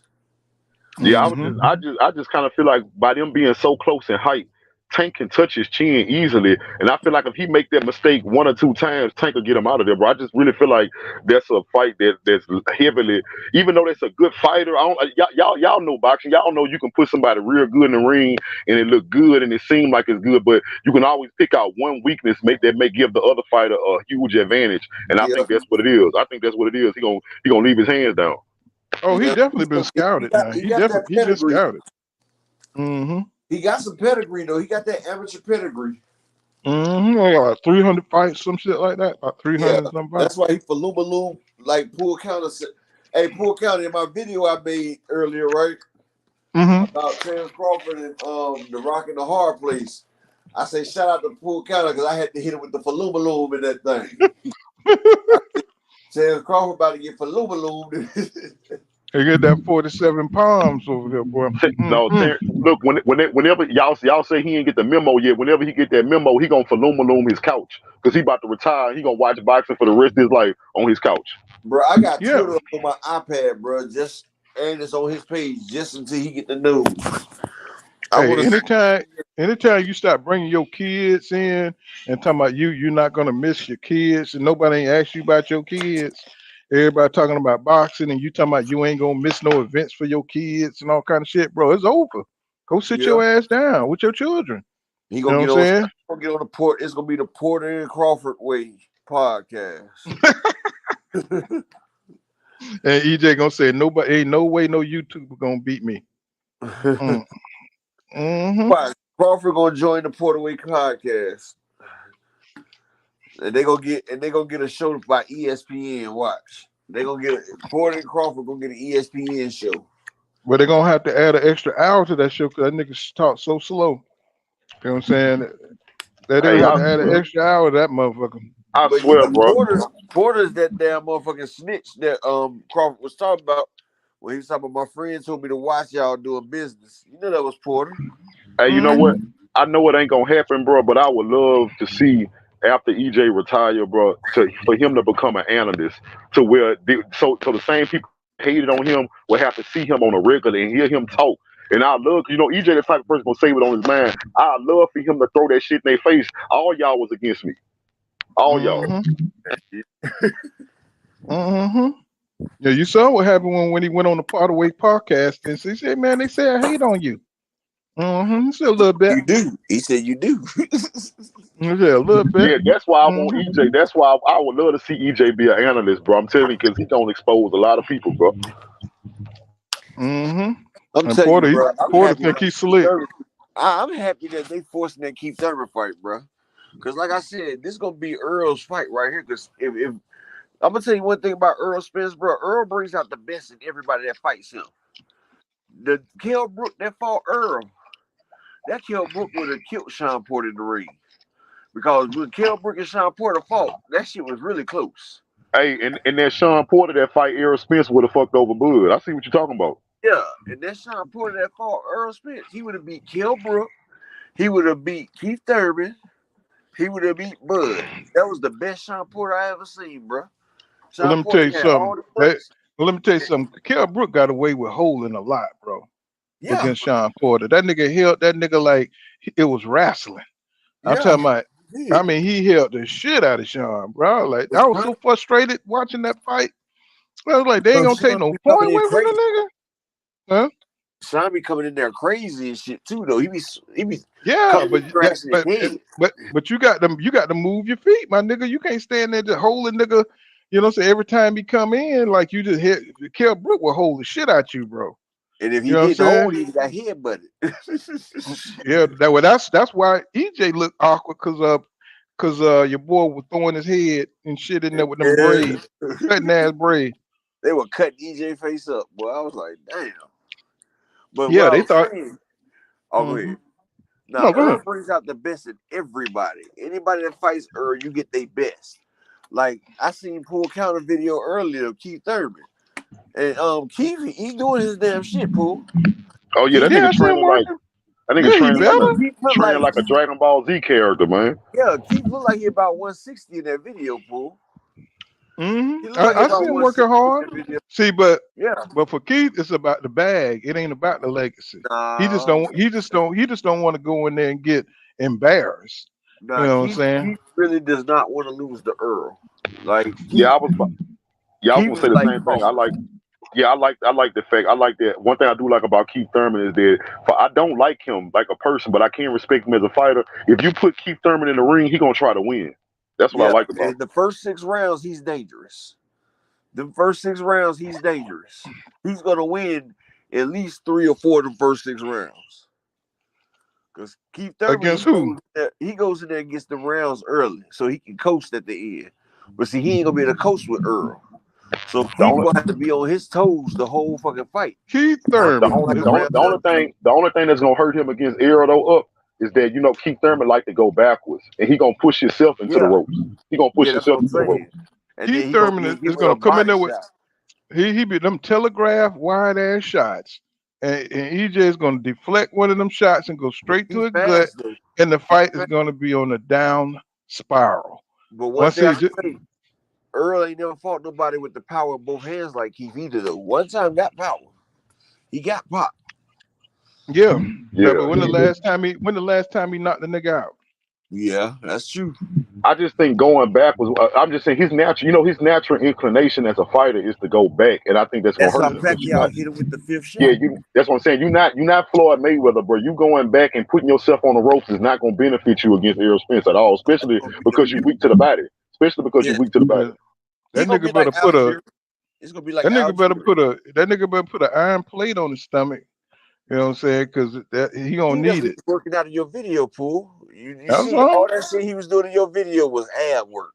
Yeah, Mhm. I just kind of feel like by them being so close in height, Tank can touch his chin easily, and I feel like if he make that mistake one or two times, Tank will get him out of there. Bro, I just really feel like that's a fight that's heavily, even though that's a good fighter. I don't, y'all know boxing. Y'all know you can put somebody real good in the ring and it look good and it seem like it's good, but you can always pick out one weakness that may give the other fighter a huge advantage, and I Yeah, think that's what it is. I think that's what it is. He gonna leave his hands down. Oh, he yeah. definitely been scouted now. He got that He been pedigree. scouted. Mm-hmm. He got some pedigree though. He got that amateur pedigree. Mm-hmm. Like 300 fights, some shit like that. Like Yeah, 300 some fights. that's why he for Lumaloo like Pool County. Hey, Pool County, in my video I made earlier, right? Mm-hmm. About Terence Crawford and the Rock and the Hard Place. I say shout out to Pool County because I had to hit him with the Falumaloom in that thing. Terence Crawford about to get Falumaloom. He get that 47 palms over there, boy. No, Mm-mm. look, whenever y'all say he ain't get the memo yet, whenever he get that memo, he gonna falumaloom his couch because he about to retire. He gonna watch boxing for the rest of his life on his couch. Bro, I got Yeah. Twitter on my iPad, bro. And it's on his page just until he get the news. I Hey, want to. anytime you start bringing your kids in and talking about you're not gonna miss your kids, and nobody ain't asked you about your kids. Everybody talking about boxing, and you talking about you ain't gonna miss no events for your kids and all kind of shit, bro. It's over. Go sit Yeah, your ass down with your children. he You know gonna what get I'm on. saying? Gonna get on the port. It's gonna be the Porter and Crawford way podcast. And EJ gonna say nobody ain't no way no YouTuber gonna beat me. Mm. Mm-hmm. Why Crawford gonna join the Porter Way podcast, and they gonna get a show by ESPN. Watch, they gonna get Porter and Crawford gonna get an ESPN show. But they're gonna have to add an extra hour to that show because that nigga talk so slow. You know what I'm saying? They're gonna Hey, have to add an extra hour to that motherfucker. I But swear, yeah, bro. Porter's that damn motherfucking snitch that Crawford was talking about when he was talking about my friend told me to watch y'all doing business. You know that was Porter. Hey, you know what? Mm-hmm. I know it ain't gonna happen, bro, but I would love to see after EJ retire, bro, for him to become an analyst to where so the same people hated on him will have to see him on a regular and hear him talk. And I love, EJ the type of person gonna say it on his mind. I love for him to throw that shit in their face. All y'all was against me. All y'all. Mm-hmm. Mm-hmm. Yeah, you saw what happened when he went on the Part Away podcast and he said, "Man, they say I hate on you." Mm-hmm. He said a little bit. You do. He said you do. He said a little bit. Yeah, that's why I want Mm-hmm. EJ. That's why I would love to see EJ be an analyst, bro. I'm telling you, because he don't expose a lot of people, bro. Mm-hmm. I'm And telling you, Porter, bro. I'm Porter happy think that he's slick. I'm happy that they forcing that Keith Thurman fight, bro. Because like I said, this gonna be Earl's fight right here. Because if I'm gonna tell you one thing about Earl Spence, bro. Earl brings out the best in everybody that fights him. The Kell Brook that fought Earl, that Kell Brook would have killed Sean Porter in the ring. Because when Kell Brook and Sean Porter fought, that shit was really close. Hey, and that Sean Porter that fight Errol Spence would have fucked over Bud. I see what you're talking about. Yeah, and that Sean Porter that fought Earl Spence, he would have beat Kell Brook, he would have beat Keith Thurman, he would have beat Bud. That was the best Sean Porter I ever seen, bro. Well, let Sean me tell Porter you had all something. the punches. Let me tell you something. Kell Brook got away with holding a lot, bro. Yeah, against Sean Porter. That nigga held that nigga like it was wrestling. I'm yeah. talking about. He I mean, he held the shit out of Sean, bro. Like I was did. so frustrated watching that fight. I was like, they ain't So gonna take Sean no be point coming in away from crazy. the nigga, huh? Sean be coming in there crazy and shit too, though. He be Yeah, coming in crashing his head. but you got them. You got to move your feet, my nigga. You can't stand there just holding nigga. You know, so every time he come in, like you just hit. Kell Brook will hold the shit out you, bro. And if You he know what I'm didn't saying? hold, he got head butted. Yeah, that's why EJ looked awkward because your boy was throwing his head and shit in there with them Yeah. braids, cutting ass braids. They were cutting EJ face up, boy. I was like, damn. But what Yeah, I they was thought. saying, oh, go ahead. Mhm. Now, No, go Earl ahead. brings out the best in everybody. Anybody that fights Earl, you get their best. Like I seen Pool counter video earlier of Keith Thurman, and Keith he doing his damn shit, Pool. Oh yeah, that Keith, Yeah, nigga I see him training like working. that nigga Yeah, he training better. Keith look training like like a Dragon Ball Z character, man. Keith look like he about 160 in that video, Pool. He look like he I about see him working 160 in hard. that video. See, Yeah, but for Keith, it's about the bag. It ain't about the legacy. He just nah, don't. He just don't want to go in there and get embarrassed. You nah. know what I'm saying? Keith really does not want to lose the Earl. Like Yeah, Keith, I was Keith gonna is say the like, same come thing. on. I like the fact. I like that. One thing I do like about Keith Thurman is that I don't like him like a person, but I can respect him as a fighter. If you put Keith Thurman in the ring, he gonna try to win. That's what I Yeah, like about in the first 6 rounds, he's dangerous. The first 6 rounds, he's dangerous. He's gonna win at least 3 or 4 of the first 6 rounds. Because Keith Thurman, Against who? he goes in there and gets the rounds early, so he can coast at the end. But see, he ain't gonna be able to coast with Earl. So the Keith only gonna have to be on his toes the whole fucking fight. Keith Not the Thurman. only like a the only, round the only up. thing that's gonna hurt him against Errol though up is that Keith Thurman like to go backwards and he gonna push himself into the Yeah, ropes. He gonna push yeah, that's what himself I'm into the ropes. saying. And Keith then he gonna Thurman be is giving gonna up come in body there with shots. he be them telegraph wide ass shots, and EJ is gonna deflect one of them shots and go But straight he to a gut, fast though. and the He fight is fast. gonna be on a down spiral. But one Once thing I he can say, Earl ain't never fought nobody with the power of both hands like Keith either though. One time got power. He got pop. yeah, but Yeah, when the last time he knocked the nigga out? Yeah, that's true. I just think going back was. I'm just saying his natural. His natural inclination as a fighter is to go back, and I think that's gonna That's hurt how him because you're not. Pacquiao hit him with the fifth Yeah, shot. That's what I'm saying. You're not Floyd Mayweather, bro. You going back and putting yourself on the ropes is not gonna benefit you against Errol Spence at all, especially Gonna be because you're weak to the body. Especially because you're Yeah, weak to the body. Yeah, he that gonna be nigga like better Al put a Fury. It's gonna be like Al Fury. that nigga better put an iron plate on his stomach. You know what I'm saying? Because he gonna See, that's need what it. he's working out in your video, Pool. You That's see, all all. that shit he was doing in your video was ab work.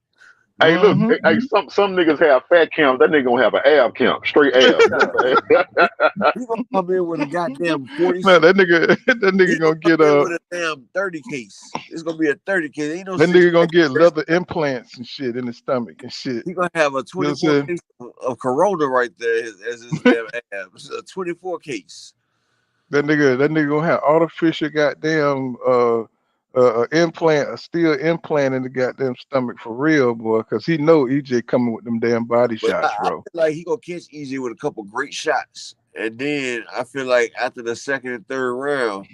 Hey, look, Mm-hmm. hey, some niggas have fat cams. That nigga gonna have an ab count, straight abs. Yeah, he gonna come in with a goddamn 40. Man, that He nigga gonna gonna come get in with a damn 30 case. It's gonna be a 30 case. Ain't no that six nigga gonna pack. get leather implants and shit in his stomach and shit. He gonna have a You know what I'm 24 saying? case of Corona right there as his damn abs. A 24 case. That nigga gonna have artificial goddamn implant, a steel implant in the goddamn stomach for real, boy, because he know EJ coming with them damn body But I shots, bro. feel like he gonna catch EJ with a couple great shots, and then I feel like after the second and third round,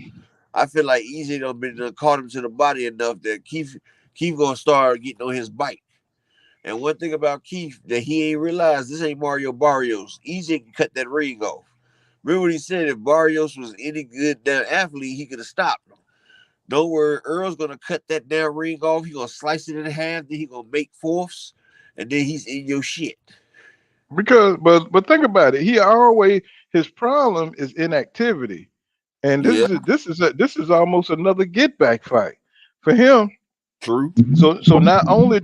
I feel like EJ done caught him to the body enough that Keith gonna start getting on his bike. And one thing about Keith that he ain't realized, this ain't Mario Barrios. EJ can cut that ring off. Remember what he said? If Barrios was any good damn athlete, he could have stopped him. Don't worry, Earl's gonna cut that damn ring off. He gonna slice it in half. Then he gonna make fourths, and then he's in your shit. Because, but think about it. He always his problem is inactivity, and Yeah, this is almost another get back fight for him. true. So not only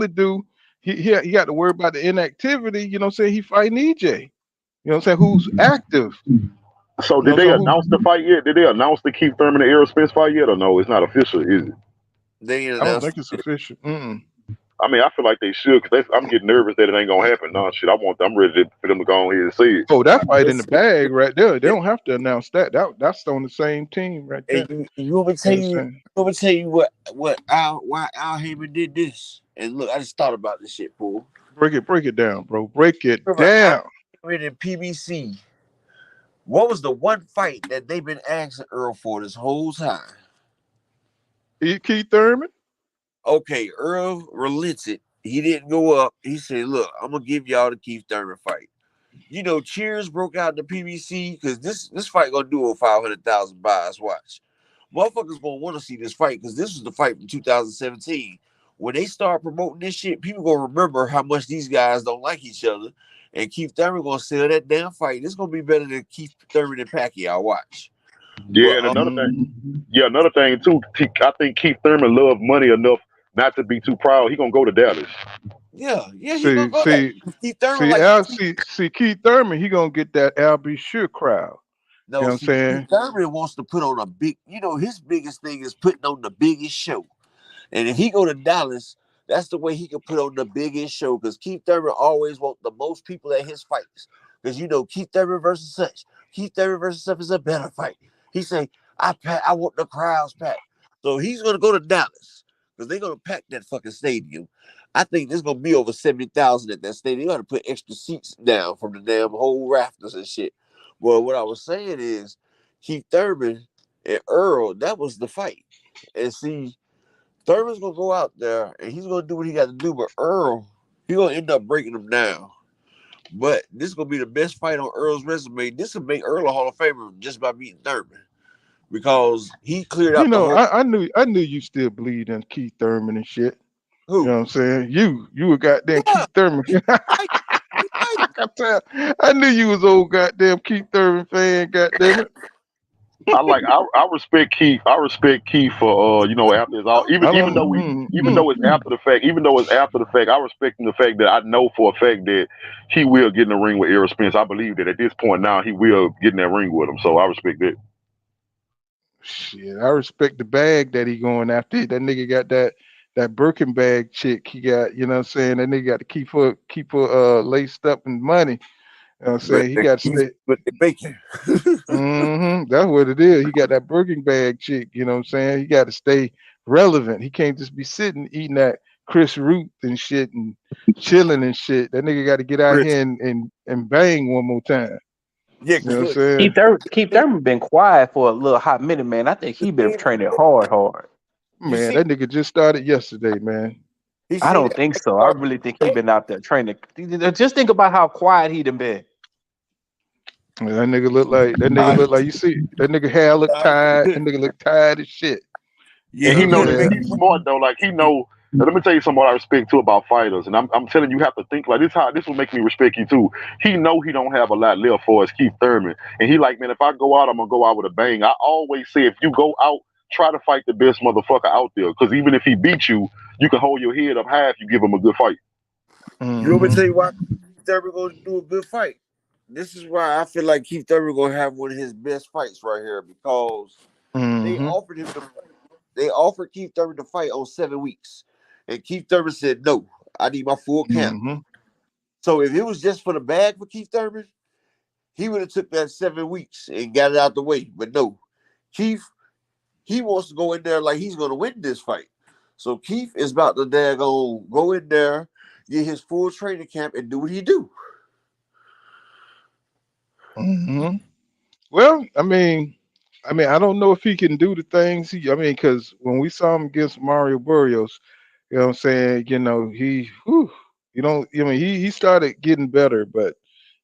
do he got to worry about the inactivity. You know what I'm saying? He fighting EJ. You know what I'm saying? Who's active? So You did know, they so who? announce the fight yet? Did they announce the Keith Thurman and Errol Spence fight yet, or no? It's not official, is it? They ain't I don't announced think it's it. official. Mm-mm. I mean, I feel like they should because I'm getting nervous that it ain't gonna happen. No shit, I'm ready for them to go on here and see it. Oh, that fight in the It's, bag right there. They it, don't have to announce that. That's on the same team right and there. you want me to You tell know what you? I'm saying? You want me to tell you what why Al Heyman did this? And look, I just thought about this shit, fool. Break it down, bro. Break it Remember Al down. Heyman in PBC What was the one fight that they've been asking Earl for this whole time? Keith Thurman. Okay, Earl relented. He didn't go up. He said, "Look, I'm gonna give y'all the Keith Thurman fight." You know, cheers broke out in the PBC because this fight gonna do over 500,000 buys. Watch, motherfuckers gonna want to see this fight because this was the fight from 2017. When they start promoting this shit, people gonna remember how much these guys don't like each other, and Keith Thurman gonna sell that damn fight. This gonna be better than Keith Thurman and Pacquiao. Watch, Yeah, but and another thing too. I think Keith Thurman loved money enough not to be too proud. He gonna go to Dallas. yeah, he gonna See, go there. see, Keith Thurman see, like Al, see, Keith Thurman. He gonna get that Al B. Sure crowd. You no. know what I'm See, Keith saying? Thurman wants to put on a big. You know, his biggest thing is putting on the biggest show. And if he go to Dallas, that's the way he can put on the biggest show. Because Keith Thurman always want the most people at his fights. Because you know, Keith Thurman versus such, Keith Thurman versus stuff is a better fight. He say, I want the crowds packed. So he's gonna go to Dallas because they're gonna pack that fucking stadium. I think there's gonna be over 70,000 at that stadium. You gotta put extra seats down from the damn whole rafters and shit. Well, what I was saying is Keith Thurman and Errol, that was the fight. And see, Thurman's gonna go out there and he's gonna do what he got to do, but Earl, he gonna end up breaking him down. But this is gonna be the best fight on Earl's resume. This will make Earl a Hall of Famer just by beating Thurman because he cleared You out the know, whole. I knew you still believed in Keith Thurman and shit. You Who? know what I'm saying? You were goddamn Yeah, Keith Thurman. right, right. I knew you was old goddamn Keith Thurman fan. Goddamn it. I respect Keith. I respect Keith for after it's all even I even don't. though even though it's after the fact, I respect him the fact that I know for a fact that he will get in the ring with Errol Spence. I believe that at this point now he will get in that ring with him. So I respect that. Shit, I respect the bag that he going after. That nigga got that Birkin bag chick. He got, you know what I'm saying? That nigga got to keep her laced up in money. You know what I'm But saying? He the got to Keith, stay. but they bacon. That's what it is. He got that Birkin bag chick. You know what I'm saying? He got to stay relevant. He can't just be sitting eating that Chris Root and shit and chilling and shit. That nigga got to get out Chris, here and bang one more time. yeah, You know because what I'm look, saying? Keith Thurman been quiet for a little hot minute, man. I think he been training hard. you Man, see, that nigga just started yesterday, man. he I see don't that think Mike so. I Clark. really think he been out there training. Just think about how quiet he done been. Man, that nigga look like you see that nigga hair look tired. That nigga look tired as shit. Yeah, You And know he what I'm he know that, look. and saying? he's smart though. Like he know. Let me tell you something what I respect too about fighters, and I'm telling you, you have to think like this. How this will make me respect you too. He know he don't have a lot left for us, Keith Thurman, and he like, man, if I go out, I'm gonna go out with a bang. I always say, if you go out, try to fight the best motherfucker out there, because even if he beat you, you can hold your head up high if you give him a good fight. You want me to Mm-hmm. tell you why Keith Thurman gonna do a good fight? This is why I feel like Keith Thurman gonna have one of his best fights right here because they Mm-hmm. offered him to fight. They offered Keith Thurman to fight on 7 weeks, and Keith Thurman said no. I need my full camp. Mm-hmm. So if it was just for the bag for Keith Thurman, he would have took that 7 weeks and got it out the way. But no, Keith, he wants to go in there like he's gonna win this fight. So Keith is about to daggone go in there, get his full training camp, and do what he do. Mm-hmm. Well, I don't know if he can do the things because when we saw him against Mario Burrios, you know what I'm saying, you don't, he started getting better, but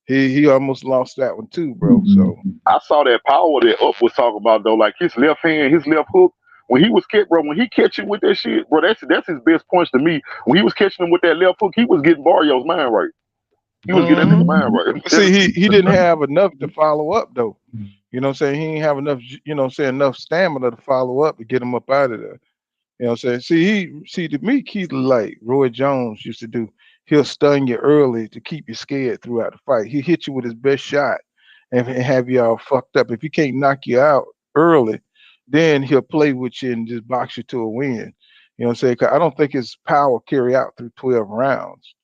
he almost lost that one too, bro. So, I saw that power that Up was talking about though, like his left hand, his left hook. When he was catch, bro, when he catch it with that shit, bro, that's his best punch to me. When he was catching him with that left hook, he was getting Barrios' mind right. He was getting that hmm nigga mind right. I'm see, telling he didn't have enough to follow up though. You know what I'm saying? He didn't have enough, enough stamina to follow up and get him up out of there. You know what I'm saying? See to me, Keith like Roy Jones used to do. He'll stun you early to keep you scared throughout the fight. He hit you with his best shot and have you all fucked up. If he can't knock you out early, then he'll play with you and just box you to a win. You know what I'm saying? 'Cause I don't think his power carry out through 12 rounds.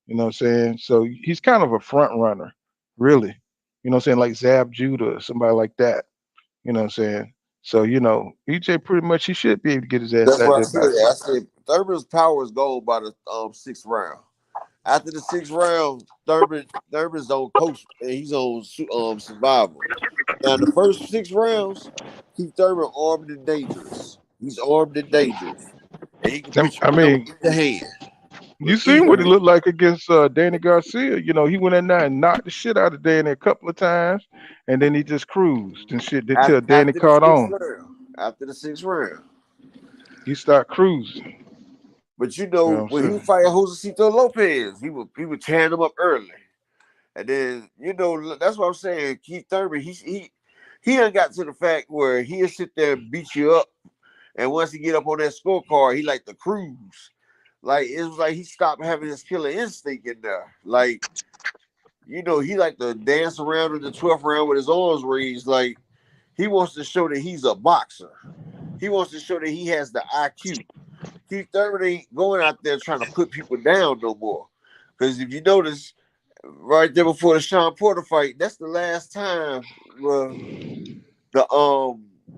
You know what I'm saying? So he's kind of a front runner, really. You know what I'm saying? Like Zab Judah or somebody like that. You know what I'm saying? So, EJ pretty much he should be able to get his ass That's out what I there said. by the I said Thurman's power is gone by the sixth round. After the 6th round, Thurman's on coach and he's on survival. Now the first 6 rounds, Keith Thurman armed and dangerous. He's armed and dangerous, and he can beat I you with mean, either hand. you With seen either what he hand. looked like against Danny Garcia. You know, he went in there and knocked the shit out of Danny a couple of times, and then he just cruised and shit until Danny After the caught sixth on. round, after the 6th round. He started cruising. But you You know know what when I'm he was saying? fighting Josecito Lopez, he would tearing him up early, and then that's what I'm saying. Keith Thurman, he done got to the fact where he'll sit there and beat you up, and once he get up on that scorecard, he like to cruise. Like it was like he stopped having his killer instinct in there. Like he like to dance around in the 12th round with his arms raised. Like he wants to show that he's a boxer. He wants to show that he has the IQ. Keith Thurman ain't going out there trying to put people down no more. Because if you notice, right there before the Sean Porter fight, that's the last time the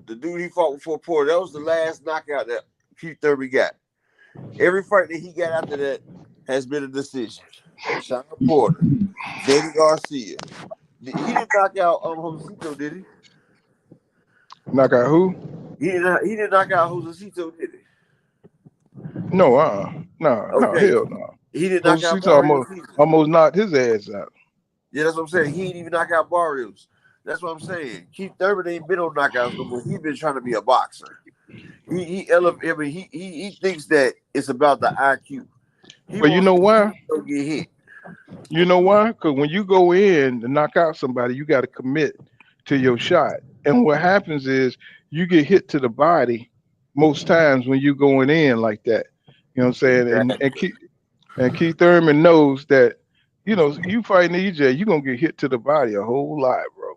dude he fought before Porter, that was the last knockout that Keith Thurman got. Every fight that he got after that has been a decision. Sean Porter, Danny Garcia. He didn't knock out Josecito, did he? Knock out who? He didn't knock out Josecito, did he? No, no, Okay. hell no. He didn't knock out Josecito Barrios either. almost knocked his ass out. Yeah, that's what I'm saying. He ain't even knock out Barrios. That's what I'm saying. Keith Thurman ain't been on knockouts no more. He been trying to be a boxer. He thinks that it's about the IQ. He But you wants know to see why? himself get hit. You know why? Because when you go in to knock out somebody, you got to commit to your shot. And what happens is you get hit to the body most times when you going in like that. You know what I'm saying? Exactly. And Keith Thurman knows that, you fighting EJ, you're gonna get hit to the body a whole lot, bro.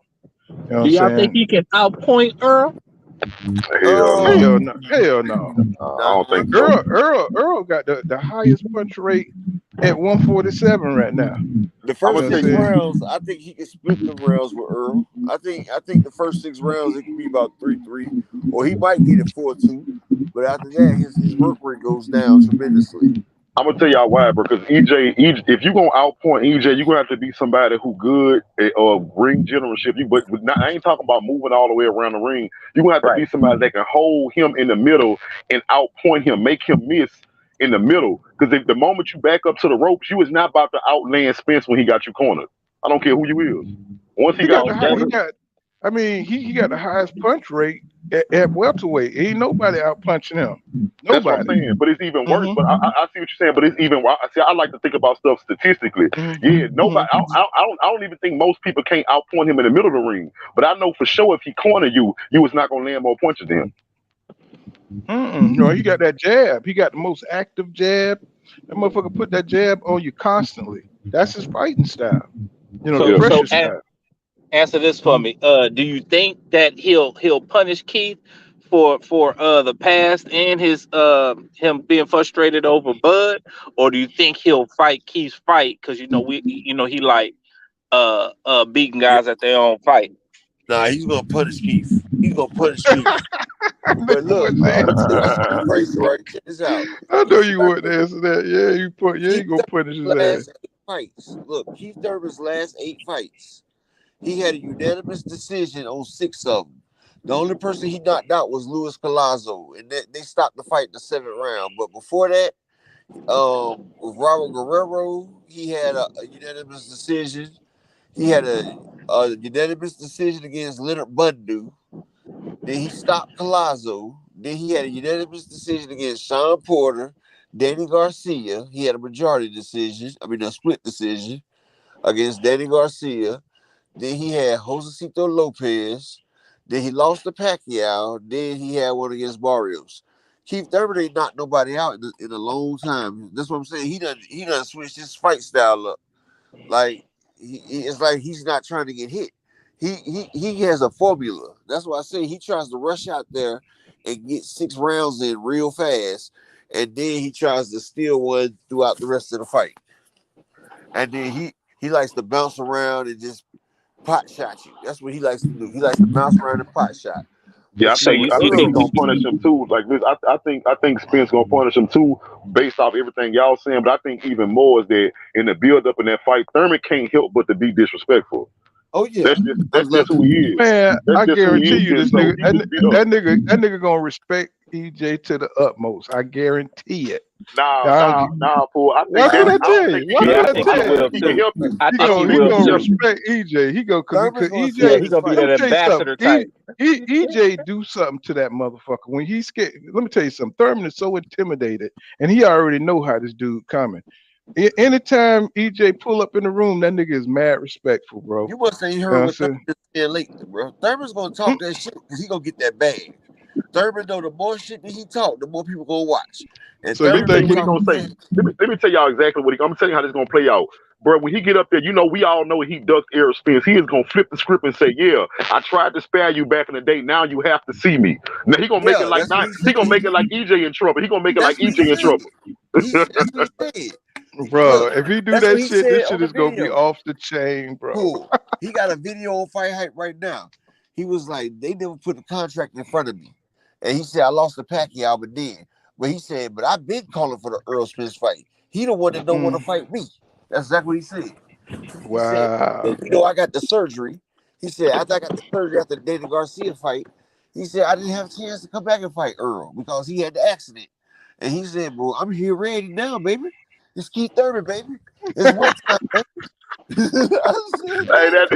You know what Do I'm y'all think saying? he can outpoint Earl? Hell no. Hell no, hell no. I Not don't one think so. bit. Earl got the highest punch rate at 147 right now. The I'm You first gonna know what tell I'm six you. saying? rounds, I think he can split them rounds with Earl. I think the first 6 rounds it could be about 3-3, or he might get it 4-2. But after that, his work rate goes down tremendously. I'm gonna tell y'all why, bro. Because if you gonna outpoint EJ, you gonna have to be somebody who good at ring generalship. But not, I ain't talking about moving all the way around the ring. You gonna have to Right. be somebody that can hold him in the middle and outpoint him, make him miss in the middle. Because if the moment you back up to the ropes, you is not about to outland Spence when he got you cornered. I don't care who you is. Once he He got got Oh, the you high. He cornered, got. I mean, he got the highest punch rate at welterweight. Ain't nobody out punching him. that's what I'm Nobody. saying. But it's even worse. Hmm. But I see what you're saying. But it's even. See, I like to think about stuff statistically. Yeah, Hmm. nobody. I don't even think most people can't outpoint him in the middle of the ring. But I know for sure if he corner you, you was not gonna land more punches than him. No, he got that jab. He got the most active jab. That motherfucker put that jab on you constantly. That's his fighting style. The so Yeah. pressure so style. answer this for me. Do you think that he'll punish Keith for the past and his him being frustrated over Bud, or do you think he'll fight Keith's fight because he like beating Yeah. guys at their own fight? Nah, he's gonna punish Keith. He's gonna punish Keith. But Nigga look, was saying I'm gonna tell you punish something me. crazy, right? Check this out. I know Listen you back wouldn't to answer that. Yeah, Keith you gonna punish his Thurman's ass. last 8 fights. Look, Keith Thurman's last 8 fights. He had a unanimous decision on 6 of them. The only person he knocked out was Luis Collazo, and they stopped the fight in the 7th round. But before that, with Robert Guerrero, he had a unanimous decision. He had a unanimous decision against Leonard Bundu. Then he stopped Collazo. Then he had a unanimous decision against Sean Porter, Danny Garcia. He had a majority decision. I mean, a split decision against Danny Garcia. Then he had Josecito Lopez. Then he lost to Pacquiao. Then he had one against Barrios. Keith Thurman ain't knocked nobody out in a long time. That's what I'm saying. He done switched his fight style up. Like it's like he's not trying to get hit. He has a formula. That's why I say he tries to rush out there and get 6 rounds in real fast, and then he tries to steal one throughout the rest of the fight. And then he likes to bounce around and just pot shot you. That's what he likes to do. He likes to bounce around and pot shot. Yeah, But I So think see, you, I you think Earl, he's think gonna punish him too. Like this, I think Spence gonna punish him too, based off everything y'all saying. But I think even more is that in the build up in that fight, Thurman can't help but to be disrespectful. oh yeah, That's most just who definitely. he is. Man, That's I just who he guarantee you, is. this So nigga, he gets beat up. that nigga gonna respect EJ to the utmost. I guarantee it. Nah, I, nah, nah, fool. I think Watch what that I I don't tell think you. he Watch can yeah, I what help I you. think I he tell don't you. will think he can too. help you. I think he He will gonna too. respect EJ. He go because Thurman's gonna Yeah, save he EJ. this gonna be fight. Let that me tell you something. ambassador type. EJ do something to that motherfucker when he's scared. Let me tell you something. Thurman is so intimidated, and he already know how this dude coming. Anytime EJ pull up in the room, that nigga is mad respectful, bro. You must ain't You know heard what I'm what Thurman saying? just said lately, bro. Thurman's gonna talk that shit because he gonna get that bag. Thurman know the more shit that he talk, the more people gonna watch. And So you Let me Thurman tell you been think what he? he gonna talking say. bad. Let me tell y'all exactly what he. I'm gonna tell you how this is gonna play out, bro. When he get up there, we all know he ducks Errol Spence. He is gonna flip the script and say, "Yeah, I tried to spare you back in the day. Now you have to see me." Now he gonna make it Yeah, like that's what not. he He said. gonna make it like EJ in trouble. He gonna make it like That's what he EJ in said. trouble. That's what he said. Bro, Look, if he do that's what that he shit, this said shit on the is gonna be video. off the chain, bro. Cool. He got a video on Fight Hype right now. He was like, they never put the contract in front of me. And he said, I lost the Pacquiao, but then. But he said, but I've been calling for the Errol Spence fight. He the one that don't want to Mm, fight me. That's exactly what he said. He said, wow. I got the surgery. He said, after I got the surgery after the Dana Garcia fight, he said, I didn't have a chance to come back and fight Earl because he had the accident. And he said, bro, I'm here ready now, baby. It's Keith Thurman, baby. It's one time, baby. I said, Hey, damn.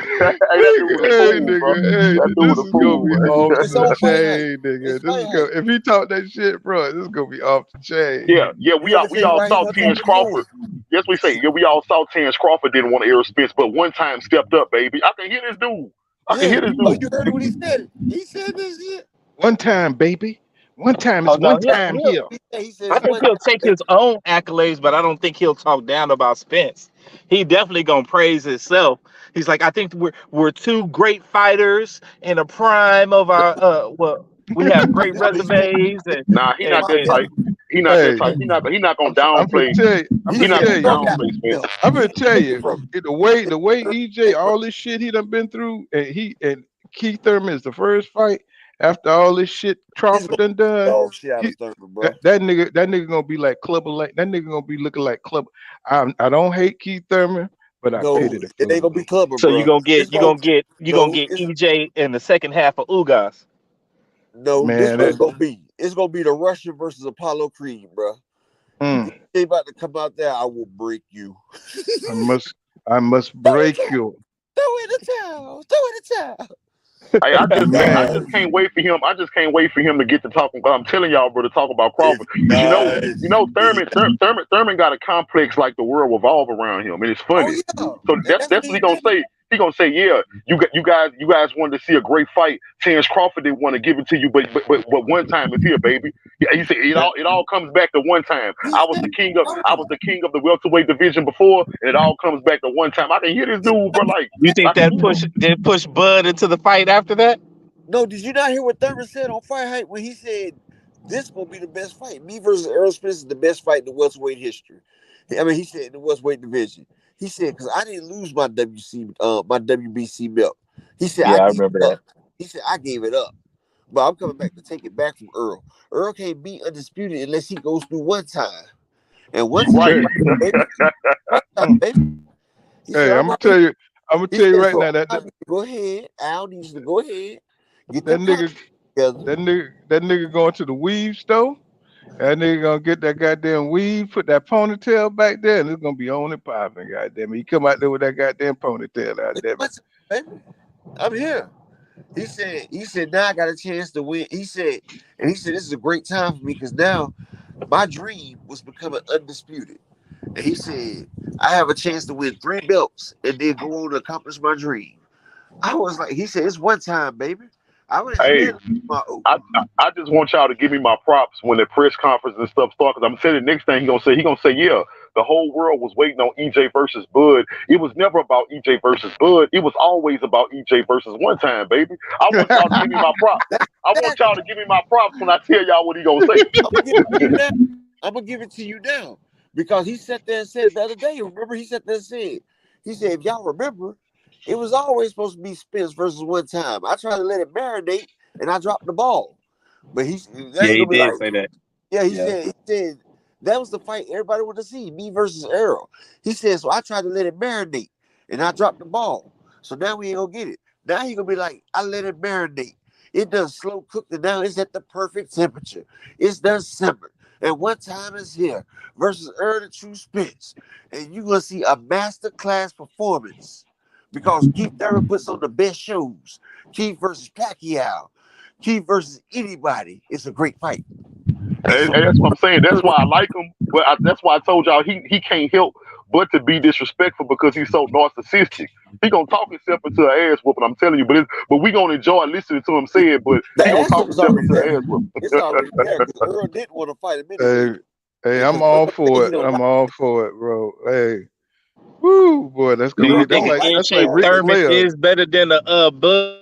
that dude was a Hey, fool, bro. nigga, hey, That dude this was a is gonna fool, be man. off It's the on Fight Hype. chain, nigga. It's This Fight is go Hype. if he talk that shit, bro. This is gonna be off the chain. Yeah, yeah, You we understand all why he saw want to talk Terence to you? Crawford. Yes, we say, yeah, we all saw Terence Crawford didn't want to Errol Spence, but one time stepped up, baby. I can hear this dude. I can Yeah. hear this Oh, dude. you heard what he said? He said this shit. One time, baby. One time. Oh It's one no, time here. He said I it's think one he'll time, take baby. his own accolades, but I don't think he'll talk down about Spence. He definitely gonna praise himself. He's like, I think we're two great fighters in a prime of our well, we have great This is what he said. resumes Nah, he not and, My that and pimp. type. He not that Hey, type. He not gonna I'm gonna downplay. tell you. I'm He He gonna not said tell gonna Earl you. got downplay Spence. pimp. I'm He gonna ain't tell taking you. from The way EJ, all this shit he done been through, and Keith Thurman is the first fight after all this shit He's Crawford gonna done. dog shit out He, of Thurman, that, bro. that nigga gonna be like Clubber, like that nigga gonna be looking like Clubber. I don't hate Keith Thurman, but I No, pity the it ain't fool. gonna be Clubber, so bro. It's going you're gonna no, get it's EJ in the second half of Ugas. no. This Man, what it's that, gonna be. It's gonna be the Russian versus Apollo Creed, bro. mm, They about to come out there. I will break you. I must I must Throw in break the towel. you, Throw in the towel. Throw in the towel. I man. just can't wait for him. I just can't wait for him to get to talking. I'm telling y'all, bro, to talk about It's Crawford because nice. It's Thurman got a complex like the world revolve around him, and it's oh funny. yeah, So and that's that's what what he he gonna did. say. He gonna say, yeah, you guys wanted to see a great fight. Terence Crawford didn't want to give it to you, but one time is here, baby. Yeah, he said it all comes back to one time. He said, I was the king of the welterweight division before, and it all comes back to one time. I can hear this dude, bro. Like You I think can that hear him. push Bud into the fight after that? no, did you not hear what Thurman said on Fight Hype when he said this gonna be the best fight? Me versus Errol Spence is the best fight in the welterweight history. I mean, he said in the welterweight division. He said because I didn't lose my my WBC belt. He said Yeah, I I gave remember it up. that. He said I gave it up, but I'm coming back to take it back from Earl. Earl can't be undisputed unless he goes through one time, and one time, Right. baby, one time, Mm. baby. He said Hey, I'm already. I'm gonna He tell you said right so. now I need to go ahead. Al needs to go ahead, get that them contracts nigga together. that nigga going to the weave store. That nigga gonna get that goddamn weave, put that ponytail back there, and it's gonna be on and popping. Goddamn it, he come out there with that goddamn ponytail. It's Goddamn one it. time, baby. I'm here. He said, now I got a chance to win. He said, this is a great time for me because now my dream was becoming undisputed. And he said, I have a chance to win 3 belts and then go on to accomplish my dream. I was like, he said, it's one time, baby. I would have Hey, stand my oath. I just want y'all to give me my props when the press conference and stuff start. Because I'm saying the next thing he gonna say, yeah, the whole world was waiting on EJ versus Bud. It was never about EJ versus Bud. It was always about EJ versus one time, baby. I want y'all to give me my props. That's I want exactly. y'all to give me my props when I tell y'all what he gonna say. I'm gonna give it to you now. I'm gonna give it to you now. Because he sat there and said the other day, remember he sat there and said, he said, if y'all remember, it was always supposed to be Spence versus one time. I tried to let it marinate, and I dropped the ball. But he Yeah, ain't he gonna be like, did say that. yeah, he Yeah. said that was the fight everybody wanted to see, me versus Errol. He said, so I tried to let it marinate and I dropped the ball. So now we ain't gonna get it. Now he gonna be like, I let it marinate. It done slow cooked and now it's at the perfect temperature. It's done simmered. And one time is here versus Errol the True Spence. And you gonna see a master class performance. Because Keith Thurman puts on the best shows. Keith versus Pacquiao. Keith versus anybody. It's a great fight. And so And that's what I'm saying. That's why I like him. But that's why I told y'all he can't help but to be disrespectful because he's so narcissistic. He gonna talk himself into an ass whooping. I'm telling you. But we gonna enjoy listening to him say it. But the he gonna ass talk whooping's himself already into an there. ass whooping. It's already there because Earl didn't want to fight him anyway. Hey, hey, Because I'm all Earl said for he it. don't I'm like all for it, bro. Hey, woo, boy, that's Do gonna Earl you get think don't an like that's inch like Paul. Ric Thurman Flair. is better than a Bud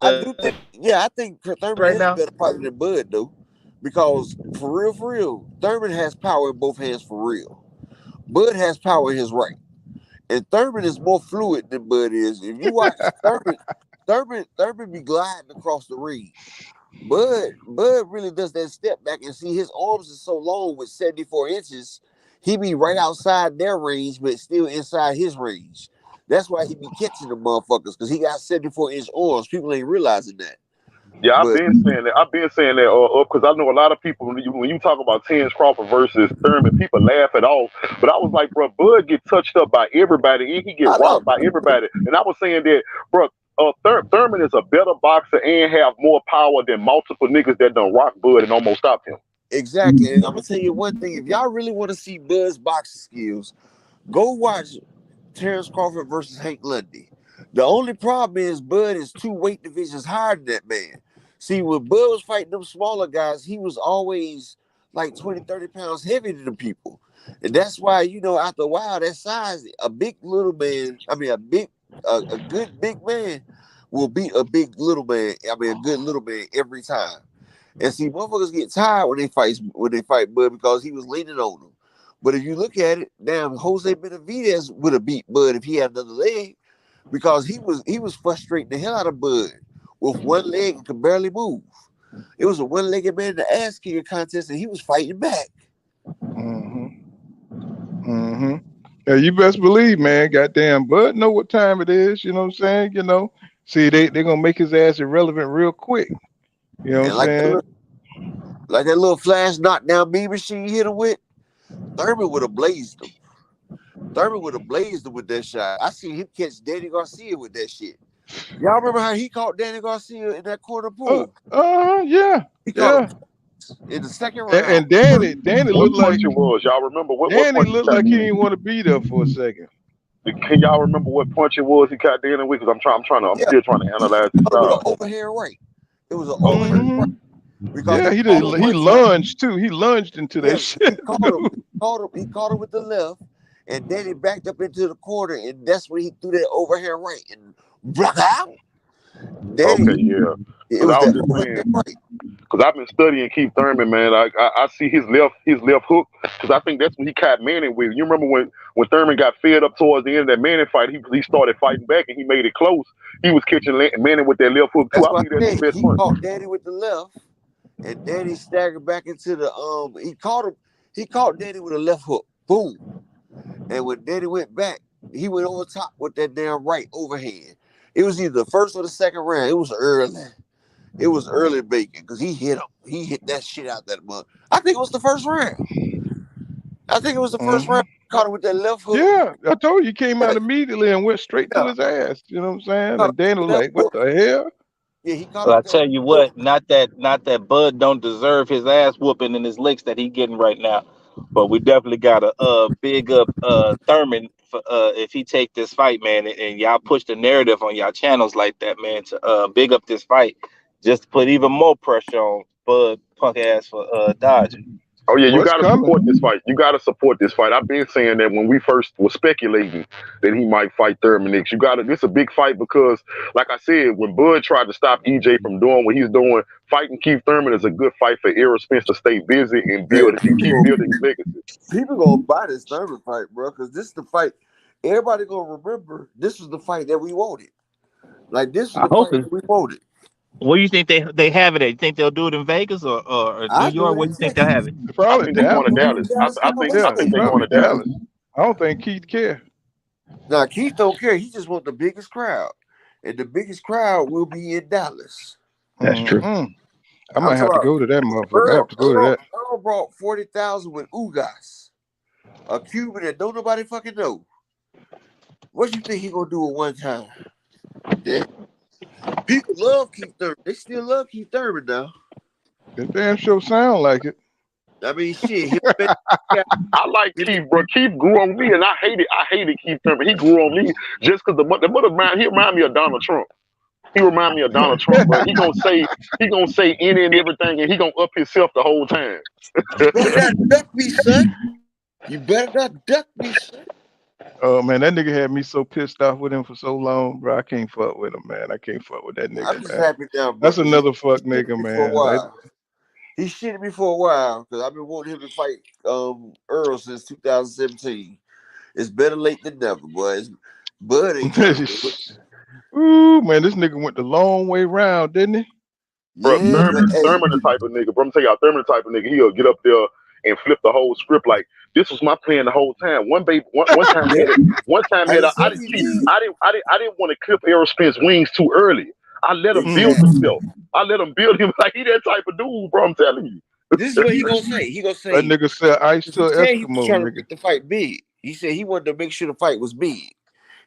I do think, yeah, I think Thurman right is a now? better fighter than Bud though, because for real, Thurman has power in both hands for real. Bud has power in his right, and Thurman is more fluid than Bud is. If you watch Thurman be gliding across the ring. Bud really does that step back and see his arms are so long with 74 inches, he be right outside their range, but still inside his range. That's why he be catching the motherfuckers, because he got 74-inch arms. People ain't realizing that. Yeah, I've But been saying that. I've been saying that because I know a lot of people when you talk about Terence Crawford versus Thurman, people laugh it off. But I was like, bro, Bud get touched up by everybody, and he get I know rocked by everybody. And I was saying that, bro, Thurman is a better boxer and have more power than multiple niggas that done rock Bud and almost stopped him. exactly. And I'm gonna tell you one thing: if y'all really want to see Bud's boxing skills, go watch Terence Crawford versus Hank Lundy. The only problem is Bud is 2 weight divisions higher than that man. See, when Bud was fighting them smaller guys, he was always like 20, 30 pounds heavier than the people. And that's why, after a while, that size, a big little man, I mean, a good big man will beat a big little man, I mean, a good little man every time. And see, motherfuckers get tired when they fight Bud because he was leaning on them. But if you look at it, damn, Jose Benavidez would have beat Bud if he had another leg because he was frustrating the hell out of Bud with one leg and could barely move. It was a one-legged man in the ass kicking contest, and he was fighting back. Mm-hmm. Mm-hmm. Yeah, you best believe, man. Goddamn, Bud know what time it is. You know what I'm saying? See, they gonna make his ass irrelevant real quick. You know what I'm And like that saying? little flash knockdown beam machine hit him with, Thurman would have blazed him. Thurman would have blazed him with that shot. I seen him catch Danny Garcia with that shit. Y'all remember how he caught Danny Garcia in that corner pool? Yeah, He caught him yeah. in the second And, round. and Danny What looked punch like it was? Y'all remember what Danny punch he looked got? like he didn't want to be there for a second. Can y'all remember what punch it was he got Danny with? Because I'm Yeah, still trying to he analyze this caught him with an style. overhand right. It was an overhand Okay. right Mm-hmm. because Yeah, he he caught did. him He one time. lunged too. He lunged into that Yeah, he shit caught him. too. He caught him with the left, and then he backed up into the corner, and that's when he threw that overhand right and block out. Danny, Okay, yeah. it Because was I was that just saying. overhand right. Because I've been studying Keith Thurman, man. I see his left hook because I think that's what he caught Manning with. You remember when Thurman got fed up towards the end of that Manning fight, he started fighting back and he made it close. He was catching Manning with that left hook too. That's I what believe I that's his said. best He punch. caught Danny with the left, and Danny staggered back into the He caught him. He caught Danny with a left hook. Boom. And when Danny went back, he went over top with that damn right overhand. It was either the first or the second round. It was early. It was early bacon because he hit him. He hit that shit out that mug. I think it was the first round. I think it was the first Mm-hmm. round. Caught him with that left hook. Yeah, I told you he came Yeah, out immediately and went straight to yeah. his ass. You know what I'm saying? Caught him And Danny with was the left like, "What hook. the hell?" Yeah, he caught him Well, I with that tell left you hook. what, not that Bud don't deserve his ass whooping and his licks that he getting right now. But we definitely gotta big up Thurman for if he take this fight, man, and y'all push the narrative on y'all channels like that, man, to big up this fight, just to put even more pressure on Bud punk ass for dodging. Oh yeah, you What's gotta coming? support this fight. You gotta support this fight. I've been saying that when we first were speculating that he might fight Thurman Nix. You gotta. This a big fight because, like I said, when Bud tried to stop EJ from doing what he's doing, fighting Keith Thurman is a good fight for Errol Spence to stay busy and build Man, and keep building his legacy. people gonna buy this Thurman fight, bro, because this is the fight. Everybody gonna remember. This was the fight that we wanted. Like this was I the hope fight it. that we wanted. Where do you think they have it at? You think they'll do it in Vegas or New I do York? it Where in do you think they'll have Texas. it? I Probably think they going to Dallas. Dallas. Dallas I Yeah, Cowboys think they going probably to Dallas. Dallas. I don't think Keith care. Now Keith don't care. He just want the biggest crowd, and the biggest crowd will be in Dallas. That's true. I I'm might have talking to about go to that motherfucker. I have Earl. to go to that. Earl brought 40,000 with Ugas, a Cuban that don't nobody fucking know. What you think he gonna do at one time? Yeah. People love Keith Thurman. They still love Keith Thurman now. It damn sure sound like it. I mean, shit. I like Him, Keith, bro. Keith grew on me, and I hated Keith Thurman. He grew on me just because the mother he remind me of Donald Trump. He remind me of Donald Trump, bro. He gonna say any and everything, and he gonna up himself the whole time. you better not duck me, son. You better not duck me, son. Oh man, that nigga had me so pissed off with him for so long, bro. I can't fuck with him, man. I can't fuck with that I'm nigga, just man. happy now, bro, That's because he another fuck shitted nigga, me for a man. while. He shitted me for a while because I've been wanting him to fight Errol since 2017. It's better late than never, boys. Bud ain't trying to do it. Ooh, man, this nigga went the long way round, didn't he? Bro, Yeah, but Thurman, hey, Thurman the type of nigga. Bro, I'm telling y'all, Thurman the type of nigga. He'll get up there and flip the whole script like this was my plan the whole time. One time yeah, had it. One time I had just I said didn't he see. did. I didn't want to clip Errol Spence wings too early. I let him build Exactly. himself. I let him build him like he that type of dude, bro. I'm telling you. This is what he gonna say. He gonna That say, nigga said ice because to he an said he was Eskimo, trying to nigga. make the fight big. He said he wanted to make sure the fight was big.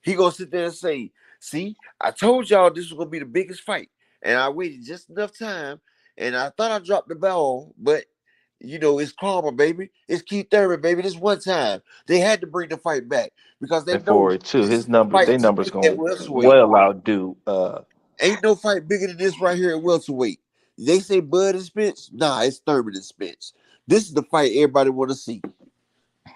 He gonna sit there and say, "See, I told y'all this was gonna be the biggest fight, and I waited just enough time, and I thought I dropped the ball, but you know it's karma, baby. It's Keith Thurman, baby. This one time they had to bring the fight back because they And know for it too, this his is the numbers, fight their to numbers make at gonna welterweight. well outdo. Ain't no fight bigger than this right here at welterweight. They say Bud and Spence, nah, it's Thurman and Spence. This is the fight everybody want to see.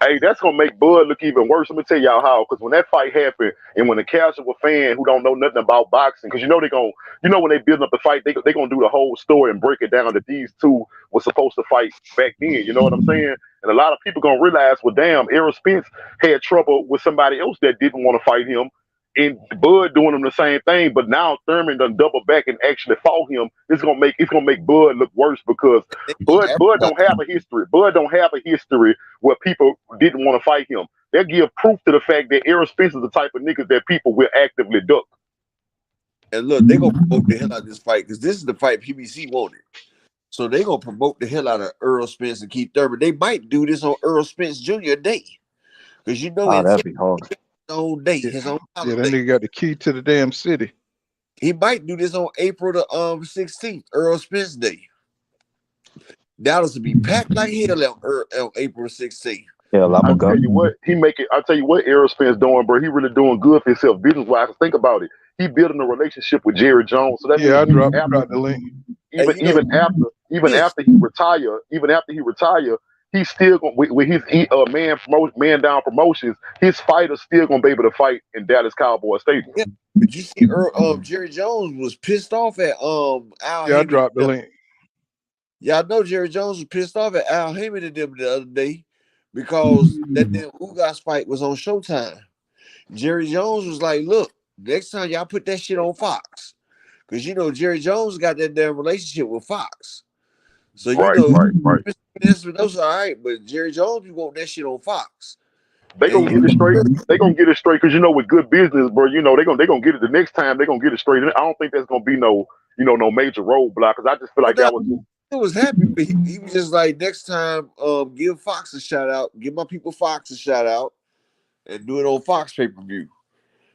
Hey, that's gonna make Bud look even worse. Let me tell y'all how. Because when that fight happened, and when the casual fan who don't know nothing about boxing, because when they build up the fight, they gonna do the whole story and break it down that these two were supposed to fight back then. You know what I'm saying? And a lot of people gonna realize, well, damn, Errol Spence had trouble with somebody else that didn't want to fight him, and Bud doing him the same thing. But now Thurman done double back and actually fought him. It's gonna make Bud look worse because They gonna Bud advertise. don't have a history. Bud don't have a history where people didn't want to fight him. They give proof to the fact that Errol Spence is the type of niggas that people will actively duck. And look, they gonna promote the hell out of this fight because this is the fight PBC wanted. So they gonna promote the hell out of Errol Spence and Keith Thurman. They might do this on Errol Spence Jr. Day because Oh, in that'd Texas, be hard. his own day, Yeah, his own yeah, that holiday. nigga got the key to the damn city. He might do this on April the 16th, Errol Spence Day. Dallas will be packed like hell on April 16th. Hell, I'm I'll gonna go. tell you what, I'll tell you what Errol Spence doing, bro. He really doing good for himself business wise. Think about it. He building a relationship with Jerry Jones. So that Yeah, means I dropped the link. Hey, even this after he retire, he's still gonna with his man down promotions, his fighters still gonna be able to fight in Dallas Cowboy Stadium. yeah. But you see, Jerry Jones was pissed off at Al Yeah, I Heyman. dropped the link. Y'all know Jerry Jones was pissed off at Al Heyman and them the other day because that damn Ugas fight was on Showtime. Jerry Jones was like, "Look, next time y'all put that shit on Fox, because Jerry Jones got that damn relationship with Fox. So Right, right, right. those all right, but Jerry Jones be want that shit on Fox, They and gonna get it straight. They gonna get it straight because with good business, bro. They gonna get it the next time. They gonna get it straight. And I don't think there's gonna be no major roadblock because I just feel like that was. He was happy, but he was just like, next time, give Fox a shout out, give my people Fox a shout out, and do it on Fox pay per view.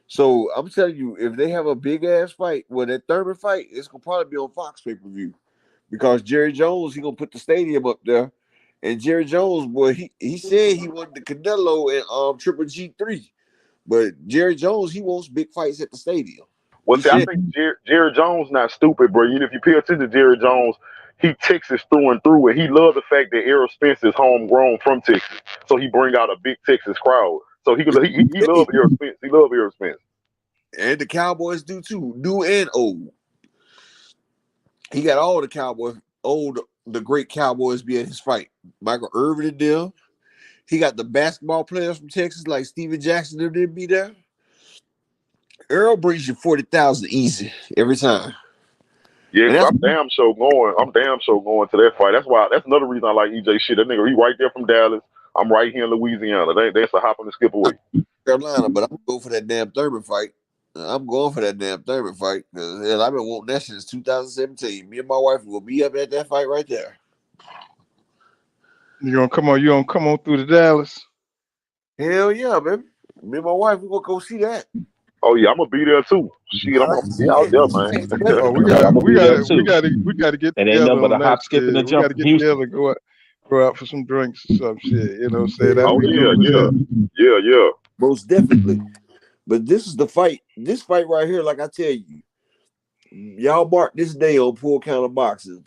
So I'm telling you, if they have a big ass fight, that Thurman fight, it's gonna probably be on Fox pay per view because Jerry Jones he gonna put the stadium up there, and Jerry Jones, boy, he said he wanted the Canelo and Triple G3, but Jerry Jones he wants big fights at the stadium. Well, He see, I said, think Jerry Jones not stupid, bro. If you pay attention to Jerry Jones, he Texas through and through, and he loved the fact that Errol Spence is homegrown from Texas, so he bring out a big Texas crowd. So he love Errol Spence. He love Errol Spence. and the Cowboys do too, new and old. He got all the Cowboys, the great Cowboys be at his fight. Michael Irvin and them. He got the basketball players from Texas like Steven Jackson and them be there. Earl brings you 40,000 easy every time. Yeah, And cause that's I'm damn sure going. I'm damn sure going to that fight. That's why. That's another reason I like EJ shit. That nigga, he right there from Dallas. I'm right here in Louisiana. That's a hop and a skip away. Carolina, but I'm gonna go for that damn Thurman fight. I'm going for that damn Thurman fight because I've been wanting that since 2017. Me and my wife will be up at that fight right there. You gonna come on? You gonna come on through to Dallas? Hell yeah, man. Me and my wife, we gonna go see that. Oh yeah, I'm gonna be there too. Shit, I'm I gonna be out said, there, I man. ain't ready Oh, to we go. Yeah, got, I'm gonna we be got there to, we too. got to, we got to get It ain't together nothing but a on that hop, skip, and a shit. We got jump to from get Houston. together, go out for some drinks or some shit. You know, what I'm saying that'd Oh be yeah, cool as yeah, hell. yeah. Most definitely. But this is the fight. This fight right here, like I tell you, y'all mark this day on Pool Counter Boxing.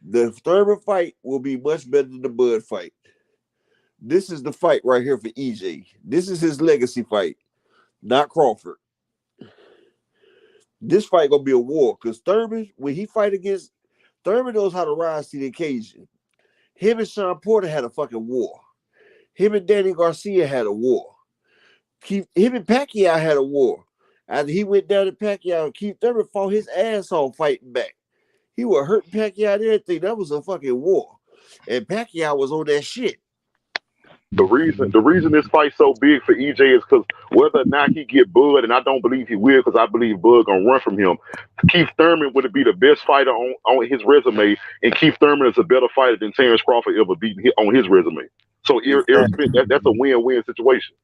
The Thurman fight will be much better than the Bud fight. This is the fight right here for EJ. This is his legacy fight, not Crawford. This fight gonna be a war because Thurman, when he fight against Thurman, knows how to rise to the occasion. Him and Sean Porter had a fucking war. Him and Danny Garcia had a war. Him and Pacquiao had a war. After he went down to Pacquiao, Keith Thurman fought his ass off fighting back. He was hurting Pacquiao and everything. That was a fucking war. And Pacquiao was on that shit. The reason this fight's so big for EJ is because whether or not he get Bud, and I don't believe he will, because I believe Bud gonna run from him. Keith Thurman would be the best fighter on his resume, and Keith Thurman is a better fighter than Terence Crawford ever beaten on his resume. So Errol Exactly. Spence, that's a win-win situation.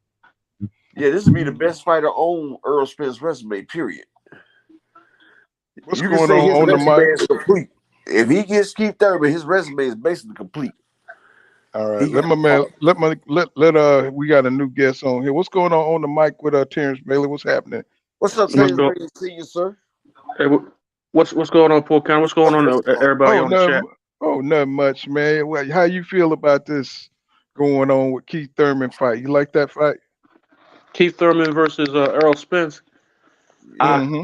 Yeah, this would be the best fighter on Errol Spence's resume, period. What's You can going say his on the resume mic? is complete. If he gets Keith Thurman, his resume is basically complete. All right, He let got my man, let we got a new guest on here. What's going on the mic with Terrence Bailey? What's happening? What's up, What's Terrence go? Bailey? See you, sir. Hey, what's going on, Paul County? What's going on, everybody Oh on the no, chat? nothing much, man. Well, how you feel about this going on with Keith Thurman fight? You like that fight? Keith Thurman versus Errol Spence. Yeah. I Mm-hmm.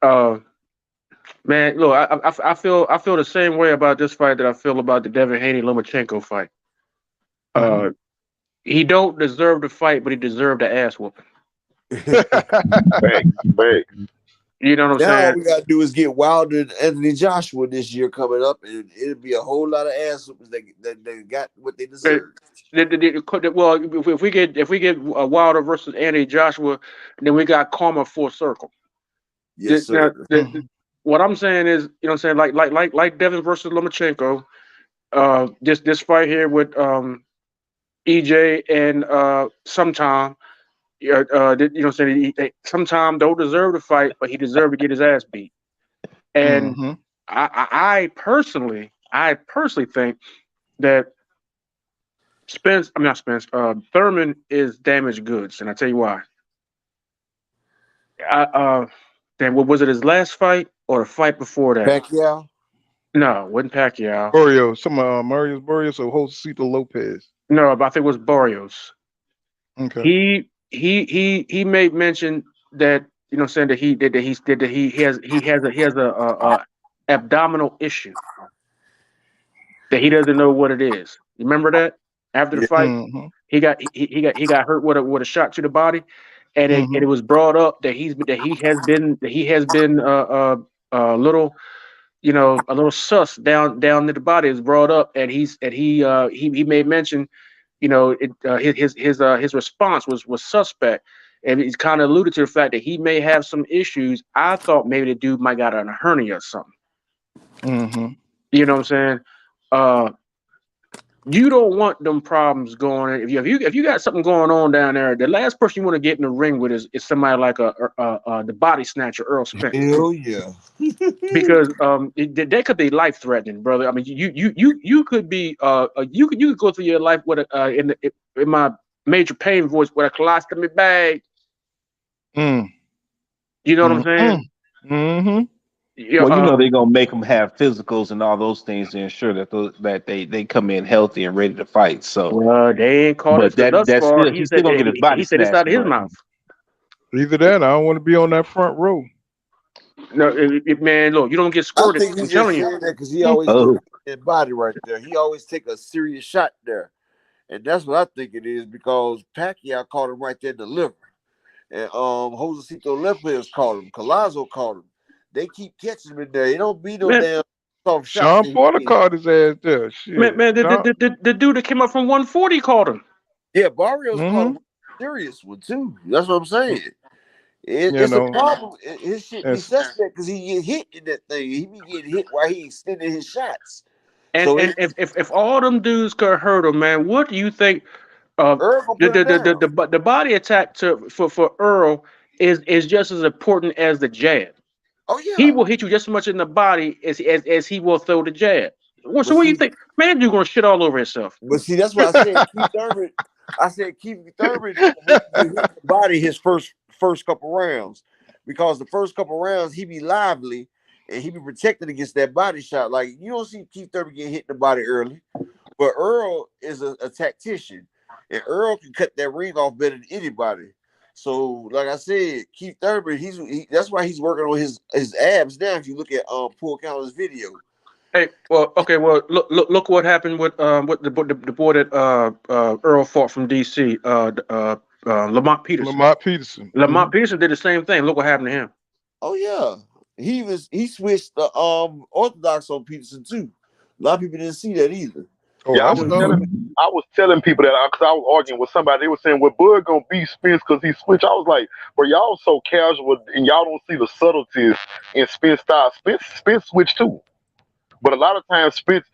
uh man, look, I feel the same way about this fight that I feel about the Devin Haney Lomachenko fight. Mm-hmm. Uh, he don't deserve the fight, but he deserved the ass whooping. Facts, facts. You know what I'm Now all saying? we gotta do is get Wilder and Anthony Joshua this year coming up, and it'll be a whole lot of ass whoopers that got what they Uh, deserve. Well, if we get Wilder versus Anthony Joshua, then we got karma full circle. Yes, Now, sir. Mm-hmm. what I'm saying is, you know, what I'm saying like Devin versus Lomachenko. This fight here with EJ and sometime, you know, what I'm saying, sometime don't deserve the fight, but he deserved to get his ass beat. And Mm-hmm. I personally think that I'm not Spence. Thurman is damaged goods, and I tell you why. I, then what was it? His last fight or the fight before that? Pacquiao. No, it wasn't Pacquiao. Barrios, some Marius Barrios or Josecito Lopez. No, but I think it was Barrios. Okay. He made mention that, you know, saying that he has a abdominal issue that he doesn't know what it is. You remember that after the Yeah. fight, Mm-hmm. he got hurt with a shot to the body, and it Mm-hmm. was brought up that he has been a little, you know, a little sus down to the body is brought up, and he made mention, you know, his response was suspect, and he's kind of alluded to the fact that he may have some issues. I thought maybe the dude might got a hernia or something. Mm-hmm. You know what I'm saying? Uh, you don't want them problems going. If you got something going on down there, the last person you want to get in the ring with is somebody like the body snatcher Earl Spence, Hell yeah. because they could be life threatening, brother. I mean, you could be you could go through your life with in my major pain voice with a colostomy bag. Mm. You know what I'm Mm-hmm. saying? Mm-hmm. Yeah. Well, you know they're gonna make them have physicals and all those things to ensure that they come in healthy and ready to fight. So, Well, they ain't caught but us thus that's far. still He he's still said gonna get his body he said it's out snatched. of his But mouth. Either that, I don't want to be on that front row. No, man, look, you don't get I squirted. think he I'm just telling you. said that because he always get oh, his body right there. He always take a serious shot there. And that's what I think it is because Pacquiao caught him right there in the liver. And Josecito Lopez caught him. Collazo caught him. they keep catching him in there. It don't be no Man, damn soft shots Sean that he Porter get. caught his ass there. man, Shit. man, Sean, the dude that came up from 140 called him. Yeah, Barrios caught hmm him a serious one too. That's what I'm saying. you It's a know, problem. His shit be and suspect because he get hit in that thing. He be getting hit while he extending his shots. And So and it, if all them dudes could hurt him, man, what do you think? Uh, Earl gonna the put him the the the, down. the, the body attack for Earl is just as important as the jab. Oh He yeah. will hit you just as much in the body as he will throw the jab. So But what do you see, think? Man, you're gonna shit all over himself. that's why I said Keith Thurman. I said Keith Thurman make you hit the body his first couple rounds because the first couple rounds he be lively and he be protected against that body shot. Like you don't see Keith Thurman get hit in the body early, but Earl is a tactician and Earl can cut that ring off better than anybody. So, like I said, Keith Thurman, that's why he's working on his abs now. If you look at Paul Callen's video, Hey, well, okay, well, look what happened with the boy that Earl fought from DC, Lamont Peterson. Lamont Peterson. Lamont Peterson did the same thing. Look what happened to him. oh yeah, he switched the orthodox on Peterson too. A lot of people didn't see that either. Oh, Yeah, I saw it. I was telling people that because I was arguing with somebody. They were saying, "Well, Bud gonna beat Spence because he switched." I was like, "Bro, y'all so casual and y'all don't see the subtleties in Spence style. Spence switched too." But a lot of times, Spence,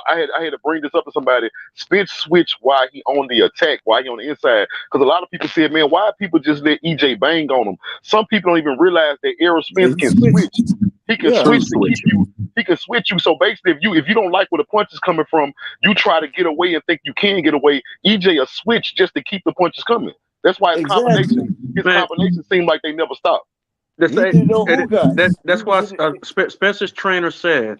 I had to bring this up to somebody. Spence switch while he on the attack, while he on the inside. Because a lot of people said, man, why people just let EJ bang on him? Some people don't even realize that Errol Yeah, Spence he can switched. switch. He can Yeah, switch to keep you. He can switch you. So basically, if you don't like where the punch is coming from, you try to get away and think you can get away. EJ a switch just to keep the punches coming. That's why exactly. his Man, combinations seem like they never stop. He didn't know who guys. He that's why was in it. Spencer's trainer said,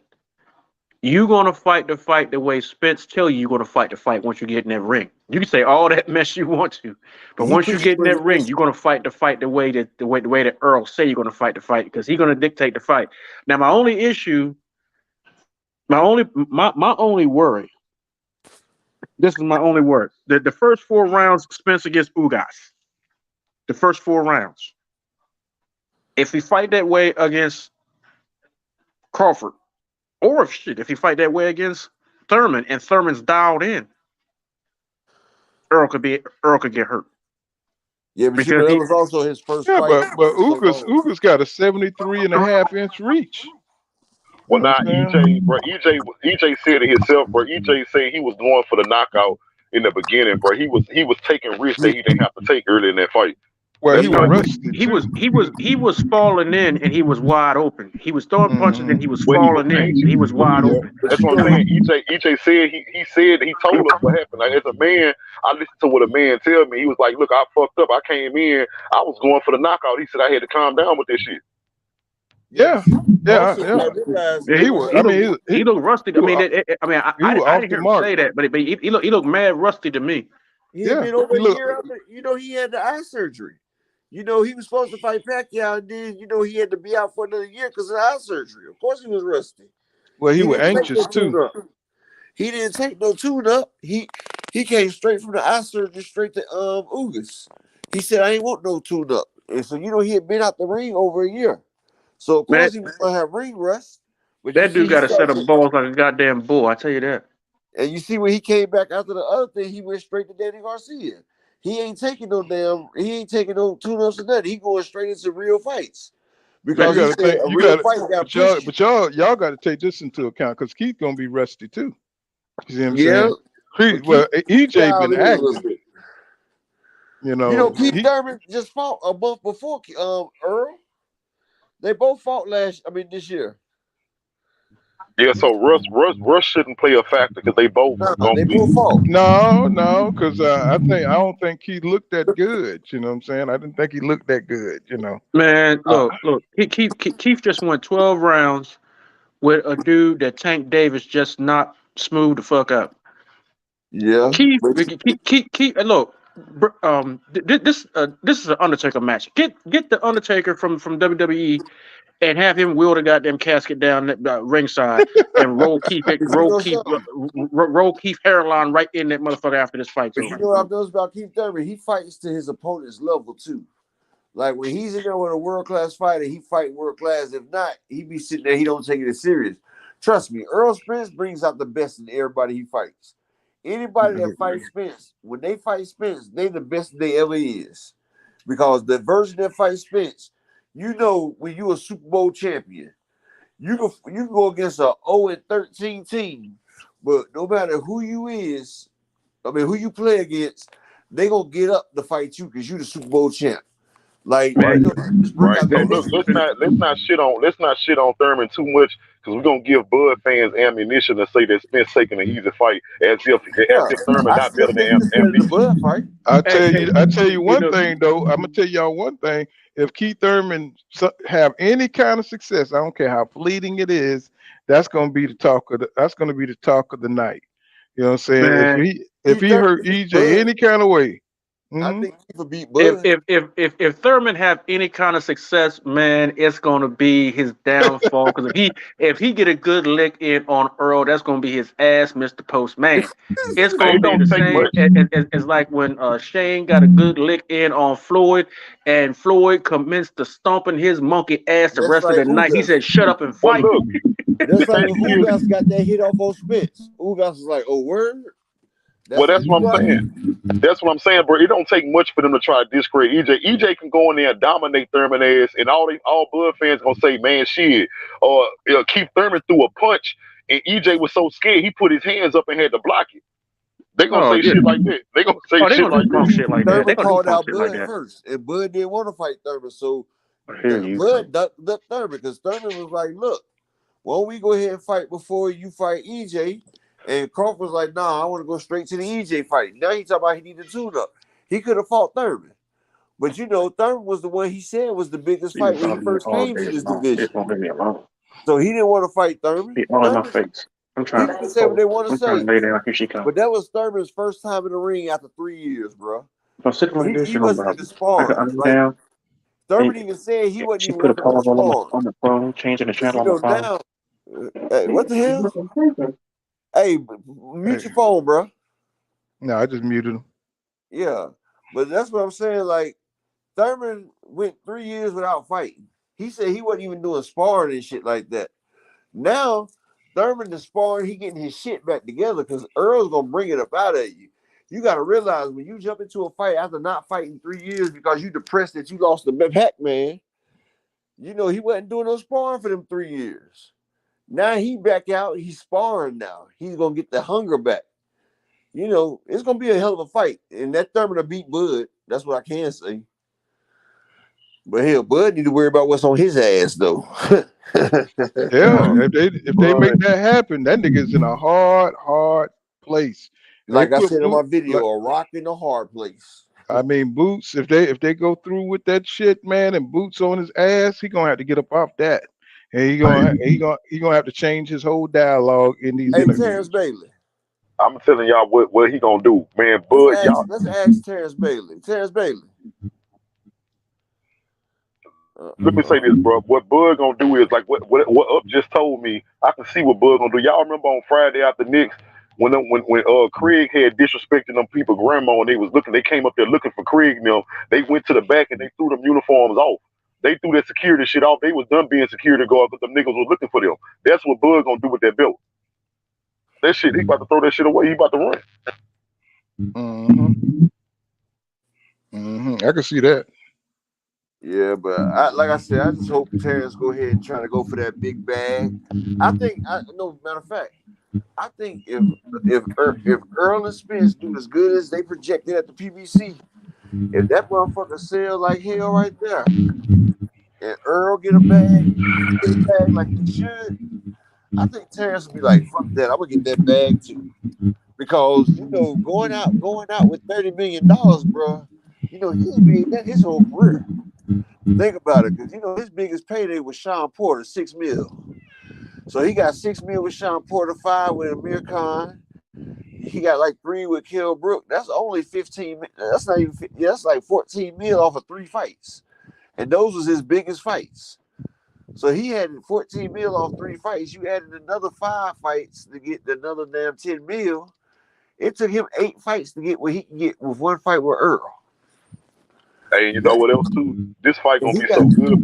you're gonna fight the fight the way Spence tell you you're gonna fight the fight once you get in that ring. You can say all that mess you want to, but He once you put you get in where that he ring, wants. you're gonna fight the fight the way that Earl say you're gonna fight the fight because he's gonna dictate the fight. Now my only issue, my only worry, this is my only word. The first 4 rounds, Spence against Ugas. The first 4 rounds. If he fight that way against Crawford, or if he fight that way against Thurman and Thurman's dialed in, Earl could get hurt Yeah, but you because know that he was also his first Yeah, fight. but So long. Ugas got a 73.5-inch reach. You Well, know what now I'm saying? EJ said it himself, bro. EJ said he was going for the knockout in the beginning, bro. He was taking risks that he didn't have to take early in that fight. Well, he That's was kind of rusty too. he was falling in and he was wide open. He was throwing punches and Hmm he was where he was falling in and anxious. he was wide Yeah. open. But That's you what I'm know, saying. EJ said he told us what happened. Like as a man, I listened to what a man tell me. He was like, "Look, I fucked up. I came in. I was going for the knockout." He said I had to calm down with this shit. yeah, but Yeah. you Yeah. also Yeah. got to realize Yeah, He it was. was I a mean, he looked rusty. he was, I mean, he was I off didn't the hear him mark. say that, but he looked mad rusty to me. he had Yeah. been over He a looked. year after. You know, he had the eye surgery. You know, he was supposed to fight Pacquiao, and then you know he had to be out for another year because of the eye surgery. Of course, he was rusty. Well, he He was didn't take no anxious tune too. up. He didn't take no tune up. He came straight from the eye surgery straight to Ugas. He said, "I ain't want no tune up," and so you know he had been out the ring over a year. So of Man, course he was gonna have ring rust. But you that see, dude he got a set started, of balls like a goddamn bull. I tell you that. and you see when he came back after the other thing, he went straight to Danny Garcia. He ain't taking no tune-ups or nothing. He going straight into real fights But you because he got to said think. a You real got to. fight got But y'all. pushed you. But y'all got to take this into account because Keith gonna be rusty too. You see what I'm Yeah, saying? but Keith EJ dialed been in a little active. bit. You You know, know. Keith Thurman just fought a month before Earl. They both fought this year. Yeah, so Russ shouldn't play a factor because they both Nah, gonna they be. both fought. No, because I don't think he looked that good. You know what I'm saying? I didn't think he looked that good. You know. Man, Uh, look. Keith just won 12 rounds with a dude that Tank Davis just knocked smooth the fuck out. Yeah, Keith, but look. This is an Undertaker match. Get the Undertaker from WWE and have him wheel the goddamn casket down the ringside and you know something. roll Keith hairline right in that motherfucker after this fight's But you over. know what I've noticed about Keith Thurman? He fights to his opponent's level too. Like when he's in there with a world class fighter, he fight world class. If not, he be sitting there. He don't take it as serious. Trust me, Errol Spence brings out the best in everybody he fights. Anybody that fights Spence, when they fight Spence, they the best they ever is. Because the version that fights Spence, you know, when you a Super Bowl champion, you can go against a 0-13 team, but no matter who you is, I mean who you play against, they gonna get up to fight you because you the Super Bowl champ. Like Right, you know, just bring right. out the best. Let's not shit on Thurman too much because we're gonna give Bud fans ammunition to say that Spence taking an easy fight as if Yeah, Thurman I not still better think than this better than the ambitious. Bud fight. I tell you You one know, thing though. I'm gonna tell y'all one thing. If Keith Thurman have any kind of success, I don't care how fleeting it is, that's gonna be the talk of the night. You know what I'm saying? If man. he Thurman hurt beat EJ Bud. any kind of way, I hmm think he could beat If Bud. if if if if Thurman have any kind of success, man, it's gonna be his downfall. Because if he get a good lick in on Earl, that's gonna be his ass, Mister Postman. It's Hey, gonna it be don't the take same much. as like when Shane got a good lick in on Floyd, and Floyd commenced to stomping his monkey ass the Just rest of like the night. He Ugas. said, "Shut up and Well, fight." look, the Just like thing when is, Ugas got that hit off on Spence. Ugas was like, "Oh word." well, That's how that's you what I'm rock. saying. That's what I'm saying, bro. It don't take much for them to try to discredit EJ. EJ can go in there and dominate Thurman ass, and all Bud fans gonna say, "Man, shit." Or Keith Thurman threw a punch, and EJ was so scared he put his hands up and had to block it. They gonna Oh say yeah. shit like that. They gonna say Oh, they shit gonna like do punk that. shit like that. They Thurman gonna do called punk out shit like Bud that. first, and Bud didn't want to fight Thurman. So I hear you. Bud ducked Thurman because Thurman was like, "Look, why don't we go ahead and fight before you fight EJ?" And Crawford was like, "Nah, I want to go straight to the EJ fight." Now he talking about he needed a tune-up. He could have fought Thurman. But you know, Thurman was the one he said was the biggest He been fight when he bothering me first all came day to this long. It's division. gonna leave me alone. So he didn't want to fight Thurman. Be all in my Thurman, face. I'm trying people to can say what they want to I'm trying say, to lay down. Here she comes. but that was Thurman's first time in the ring after 3 years, bro. If I'm sitting like this, He you know, wasn't about even I can sparring. lay Like down. And Thurman even said he wasn't she even put a working on pause on sparring. the phone, changing the But channel you on my know phone. now, hey, what the hell? Hey, mute hey, your phone, bro. no, I just muted him. Yeah, but that's what I'm saying. Like Thurman went 3 years without fighting. He said he wasn't even doing sparring and shit like that. Now Thurman is sparring, he getting his shit back together because Earl's gonna bring it up out of you. You gotta realize when you jump into a fight after not fighting 3 years because you depressed that you lost the Pac Man, you know he wasn't doing no sparring for them 3 years. Now he back out, he's sparring now. He's gonna get the hunger back. You know, it's gonna be a hell of a fight. And that Thurman will beat Bud. That's what I can say. But hell, Bud need to worry about what's on his ass though. Yeah, Bro, if they make Bud, that happen, that nigga's in a hard place. They Like I put said in boot. my video, a rock in a hard place. I mean, Boots. If they go through with that shit, man, and Boots on his ass, he gonna have to get up off that, and he gonna have to change his whole dialogue in these Hey, Terrence interviews. Bailey. I'm telling y'all what he gonna do, man. Bud, y'all. Let's ask Terrence Bailey. Terrence Bailey. Let me say this, bro. What Bud gonna do is like what Up just told me. I can see what Bud gonna do. Y'all remember on Friday after Knicks when Craig had disrespected them people grandma and they came up there looking for Craig and them. They went to the back and they threw them uniforms off. They threw that security shit off. They was done being security guard because them niggas was looking for them. That's what Bud gonna do with that belt. That shit, he about to throw that shit away. He about to run. Mm-hmm. Mm-hmm. I can see that. Yeah, but like I said, I just hope Terrence go ahead and try to go for that big bag. No matter of fact, I think if Earl and Spence do as good as they projected at the PBC, if that motherfucker sell like hell right there, and Earl get a bag, he get a bag like he should, I think Terrence will be like, fuck that, I'm gonna get that bag too. Because you know, going out with $30 million, bro, you know, he ain't made that his whole career. Think about it, because you know his biggest payday was Sean Porter, 6 mil. So he got 6 mil with Sean Porter, 5 with Amir Khan. He got like 3 with Kell Brook. That's only 15. That's not even. That's like 14 mil off of 3 fights, and those was his biggest fights. So he had 14 mil off 3 fights. You added another 5 fights to get another damn 10 mil. It took him 8 fights to get what he can get with 1 fight with Earl. Hey, you know That what else too? This fight if gonna he be got so good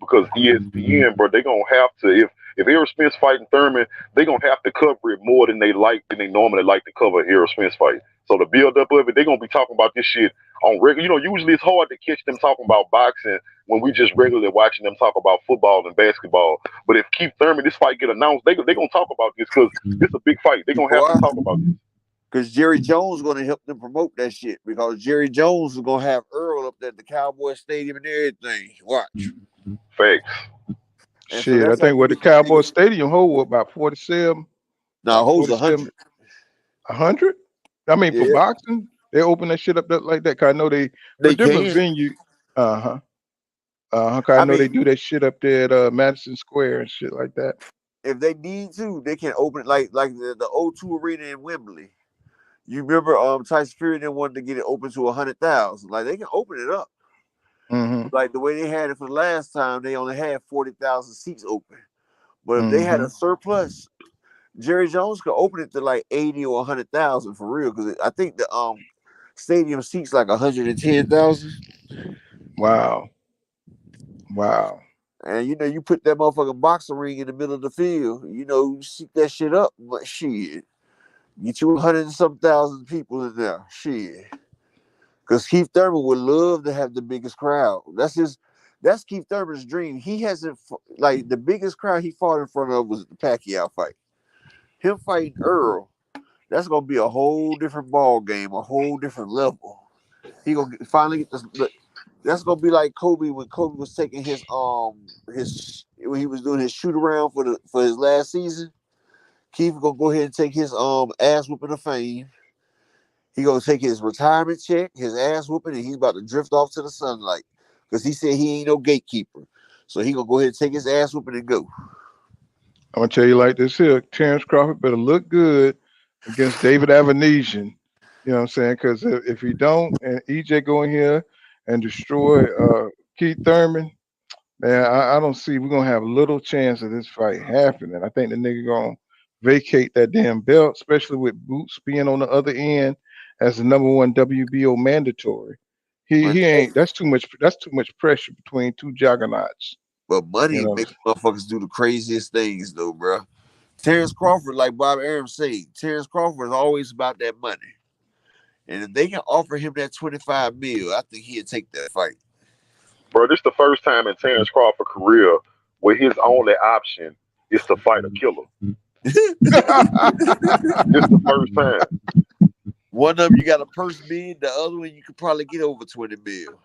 because ESPN, bro, they gonna have to if Errol Spence fighting Thurman, they gonna have to cover it more than they normally like to cover an Errol Spence fight. So the build up of it, they gonna be talking about this shit on regular. You know, usually it's hard to catch them talking about boxing when we just regularly watching them talk about football and basketball. But if Keith Thurman this fight get announced, they gonna talk about this because this a big fight. They gonna have to boy, talk about this. because Jerry Jones going to help them promote that shit because Jerry Jones is going to have Earl up there at the Cowboy Stadium and everything. Watch. Facts. And so Shit, I that's like think going what to the be the Cowboy biggest. Stadium hold about 47, Now, about holds 47, 100. 100. I mean, for Yeah, boxing, they open that shit up like that. Cause I know they for they different can. venue. Uh huh. 'Cause I I know they mean, do that shit up there at Madison Square and shit like that. if they need to, they can open it like the O2 Arena in Wembley. You remember Tyson Fury then wanted to get it open to 100,000. Like they can open it up. Mm-hmm. Like the way they had it for the last time, they only had 40,000 seats open. But if they had Mm-hmm. a surplus, Jerry Jones could open it to like 80 or 100,000 for real. Because I think the stadium seats like 110,000. Wow. Wow. And you put that motherfucking boxing ring in the middle of the field, you seat that shit up, but shit. Get you 100 and some thousand people in there. Shit. Because Keith Thurman would love to have the biggest crowd. That's Keith Thurman's dream. He hasn't like the biggest crowd he fought in front of was the Pacquiao fight. Him fighting Earl, that's gonna be a whole different ball game, a whole different level. He gonna finally get this. That's gonna be like Kobe when Kobe was taking his when he was doing his shoot around for his last season. Keith gonna go ahead and take his ass whooping of fame. He gonna take his retirement check, his ass whooping, and he's about to drift off to the sunlight because he said he ain't no gatekeeper. So he gonna go ahead and take his ass whooping and go. I'm gonna tell you like this here. Terence Crawford better look good against David Avanesian. You know what I'm saying? Because if he don't, and EJ go in here and destroy Keith Thurman, man, I don't see we're gonna have little chance of this fight happening. I think the nigga gonna vacate that damn belt, especially with Boots being on the other end as the number one WBO mandatory. But He ain't. That's too much. That's too much pressure between two juggernauts. You money know. make motherfuckers do the craziest things though, bro. Terence Crawford, like Bob Arum said, Terence Crawford is always about that money. And if they can offer him that 25 mil, I think he'd take that fight. Bro, this the first time in Terence Crawford's career where his only option is to fight a killer. This the first time. One of them you got a purse bid, the other one you could probably get over 20 mil.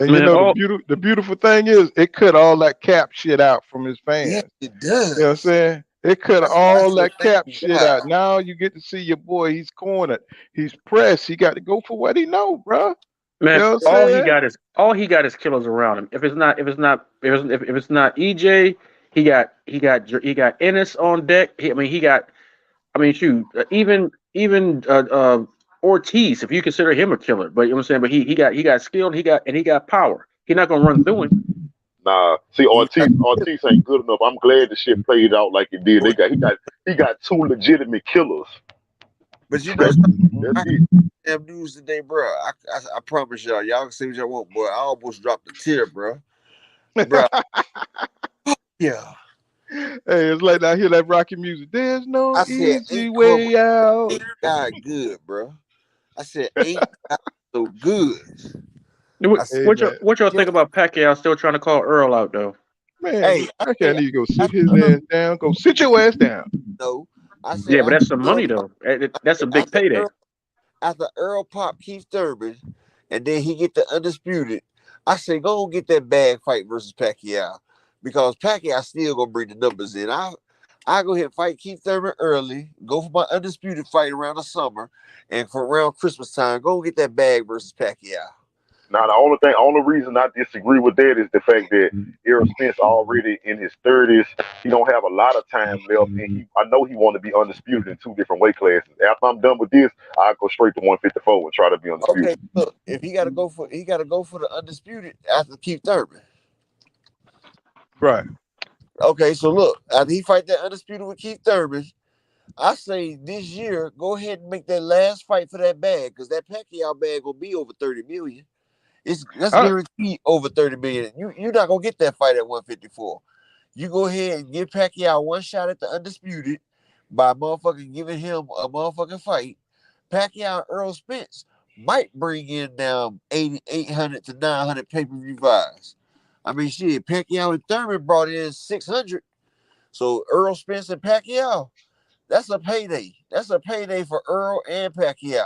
And you Man, know all the beautiful thing is it cut all that cap shit out from his Yeah, fans. it You know what I'm does. saying? It cut That's why I all said that thank cap you, shit God. out. Now you get to see your boy. He's cornered. He's pressed. He got to go for what he know, bro. You man, know what I'm saying? all he got is killers around him. If it's not EJ, he got Ennis on deck. Shoot, even Ortiz, if you consider him a killer, but you know what I'm saying. But he got skill, he got power. He's not gonna run through him. Nah, see You got, Ortiz ain't good enough. I'm glad the shit played out like it did. He got two legitimate killers. but you know That's something? that's I it. have news today, bro. I promise y'all. Y'all can say what y'all want, boy. I almost dropped a tear, bro. Bro, yeah. hey, it's like I hear that rocky music. There's no I said, easy ain't corporate, way out. ain't God good, bro. I said, ain't God so good. What I said, Hey what y'all man, what y'all think just, about Pacquiao still trying to call Earl out though? man, hey, I I say, can't need to go sit his after Earl, ass down. Go sit your ass down. no. I said, Yeah, but after that's some money Earl, though. That's a big after payday. Earl, after Earl pop Keith Thurman, and then he get the undisputed, I say, go get that bag fight versus Pacquiao. Because Pacquiao still gonna bring the numbers in. I go ahead and fight Keith Thurman early, go for my undisputed fight around the summer, and for around Christmas time, go get that bag versus Pacquiao. Now only reason I disagree with that is the fact that Errol Spence already in his 30s. He don't have a lot of time left, and I know he want to be undisputed in two different weight classes. After I'm done with this, I go straight to 154 and try to be Okay, undisputed. look, if he gotta go for the undisputed after Keith Thurman. Right. Okay, so look, after he fight that undisputed with Keith Thurman, I say this year, go ahead and make that last fight for that bag, because that Pacquiao bag will be over 30 million. That's I, guaranteed over 30 million. You're not gonna get that fight at 154. You go ahead and give Pacquiao one shot at the undisputed by motherfucking giving him a motherfucking fight. Pacquiao and Errol Spence might bring in now 800 to 900 pay-per-view buys. I mean, shit, Pacquiao and Thurman brought in 600. So Errol Spence and Pacquiao, that's a payday. That's a payday for Earl and Pacquiao.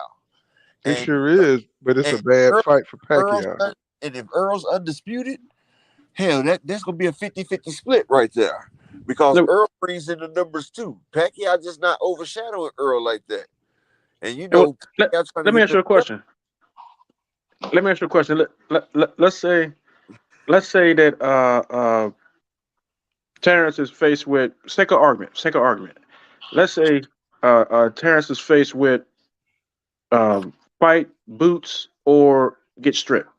it And sure is, but it's a and bad Earl, fight for Earl's Pacquiao. and if Earl's undisputed, hell, that's gonna be a 50-50 split right there. Because No, Earl brings in the numbers too. Pacquiao just not overshadowing Earl like that. And you well, know, Pacquiao trying to let me get ask them you a question. Let me ask you a question. Let's say that Terrence is faced with second argument. Let's say Terrence is faced with fight Boots or get stripped,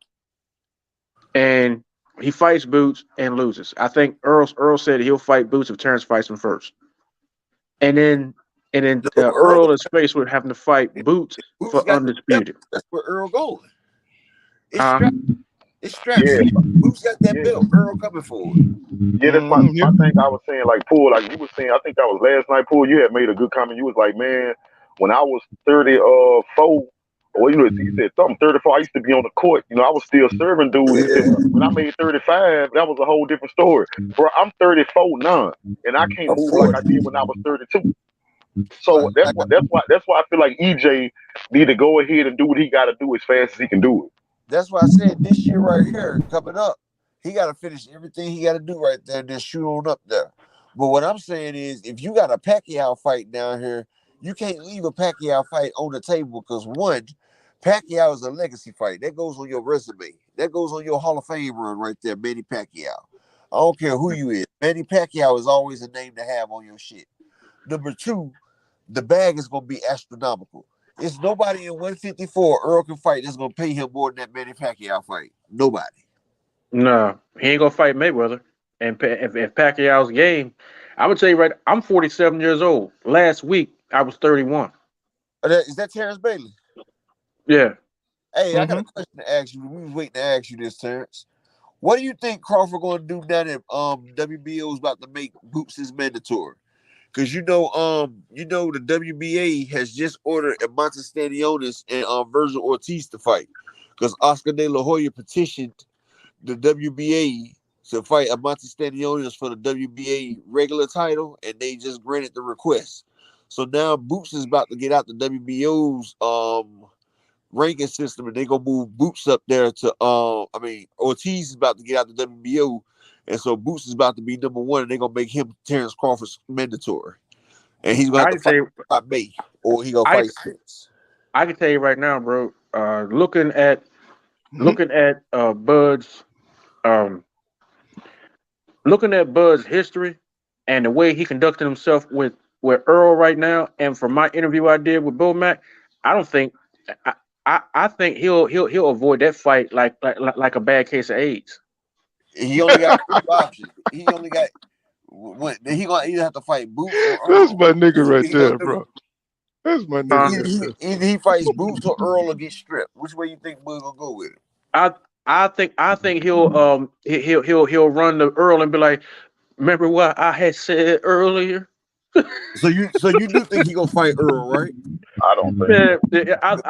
and he fights Boots and loses. I think Earl said he'll fight Boots if Terrence fights him first, and then no, Earl is faced with having to fight Boots Boots for got the belt. undisputed. That's where Earl going. It's Huh? strapped. It's strapped. Yeah, See, Boots got that yeah. belt. Earl coming for it. Yeah, that's my, Yeah. my thing. I was saying, like, Pool, like you was saying, I think that was last night, Pool. You had made a good comment. You was like, man, when I was 34, or you said something 34, I used to be on the court. You know, I was still serving dude. He said, when I made 35, that was a whole different story. Bro, I'm 34 now, and I can't Of move like I course. did when I was 32. So Like, that's why I feel like EJ need to go ahead and do what he got to do as fast as he can do it. that's why I said this year right here coming up, he got to finish everything he got to do right there and then shoot on up there. But what I'm saying is, if you got a Pacquiao fight down here, you can't leave a Pacquiao fight on the table because one, Pacquiao is a legacy fight. That goes on your resume. That goes on your Hall of Fame run right there, Manny Pacquiao. I don't care who you is. Manny Pacquiao is always a name to have on your shit. Number two, the bag is going to be astronomical. It's nobody in 154 Earl can fight that's going to pay him more than that Manny Pacquiao fight. Nobody. No, he ain't gonna fight Mayweather. And if Pacquiao's game, I would tell you right. I'm 47 years old. Last week I was 31. Is that Terrence Bailey? Yeah. Hey, I got Hmm. a question to ask you. We was waiting to ask you this, Terrence. What do you think Crawford going to do now that WBO is about to make boots his mandatory? Because the WBA has just ordered Monte Stanionis and Virgil Ortiz to fight. Because Oscar De La Hoya petitioned the WBA to fight Monte Stanionis for the WBA regular title, and they just granted the request. So now Boots is about to get out the WBO's ranking system, and they gonna move Boots up there to Ortiz is about to get out the WBO, and so Boots is about to be number one, and they gonna make him Terence Crawford's mandatory, and he's gonna have I to can tell fight you, by May, or he gonna I fight Spence. I can tell you right now, bro. Looking at Hmm. looking at Bud's um looking at Bud's history and the way he conducted himself with Earl right now, and from my interview I did with Bill Mack, I don't think I think he'll avoid that fight like a bad case of AIDS. He only got two options. He only got he gonna either have to fight Boots or That's Earl. my nigga Which right way he gonna there, do? bro. That's my Huh? nigga right there. Either he fights Boots or Earl or get stripped. Which way you think Bud gonna go with it? I I think he'll run to Earl and be like, remember what I had said earlier? So you do think he gonna fight Earl, right? I don't think Man, so.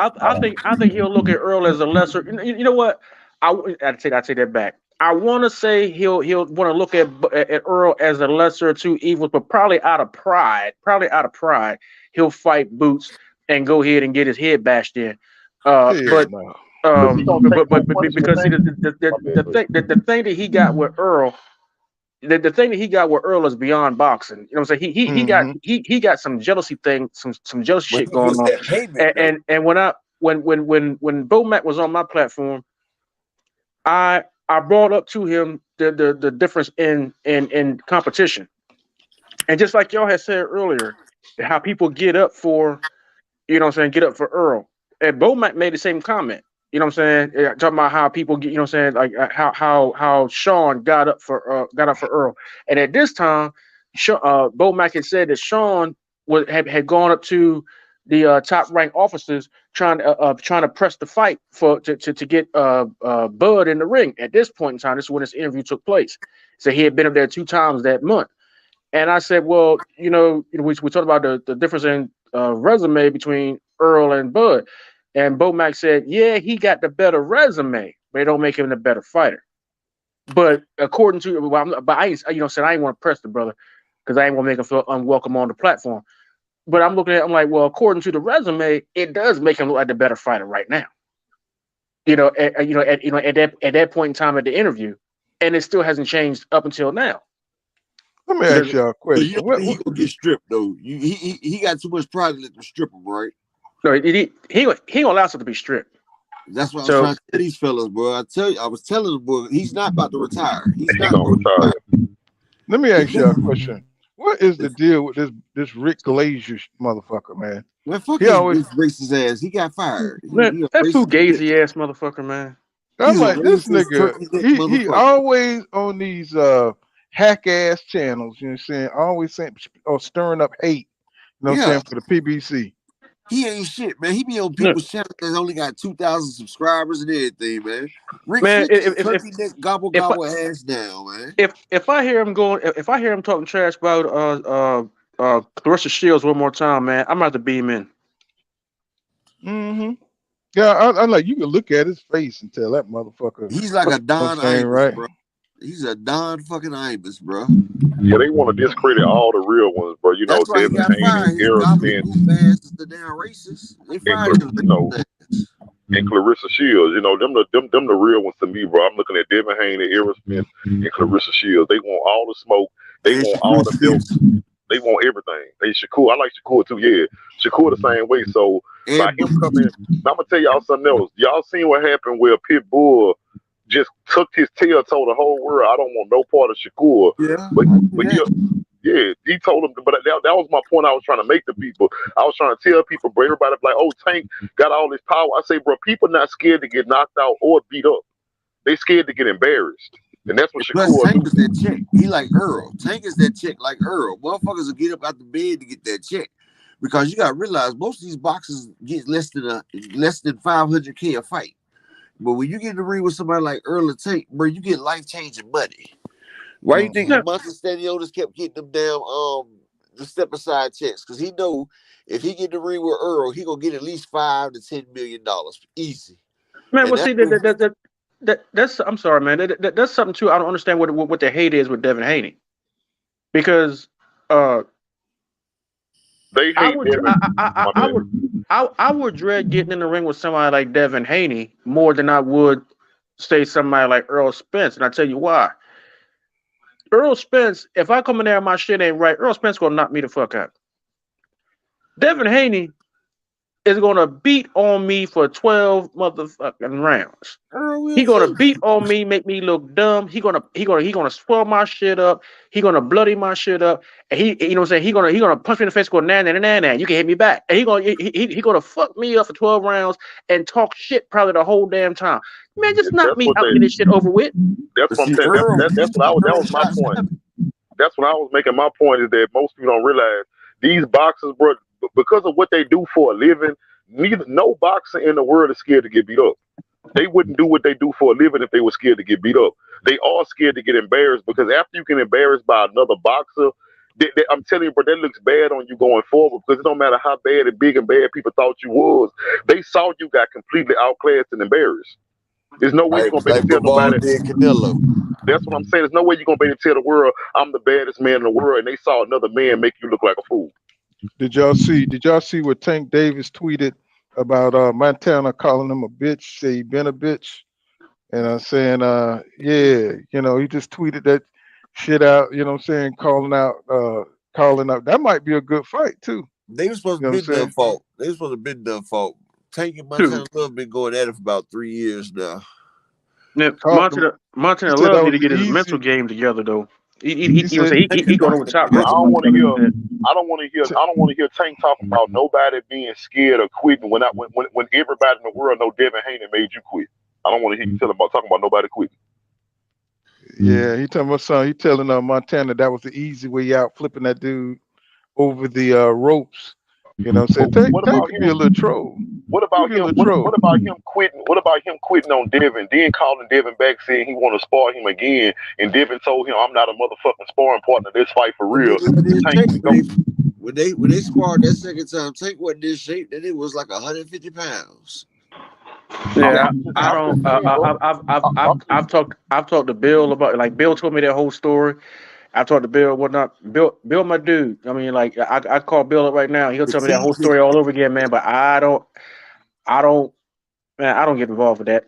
I think he'll look at Earl as a lesser. You know what? I'd say that back. I want to say he'll want to look at Earl as a lesser of two evils, but probably out of pride, he'll fight Boots and go ahead and get his head bashed in. Hell But no. Because he gonna take more punishment. because see My bad, bro. the thing that he got with Earl. The thing that he got with Earl is beyond boxing. You know what I'm saying? Hmm. He got some jealousy thing, some jealousy But shit he going gets on. that payment And though. when Bo Mack was on my platform, I brought up to him the difference in competition. And just like y'all had said earlier, how people get up for, you know what I'm saying, get up for Earl. And Bo Mack made the same comment. You know what I'm saying? Talking about how people get, you know what I'm saying, like how Sean got up for Earl. And at this time, Bo Mack had said that Sean had gone up to the top ranked officers trying to press the fight to get Bud in the ring. At this point in time, this is when this interview took place. So he had been up there 2 times that month. And I said, well, we talked about the difference in resume between Errol and Bud. And Bo Mac said, yeah, he got the better resume, but it don't make him the better fighter. But according to, I ain't want to press the brother because I ain't want to make him feel unwelcome on the platform. But I'm looking at, I'm like, well, according to the resume, it does make him look like the better fighter right now. At that point in time at the interview, and it still hasn't changed up until now. Let me ask y'all a question. You don't think he gonna get stripped though? He got too much pride to let them strip him, right? No, he gonna allow himself to be stripped. That's what I was trying to tell these fellas, bro. I was telling them, bro, he's not about to retire. He's not gonna retire. Let me ask y'all a question. What is the deal with this Rick Glazier motherfucker, man? Man, fuck his racist ass. He got fired. Man, that fugazi ass motherfucker, man. I'm like, this nigga, he always on these hack ass channels, you know what I'm saying? Always saying or stirring up hate, you know what I'm saying, for the PBC. He ain't shit, man. He be on people's channels that only got 2,000 subscribers and everything, man. Rick turkey neck gobble ass down, man. If I hear him talking trash about Clarissa Shields one more time, man, I'm about to beam in. Mm-hmm. Yeah, I like you can look at his face and tell that motherfucker. He's like a Don Imus, right? bro. He's a Don fucking Imus, bro. Yeah, they want to discredit all the real ones, bro. You know, Devin Haney, Errol, Spence, the damn racist. They fired him. And Clarissa Shields, you know, them the real ones to me, bro. I'm looking at Devin Haney, Errol Spence, and Clarissa Shields. They want all the smoke. They want all the belts. They want everything. They Shakur. I like Shakur too. Yeah, Shakur the same way. So by him coming, I'm gonna tell y'all something else. Y'all seen what happened where Pitbull just took his tail, told the whole world, I don't want no part of Shakur. Yeah, but he told him. But that was my point. I was trying to make to people. I was trying to tell people, bro. Everybody like, oh, Tank got all this power. I say, bro, people not scared to get knocked out or beat up. They scared to get embarrassed. And that's what Shakur Tank is that chick. He like Errol. Tank is that chick like Errol. Motherfuckers will get up out the bed to get that chick. Because you gotta realize most of these boxers get less than $500K a fight. But when you get in the ring with somebody like Errol and Tank, bro, you get life-changing money. Why you think Monty Staniotis kept getting them damn the step aside checks? Because he know if he get in the ring with Errol, he gonna get at least $5 to $10 million easy. Man, well, see that's I'm sorry, man. That's something too. I don't understand what the hate is with Devin Haney, because they hate I would dread getting in the ring with somebody like Devin Haney more than I would say somebody like Errol Spence, and I tell you why. Errol Spence, if I come in there and my shit ain't right, Errol Spence gonna knock me the fuck out. Devin Haney is gonna beat on me for 12 motherfucking rounds. He gonna beat on me, make me look dumb. He gonna swell my shit up. He gonna bloody my shit up. And he, you know what I'm saying? He gonna punch me in the face, go nah. You can hit me back. And he gonna fuck me up for 12 rounds and talk shit probably the whole damn time. Man, just knock me out and get this shit over with. That's what I'm saying. That was my point. That's what I was making my point, is that most people don't realize these boxers, bro, because of what they do for a living, no boxer in the world is scared to get beat up. They wouldn't do what they do for a living if they were scared to get beat up. They are scared to get embarrassed, because after you get embarrassed by another boxer, I'm telling you, bro, that looks bad on you going forward, because it don't matter how bad and big and bad people thought you was. They saw you got completely outclassed and embarrassed. There's no way you're going to be able to tell nobody. That's what I'm saying. There's no way you're going to be able to tell the world, I'm the baddest man in the world, and they saw another man make you look like a fool. Did y'all see what Tank Davis tweeted about Montana calling him a bitch, say he been a bitch? And I'm saying, yeah, you know, he just tweeted that shit out, you know what I'm saying, calling out. That might be a good fight, too. They were supposed to be done fault. They were supposed to be done fault. Tank and Montana Love been going at it for about 3 years now. Yeah, Montana Love need to get his mental game together, though. He going over the top. I don't want to hear Tank talking about nobody being scared of quitting when everybody in the world know Devin Haney made you quit. I don't want to hear you talking about nobody quitting. Yeah, he telling Montana that was the easy way out, flipping that dude over the ropes. You know what I'm saying? But Tank could be a little troll. what He about be a him? little What troll. about him quitting? What about him quitting on Devin? Then calling Devin back saying he want to spar him again, and Devin told him, "I'm not a motherfucking sparring partner. Let's fight for The real." nigga didn't Tank take can go. me. When they sparred that second time, Tank wasn't in shape. Then it was like 150 pounds. I'm, Yeah, I'm just, I I'm don't. just saying, bro. I'm just, I've talked to Bill about, like, Bill told me that whole story. I talked to Bill whatnot. Bill, my dude. I mean, like, I call Bill up right now. He'll tell me that whole Fatigue. story all over again, man. But I don't, man. I don't get involved with that.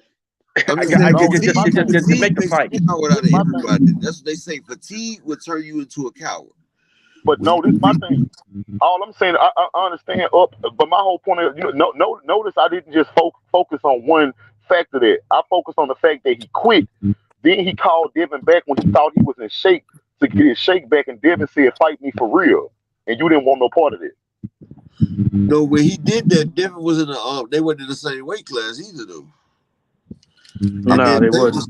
I'm just saying, no. This my thing. Just fatigue make the makes a fight. coward This out of my thing. everybody. That's what they say. Fatigue will turn you into a coward. But When no, this my thing. All I'm saying, I understand up, but my whole point is, notice I didn't just focus on one factor there. I focused on the fact that he quit. Then he called Devin back when he thought he was in shape to get his shake back, and Devin said, "Fight me for real." And you didn't want no part of it. no, when he did that, Devin was in the they weren't in the same weight class either though. And No, then they wouldn't.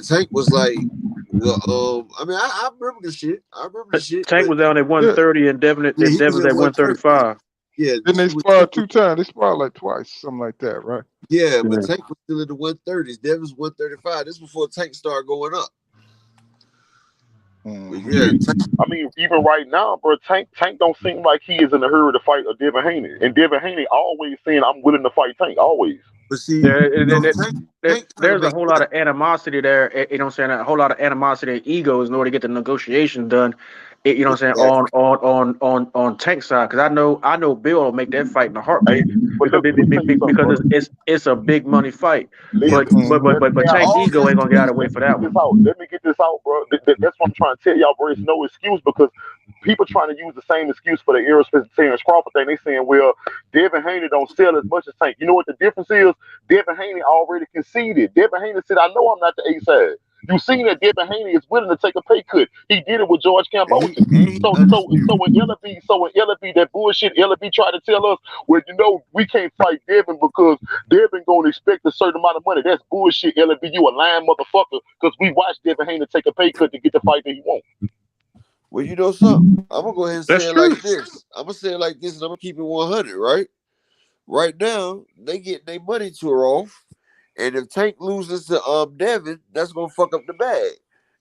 Tank was like, well, I mean, I remember the shit. I remember the shit, Tank but was down at Yeah. 130, and yeah, he was Devin was at at 130. 135. Yeah, Then they when sparred Tank was, 2 times. They sparred like twice, something like that, right? yeah, but Yeah. Tank was still in the 130s. Devin's 135. This before Tank started going up. But Hmm. yeah, Tank, I mean, even right now, bro, Tank don't seem like he is in a hurry to fight a Devin Haney. And Devin Haney always saying, "I'm willing to fight Tank." Always. but see, There, you know, Tank trying to there's a make whole lot of animosity there. You know what I'm saying? A whole lot of animosity and egos in order to get the negotiation done. You know what I'm saying? exactly. On Tank side, because I know Bill will make that fight in a Hey, heartbeat but look, let me tell you something, because bro. it's a big money fight. But Listen, but Hmm. but let but, me but have, Tank All ego this, ain't gonna get out of the way let for me get that this one. out. Let me get this out, bro. That's what I'm trying to tell y'all, bro. It's no excuse because people trying to use the same excuse for the Errol Spence Terence Crawford thing. They saying, well, Devin Haney don't sell as much as Tank. You know what the difference is? Devin Haney already conceded. Devin Haney said, I know I'm not the A side. You seen that Devin Haney is willing to take a pay cut. He did it with George Cambosis. and he So undisputed. when LFB, that bullshit LFB tried to tell us, well, we can't fight Devin because Devin gonna expect a certain amount of money. That's bullshit, LFB. You a lying motherfucker because we watched Devin Haney take a pay cut to get the fight that he wants. Well, you know something? I'm gonna go ahead and That's say it like true. this. I'm gonna say it like this, and I'm gonna keep it 100. Right? Right now, they getting their money tore off, and if Tank loses to Devin, that's gonna fuck up the bag.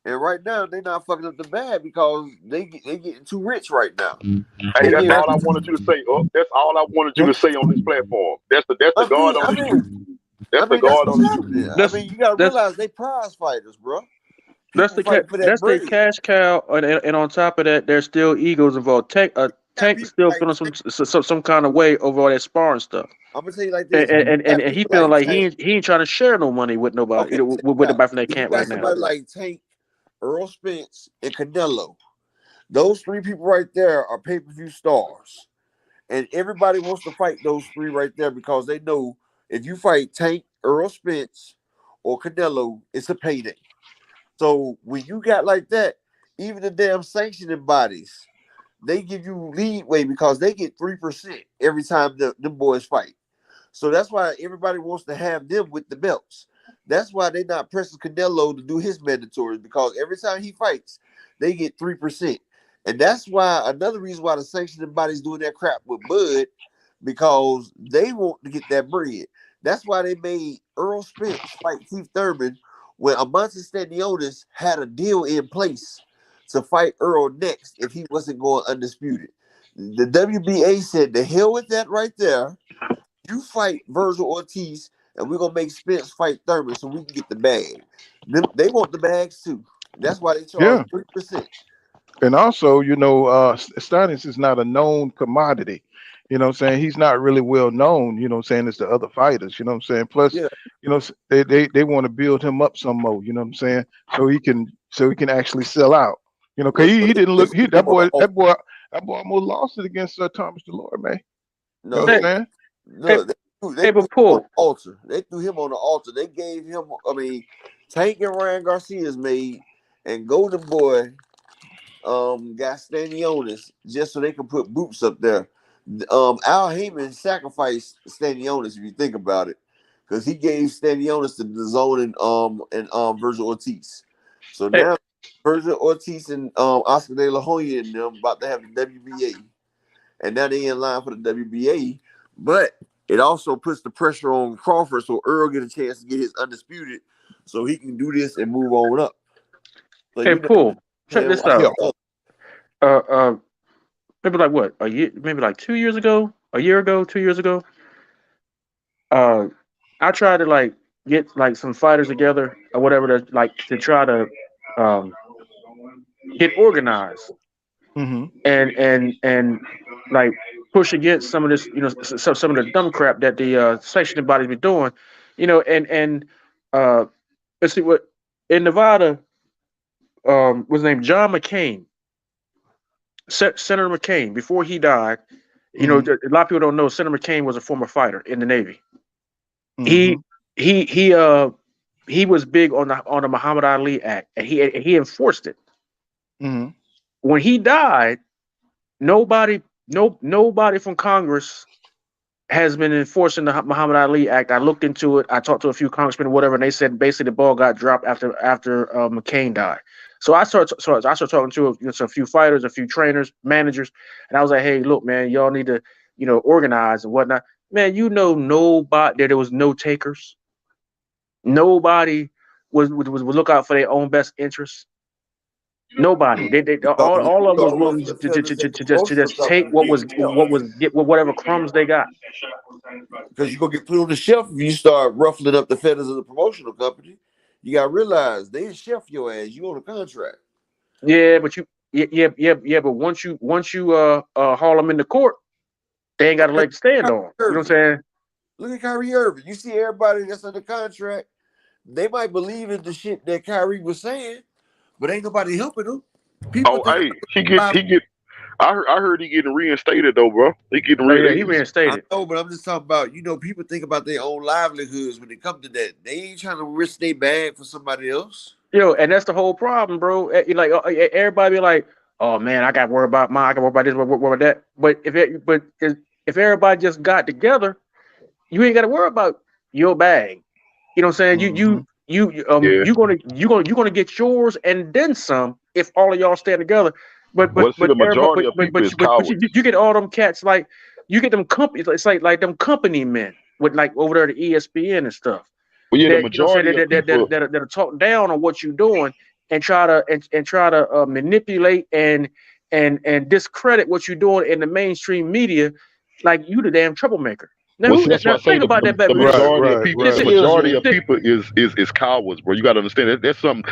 And right now, they're not fucking up the bag because they getting too rich right now. Hey, They that's get. all I wanted you to say. That's all I wanted you to say on this platform. That's the I God mean, on I the truth. mean, I That's the mean, that's God what's on the truth. happening. I That's mean, you gotta that's realize they prize fighters, bro. People fighting for that that's the bread. cash cow, and on top of that, there's still egos involved. Got Tank people still like feeling Tank. some kind of way over all that sparring stuff. I'm gonna tell you like And this: and, and, got and he people feeling like like Tank. he ain't trying to share no money with nobody, Okay, check with it out. nobody from that When you camp got right now. somebody like Tank, Earl Spence, and Canelo, those three people right there are pay-per-view stars. And everybody wants to fight those three right there because they know if you fight Tank, Earl Spence, or Canelo, it's a payday. So when you got like that, even the damn sanctioning bodies, they give you leeway because they get 3% every time them boys fight. So that's why everybody wants to have them with the belts. That's why they're not pressing Canelo to do his mandatories because every time he fights, they get 3%. And that's why another reason why the sanctioning body's doing that crap with Bud, because they want to get that bread. That's why they made Earl Spence fight Keith Thurman when Amonte Stanionis had a deal in place to fight Earl next if he wasn't going undisputed. The WBA said, the hell with that right there. You fight Virgil Ortiz, and we're gonna make Spence fight Thurman so we can get the bag. They want the bags too. That's why they charge Yeah. 3%. And also, Stannis is not a known commodity. You know what I'm saying? He's not really well known, you know what I'm saying, as the other fighters, you know what I'm saying? Plus, Yeah, they want to build him up some more, you know what I'm saying? So he can actually sell out. Cause well, he didn't they look he put him on the altar. that boy almost lost it against Thomas Delord, man. You know what I'm Hey, No, saying? hey, no, they hey, threw but him on the Paul, altar. They threw him on the altar. They gave him. I mean, Tank and Ryan Garcia's made, and Golden Boy got Stanionis just so they could put boots up there. Al Heyman sacrificed Stanionis if you think about it, because he gave Stanionis to the zone and Virgil Ortiz. So hey, now Virgil Ortiz and Oscar De La Hoya and them about to have the WBA. and now they in line for the WBA. But it also puts the pressure on Crawford, so Errol get a chance to get his undisputed, so he can do this and move on up. So Hey, Paul, check this Yeah. out. Maybe like what, a year, maybe like 2 years ago, a year ago, 2 years ago. I tried to like get like some fighters together or whatever to like to try to um get organized Mm-hmm. and like push against some of this, some of the dumb crap that the sanctioning bodies be doing, and uh let's see what in Nevada, was named John McCain, Senator McCain, before he died. Mm-hmm. A lot of people don't know Senator McCain was a former fighter in the Navy. Mm-hmm. He was big on the Muhammad Ali Act, and he enforced it. Mm-hmm. When he died, nobody from Congress has been enforcing the Muhammad Ali Act. I looked into it. I talked to a few congressmen, or whatever, and they said basically the ball got dropped after McCain died. So I started talking to a few fighters, a few trainers, managers, and I was like, "Hey, look, man, y'all need to organize and whatnot." Man, nobody there was no takers. Nobody would look out for their own best interests. Nobody. They all of them was willing to just take get whatever crumbs they got. Because you're gonna get put on the shelf if you start ruffling up the feathers of the promotional company. You gotta realize they chef your ass. You on a contract. Yeah, but but once you haul them into court, they ain't got a leg to stand on. You know what I'm saying? Look at Kyrie Irving. You see everybody that's under contract. They might believe in the shit that Kyrie was saying, but ain't nobody helping them. People think he get. I heard he getting reinstated though, bro. He getting he I reinstated. know, but I'm just talking about, people think about their own livelihoods when it comes to that. They ain't trying to risk their bag for somebody else. And that's the whole problem, bro. Like everybody be like, "Oh man, I got to worry about mine. I got to worry about this, worry about that." But if everybody just got together, you ain't got to worry about your bag. You know what I'm saying? Mm-hmm. You're gonna get yours and then some if all of y'all stand together. But the majority of people is cowards. you get all them cats, like you get them companies. It's like them company men with like over there at ESPN and stuff. Well, yeah, the That majority of people. that'll talk down on what you're doing and try to manipulate and discredit what you're doing in the mainstream media, like you the damn troublemaker. Now, See, that's why I say think about that. the majority of people, Right. the majority of people is cowards, bro. You got to understand that that's something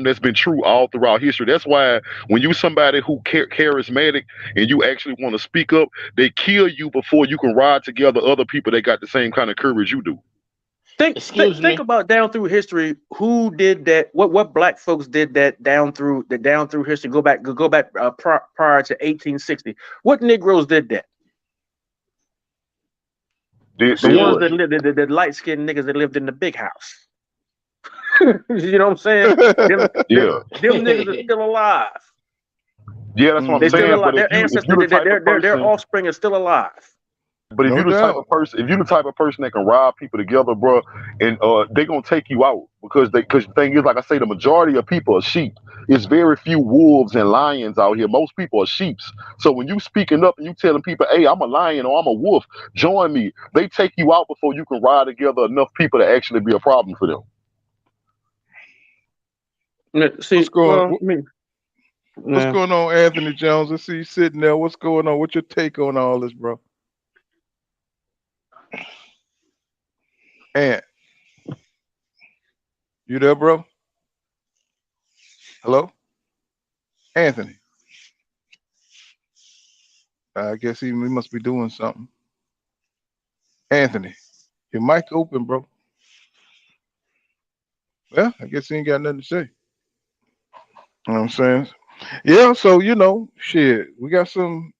that's been true all throughout history. That's why when you somebody who charismatic and you actually want to speak up, they kill you before you can ride together other people that got the same kind of courage you do. Think about down through history. Who did that? What black folks did that down through history? Go back prior to 1860. What Negroes did that? The ones that lived, the light skinned niggas that lived in the big house. You know what I'm saying? Them niggas are still alive. Yeah, that's what I'm saying. But their ancestors, their offspring is still alive. But if you're the type of person that can rob people together, bro, and they're gonna take you out because the thing is, like I say, the majority of people are sheep. It's very few wolves and lions out here. Most people are sheeps. So when you speaking up and you telling people, "Hey, I'm a lion or I'm a wolf, join me," they take you out before you can ride together enough people to actually be a problem for them. See, what's going on, Anthony Jones? I see you sitting there. What's going on? What's your take on all this, bro? Ant, you there, bro? Hello, Anthony. I guess he must be doing something. Anthony, your mic open, bro. Well, I guess he ain't got nothing to say. You know what I'm saying? Yeah, so shit, we got some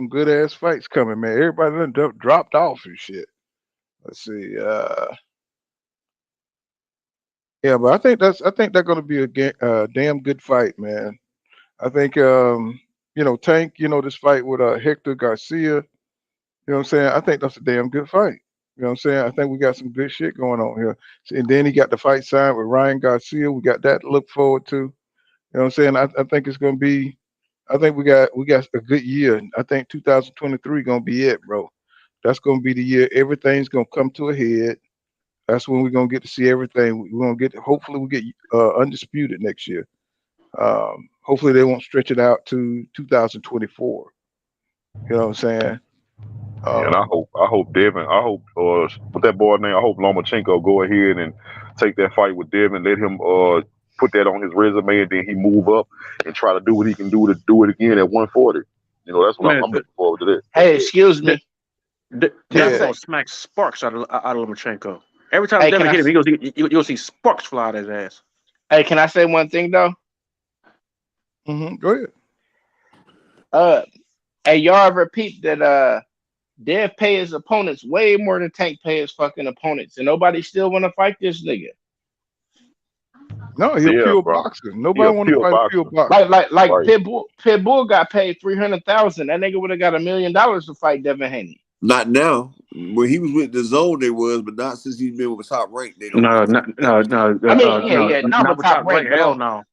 good ass fights coming, man. Everybody done dropped off and shit. Let's see. Yeah, but I think that's gonna be a damn good fight, man. I think Tank, this fight with Hector Garcia, you know what I'm saying? I think that's a damn good fight. You know what I'm saying? I think we got some good shit going on here. And then he got the fight signed with Ryan Garcia. We got that to look forward to. You know what I'm saying? I think it's gonna be I think we got a good year. I think 2023 gonna be it, bro. That's gonna be the year everything's gonna come to a head. That's when we're gonna get to see everything. We're gonna get. Hopefully, we get undisputed next year. Hopefully, they won't stretch it out to 2024. You know what I'm saying? And I hope Devin, with that boy name, I hope Lomachenko go ahead and take that fight with Devin, let him put that on his resume, and then he move up and try to do what he can do to do it again at 140. You know, that's what I'm looking forward to that. Hey, excuse me. Devin gonna smack sparks out of Lomachenko. Every time Devin hit him, you'll see sparks fly out his ass. Hey, can I say one thing though? Go ahead. Hey, y'all ever peeped that Dev pay his opponents way more than Tank pay his fucking opponents, and nobody still want to fight this nigga? No, he's a pure boxer. Nobody want to fight a pure boxer. Like Right. Pitbull got paid $300,000. That nigga would have got $1 million to fight Devin Haney. Not now. When he was with the zone, they was, but not since he's been with Top Rank. They don't. No. I mean, not with Top Rank. Hell no.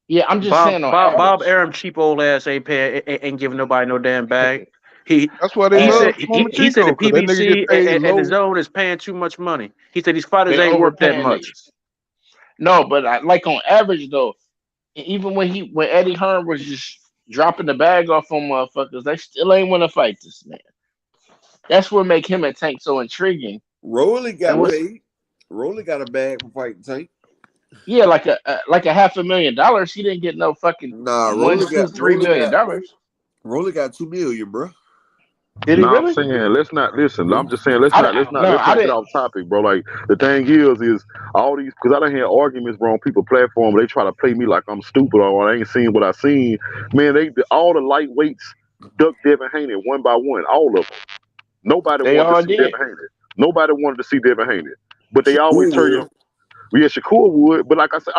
Yeah, I'm just saying. Bob Arum, cheap old ass ain't giving nobody no damn bag. That's why they love he said the PBC and the zone is paying too much money. He said these fighters ain't worth that much. Niggas. No, but like on average though, even when Eddie Hearn was just dropping the bag off on motherfuckers, they still ain't want to fight this man. That's what make him and Tank so intriguing. Rolly got paid. Rolly got a bag for fighting Tank. Yeah, like a $500,000. He didn't get no fucking Rolly got $3 million. Rolly got $2 million, bro. Did he really? I'm saying let's not listen. I'm just saying let's not get off topic, bro. Like the thing is all these, because I done had arguments, bro, on people's platform. They try to play me like I'm stupid or I ain't seen what I seen. Man, all the lightweights ducked Devin Haney one by one, all of them. Nobody wanted to see Devin Haney. Nobody wanted to see Devin Haney, but they always turn you. Yeah, Shakur would, but like I said,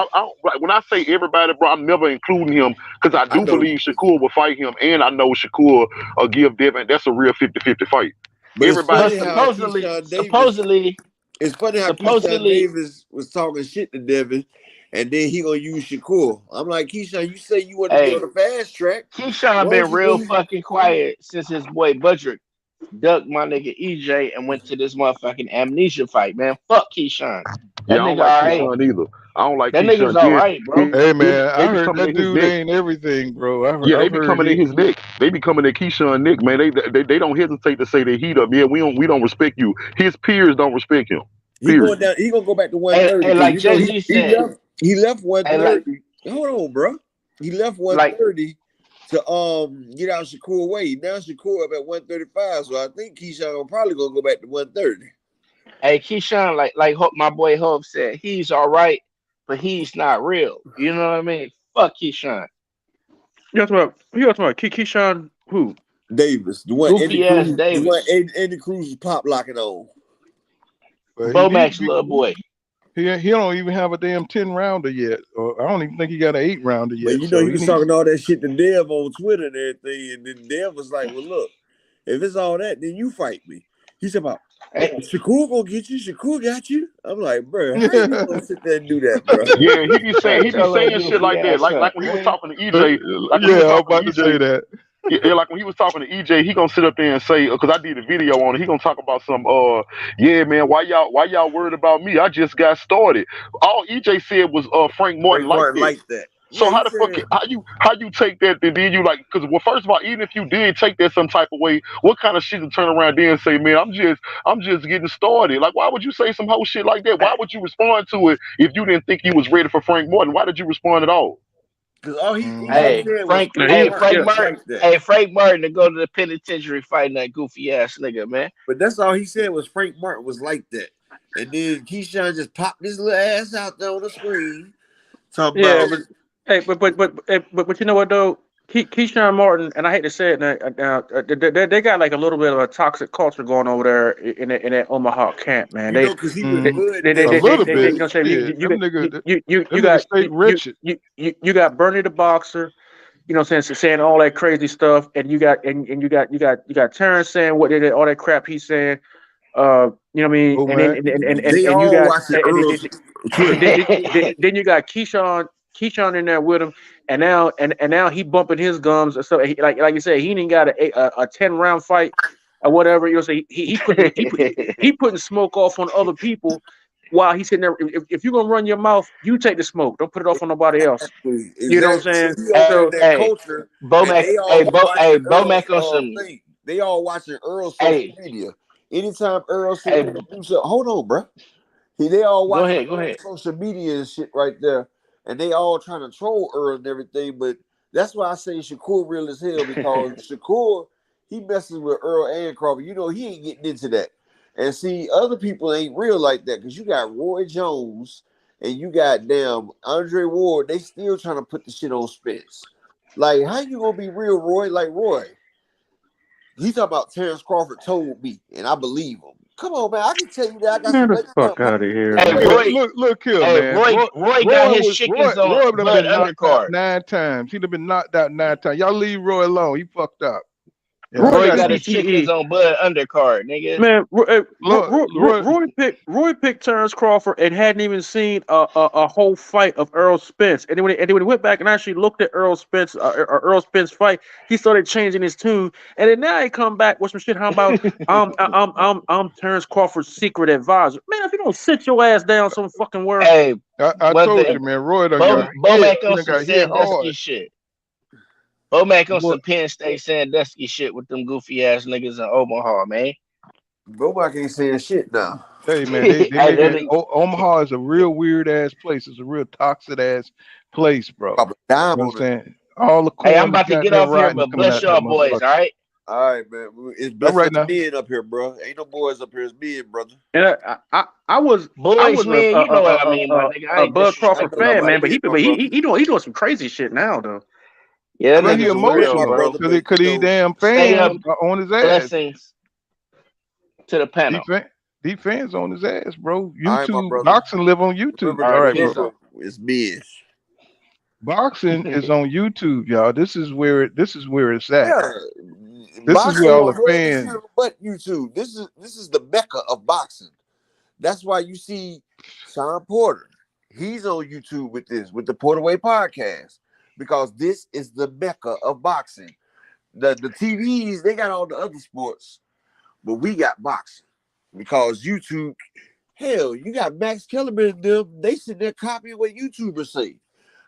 when I say everybody, bro, I'm never including him because I do believe Shakur will fight him, and I know Shakur will give Devin. That's a real 50-50 fight. But everybody, supposedly, it's funny how Keyshawn Davis was talking shit to Devin, and then he gonna use Shakur. I'm like, Keyshawn, you say you want to be on the fast track. Keyshawn been real fucking quiet since his boy Budrick ducked my nigga EJ and went to this motherfucking amnesia fight, man. Fuck Keyshawn. I don't like Keyshawn either. I don't like that Keyshawn. Nigga's all right, bro. Hey man, I heard that dude ain't everything, bro. They be coming in his neck. They be coming at Keyshawn Nick, man. They don't hesitate to say that he up. Yeah, we don't respect you. His peers don't respect him. He gonna go back to 130. And like Jay-Z said, he left 130. Hold on, bro. He left 130 to get out Shakur way. Now Shakur up at 135, so I think Keyshawn probably gonna go back to 130. Hey, Keyshawn, like my boy Hov said, he's all right, but he's not real. You know what I mean? Fuck Keyshawn. You talking about Keyshawn who? Davis, the one goofy ass Davis. The one Eddie Cruz is pop locking on. Bomax little boy. He don't even have a damn 10-rounder yet. Or I don't even think he got an 8-rounder yet. But you know, he was talking all that shit to Dev on Twitter and everything, and then Dev was like, well, look, if it's all that, then you fight me. He said about Shakur gonna get you, Shakur got you. I'm like, bro, how you gonna sit there and do that, bro? Yeah, he be saying shit like that. Like when he was talking to EJ. I was about to say that. Yeah, like when he was talking to EJ, he gonna sit up there and say, because I did a video on it, he gonna talk about some yeah, man, why y'all worried about me? I just got started. All EJ said was Frank Martin like that. So how the fuck how you take that and then you like, because well, first of all, even if you did take that some type of way, what kind of shit to turn around there and say, man, I'm just getting started? Like, why would you say some whole shit like that? Why would you respond to it if you didn't think you was ready for Frank Martin? Why did you respond at all? Because all he Frank Martin to go to the penitentiary fighting that goofy ass nigga, man. But that's all he said was Frank Martin was like that. And then Keyshawn just popped his little ass out there on the screen. But you know what though? Keyshawn Martin, and I hate to say it now, they got like a little bit of a toxic culture going over there in that Omaha camp, man. You got Bernie the boxer, you know, saying all that crazy stuff, and you got Terence saying all that crap he's saying. You know what I mean? Then you got Keyshawn in there with him. and now he bumping his gums. So like you said, he ain't got a 10-round fight or whatever. You know, so he putting smoke off on other people while he's sitting there. If you're gonna run your mouth, you take the smoke. Don't put it off on nobody else. Exactly. You know what I'm So saying? he over in So that Hey, culture, and Bomac, they all watching Earl's Bomac on some. thing. They all watching Earl's social Hey, media. Anytime Earl said hey, do something, hold on, bro. They all go watching ahead, go Earl's ahead. social media and shit right there, and they all trying to troll Earl and everything. But that's why I say Shakur real as hell, because Shakur, he messes with Earl and Crawford. You know, he ain't getting into that. And see, other people ain't real like that, because you got Roy Jones and you got damn Andre Ward. They still trying to put the shit on Spence. Like, how you gonna be real, Roy? Like Roy, he talking about Terence Crawford told me, and I believe him. Come on, man. I can tell you that I got man, some the fuck webcam. out of here, Hey, man. Roy, Look here, hey, man. Roy, Roy got his chickens on Roy done Bud been knocked out undercard. 9 times. He done been knocked out 9 times. Y'all leave Roy alone. He fucked up. You know what Roy I'm Roy got got saying? his chickens CTE. on Bud undercard, nigga. Man, Look, Roy picked Terence Crawford and hadn't even seen a whole fight of Errol Spence. And then when he went back and actually looked at Errol Spence fight, he started changing his tune. And then now he come back with some shit. How about I'm Terence Crawford's secret advisor? Man, if you don't sit your ass down some fucking word. Hey, I what told the you, man. Roy done got hit. Bomac He on done some got hit Sandusky hard. shit. Bomac on Boy, some Penn State Sandusky shit with them goofy ass niggas in Omaha, man. Nobody ain't saying shit now. hey, man, they Hey, that nigga nigga, Omaha is a real weird ass place. It's a real toxic ass place, bro. Pop a dime You know on what it. I'm saying? All the hey, I'm corn is about to get goddamn off here, rotten but coming bless out that y'all boys, motherfucker. all right? All right, man. It's All blessed right us now. men up here, bro. Ain't no boys up here. It's men, brother. And I was Boys, man, you know what I mean, my nigga. I a ain't Bud I Crawford disrespecting know you fan, know man, nobody. but men, my brother. he doing some crazy shit now though. Yeah, that Well, he I nigga's know for you met real, my emotional bro. brother, because but you these know, damn Stay up. fans are on his ass. Blessings to the These, panel. fa- these fans on his ass, bro. all right, my YouTube brother. boxing live on YouTube. Remember, All All right, right, peace, bro. bro. it's men. Boxing is on YouTube, y'all. This is where it's at. Yeah, This is where boxing all the on fans. nothing but YouTube. This is the mecca of boxing. That's why you see Sean Porter. He's on YouTube with the Porterway podcast, because this is the mecca of boxing. The TVs, they got all the other sports, but we got boxing because YouTube. Hell, you got Max Kellerman and them. They sit there copying what YouTubers say.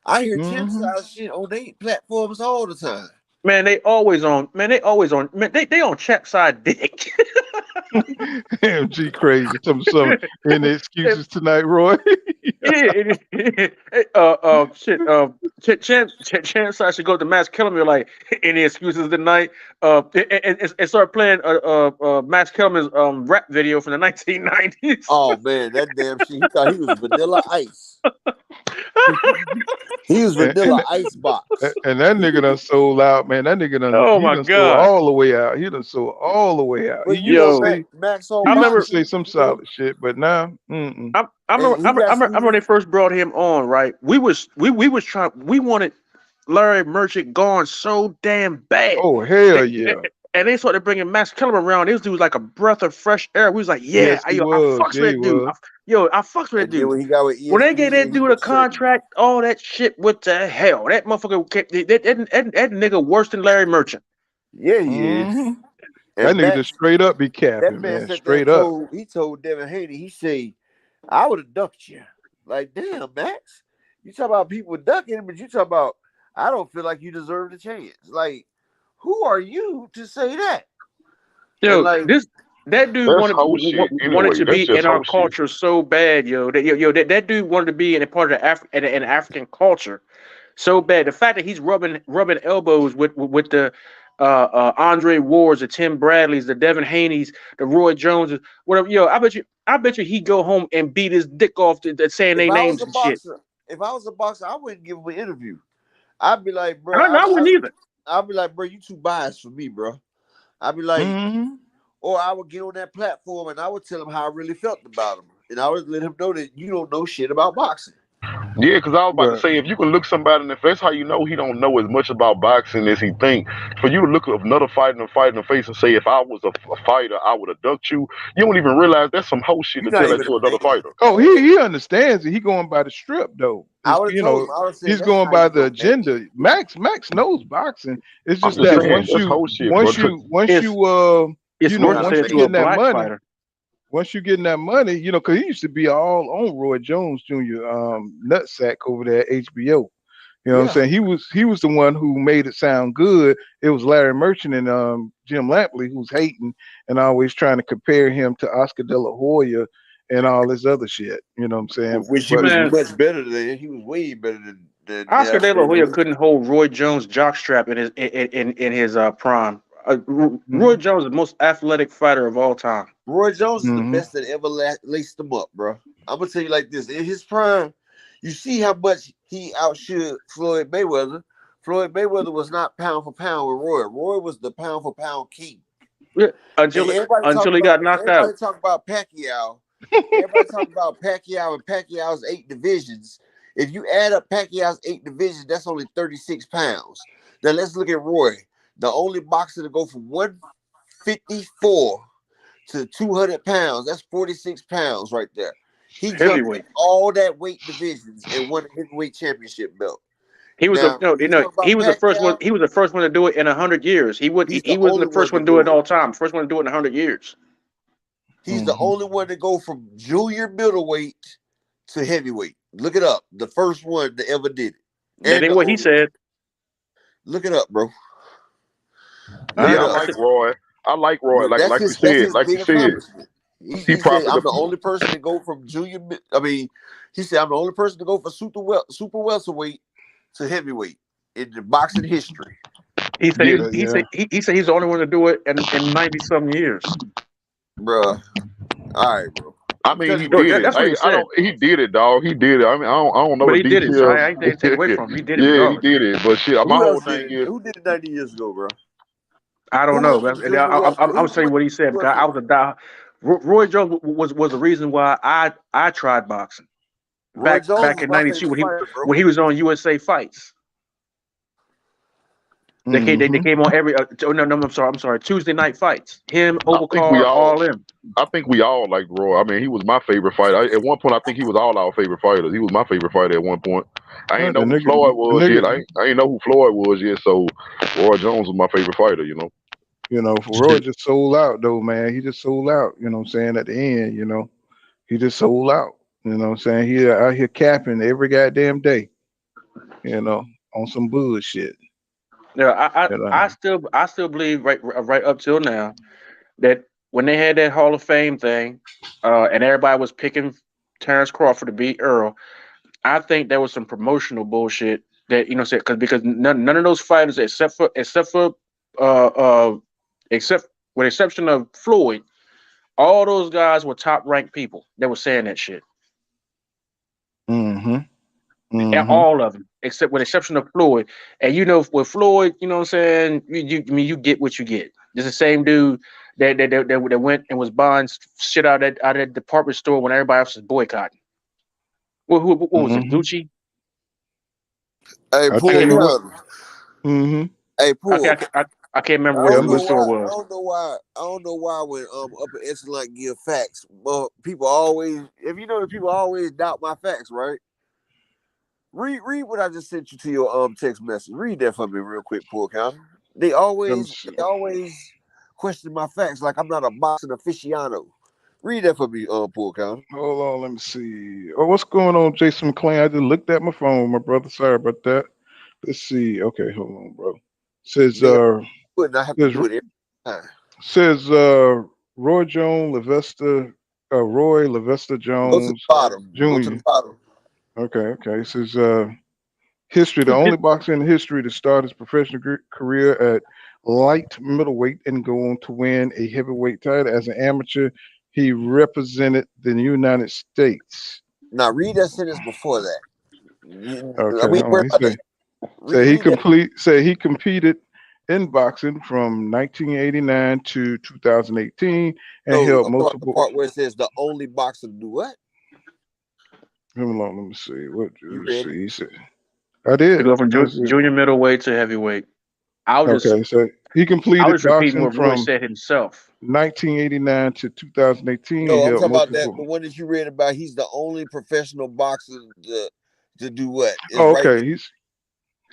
I hear champ Hmm style shit on their platforms all the time. Man, they always on. Man, they always on. Man, they on chap side dick. Damn, G crazy. Some any excuses tonight, Roy? Yeah, shit. Chance I should go to Max Kellerman like any excuses tonight. And start playing Max Kellerman's rap video from the 1990s. Oh man, that damn shit. He thought he was Vanilla Ice. He was and, Vanilla and Ice Box. and that nigga done sold out, man. That nigga done Oh he my done sold god, all the way out. He done sold all the way out. He But you used to know, yo, say Max on I remember. boxing, some you know, solid shit, but now, I and remember. he got I remember when they first brought him on. Right, we was trying. We wanted Larry Merchant gone so damn bad. oh hell yeah, And they started bringing Max Kellerman around. This dude was like a breath of fresh air. We was like, yeah, yes he I was, fucks yeah with he that dude. was. I fucks with that and then dude. when he got with When they gave that ESPN, he dude a went straight. contract, all that shit went to hell. That motherfucker, that nigga worse than Larry Merchant. Yeah, he is. Hmm That And nigga just Max, straight up be that capping, man man, sat there and straight up. told Devin Haney, he say, I would have ducked you. Like, damn, Max. You talk about people ducking, but you talk about, I don't feel like you deserve the chance. Like, who are you to say that? And Yo, like, that dude That's whole shit. wanted Anyway, to that's be just in our whole shit. culture so bad, yo. That dude wanted to be in a part of an African culture so bad. The fact that he's rubbing elbows with the Andre Wards, the Tim Bradleys, the Devin Haney's, the Roy Joneses, whatever. Yo, I bet you he'd go home and beat his dick off saying if their I was names a and shit. boxer, I wouldn't give him an interview. I'd be like, bro, I wouldn't either. I'd be like, bro, you too biased for me, bro. I'd be like, Hmm or I would get on that platform and I would tell him how I really felt about him. And I would let him know that you don't know shit about boxing. Yeah, because I was about to Right. say, if you can look somebody in the face, how you know he don't know as much about boxing as he think. For you to look at another fighter and fight in the face and say, if I was a fighter, I would abduct you. You don't even realize that's some whole shit You're to not tell that even to a another man. fighter. Oh, he understands it. He going by the strip though. I It's, would have you told him. know, I would have said he's that's going not by even the no man. agenda. Max knows boxing. It's I'm just just that saying that's whole shit, bro. once It's you it's you know, You're worse to not say a once it you to a man. getting that black money, fighter. once you getting that money, you know, because he used to be all on Roy Jones Jr. Nutsack over there at HBO. You know what I'm Yeah. saying? He was the one who made it sound good. It was Larry Merchant and Jim Lampley who's hating and always trying to compare him to Oscar De La Hoya and all this other shit. You know what I'm saying? Which he But was Man, much better than. He was way better than Oscar De La Alfredo. Hoya couldn't hold Roy Jones' jockstrap in his prime. Roy mm-hmm, Jones is the most athletic fighter of all time. Roy Jones is the mm-hmm, best that ever laced them up, bro. I'm gonna tell you like this: in his prime, you see how much he outshoot Floyd Mayweather. Floyd Mayweather was not pound for pound with Roy. Roy was the pound for pound king. Yeah, And until he got knocked out. everybody talk about Pacquiao. Everybody talk about Pacquiao and Pacquiao's 8 divisions. If you add up Pacquiao's 8 divisions, that's only 36 pounds. Now let's look at Roy, the only boxer to go from 154 to 200 pounds. That's 46 pounds right there. He jumped Heavyweight. all that weight divisions and won a heavyweight championship belt. He was Now, when you talk he about was the first one. Pacquiao, He was the first one to do it in 100 years. he's the He wasn't only the first one to one to do it in do it. all time. First one to do it in 100 years. He's the only one to go from junior middleweight to heavyweight. Look it up. The first one that ever did it. That And ain't the what he only one. said. Look it up, bro. Look Yeah, it I up. like Roy. I like Roy. That's Like you his big said, accomplishment. he He said, probably I'm the the only person to go from junior. I mean, he said, I'm the only person to go from super welterweight to heavyweight in the boxing history. He said yeah, yeah. he said he's the only one to do it in 90 some years. Bruh. All right, bro. I I'm mean, telling he you what No, he did it. said. that's what he I said. don't. He did it, dog. He did it. I mean, I don't know But the he did it, so details. I ain't take away from him. He did it Yeah, he regardless. did it. But shit, my Who whole else did thing it? is, Who did it 90 years ago, bro? I don't Who know. went from But junior wel- I'll who tell you went what he said because I from was a die. Roy Jones was the reason why I tried boxing Roy Jones back was in my '92 favorite fighter, bro. when he was on USA Fights. They came on every no, I'm sorry Tuesday night fights. Him, I think we Overcar, all, all them. I think we all liked Roy. I mean, he was my favorite fighter. At one point, I think he was all our favorite fighters. He was my favorite fighter at one point. I ain't Well, know who Floyd the was yet. nigga, I ain't know who Floyd was yet. So Roy Jones was my favorite fighter. You know. you know, for Roy just sold out though, man. He just sold out. You know what I'm saying? At the end, you know, he just sold out. You know what I'm saying? He out here capping every goddamn day. You know, on some bullshit. Yeah, You know. I still believe right up till now that when they had that Hall of Fame thing, and everybody was picking Terence Crawford to beat Earl, I think there was some promotional bullshit that said because none of those fighters uh uh except with the exception of Floyd, all those guys were top ranked people that were saying that shit. Mm-hmm. And Mm-hmm. all of them, except with the exception of Floyd. And with Floyd, you know what I'm saying? I mean, you get what you get. It's the same dude that went and was buying shit out of that department store when everybody else was boycotting. What was it? Mm-hmm. Gucci? Hey, I tell Pool you what. County. Mm-hmm. Hey, I Pool. can't, I, I can't remember I Yeah, don't I'm know listening. store it why. I was. don't know why. I don't know why when Upper Echelon give facts, but people always, if you know, that people always doubt my facts, right? Read what I just sent you to your text message. Read that for me real quick, Pool County. They Let me always see. they always question my facts like I'm not a boxing aficionado. Read that for me, Pool County. Hold on, let me see. Oh, what's going on, Jason McClain? I just looked at my phone, my brother. Sorry about that. Let's see. Okay, hold on, bro. Says Nigga, would not have to says do it every time. says Roy Jones Levesta Roy Levesta Go to the Jones bottom. Go to the Jr. bottom. Okay, okay. It says history, the only boxer in history to start his professional career at light middleweight and go on to win a heavyweight title as an amateur. He represented the United States. Now read that sentence before that. Okay, We hold worry on. He about that. Read that. He competed in boxing from 1989 to 2018 and No, held about the multiple. part where it says the only boxer to do what? Hold on, let me see. What You let's read see. it? He said I To did. go from Let's see. junior middleweight to heavyweight. Okay, so he I completed was repeating boxing what Roy from said himself. 1989 to 2018 and No, I'm held talking about multiple. the one that you read about. He's the only professional boxer to do what? It's Oh, right okay. He's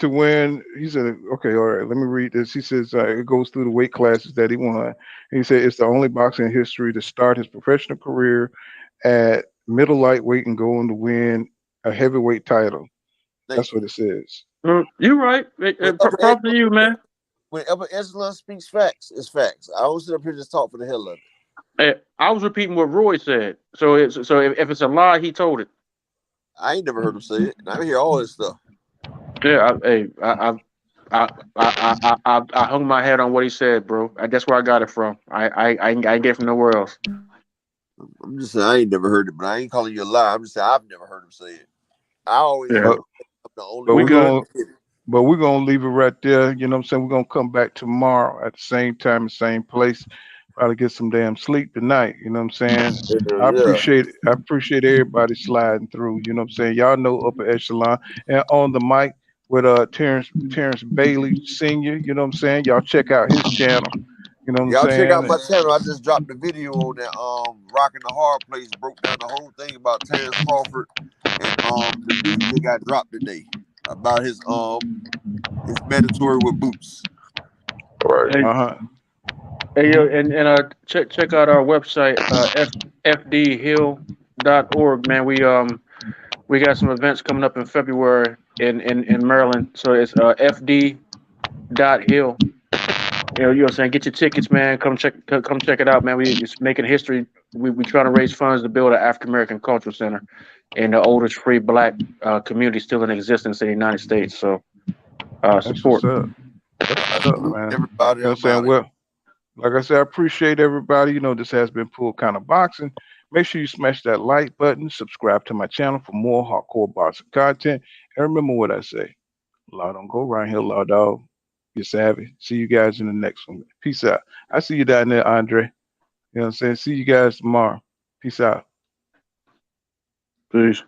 to win. He said, okay, all right. Let me read this. He says it goes through the weight classes that he won. He said it's the only boxer in history to start his professional career at middle lightweight and go on to win a heavyweight title. there. Thank That's you. what it says. You're right. When upper, Props to you, man. when upper echelon speaks facts, it's facts. I don't sit up here just talk for the hell of it. I was repeating what Roy said. So if it's a lie, he told it. I ain't never heard him say it, and I hear all this stuff. Yeah. I hung my head on what he said, bro. That's where I got it from. I ain't get it from nowhere else. I'm just saying I ain't never heard it, but I ain't calling you a lie. I'm just saying I've never heard him say it. I always Yeah. heard But him say I'm the only but We we're one good. gonna that did it. but we're gonna leave it right there. You know what I'm saying? We're gonna come back tomorrow at the same time, the same place. Probably get some damn sleep tonight. You know what I'm saying? Hell yeah. I appreciate everybody sliding through. You know what I'm saying? Y'all know upper echelon and on the mic with Terence Bailey Senior. You know what I'm saying? Y'all check out his channel. You know what I'm Y'all check out saying? my channel. I just dropped the video on that Rocking the Hard Place, broke down the whole thing about Terence Crawford and the news that got dropped today about his mandatory with boots. Right. Hey, Uh-huh. hey yo, Mhm. and check out our website fdhill.org, man. We got some events coming up in February in Maryland. So it's fd.hill. You know what I'm saying? Get your tickets, man. Come check it out, man. It's making history. We trying to raise funds to build an African American cultural center in the oldest free black community still in existence in the United States. So That's what's support. up. That's I what's up, salute man. everybody. You know what I'm I'm saying? out of here. Well, like I said, I appreciate everybody. You know, this has been Full Kind of Boxing. Make sure you smash that like button, subscribe to my channel for more hardcore boxing content. And remember what I say. Law don't go around here, law dog. You're savvy. See you guys in the next one. Peace out. I see you down there, Andre. You know what I'm saying? See you guys tomorrow. Peace out. Peace.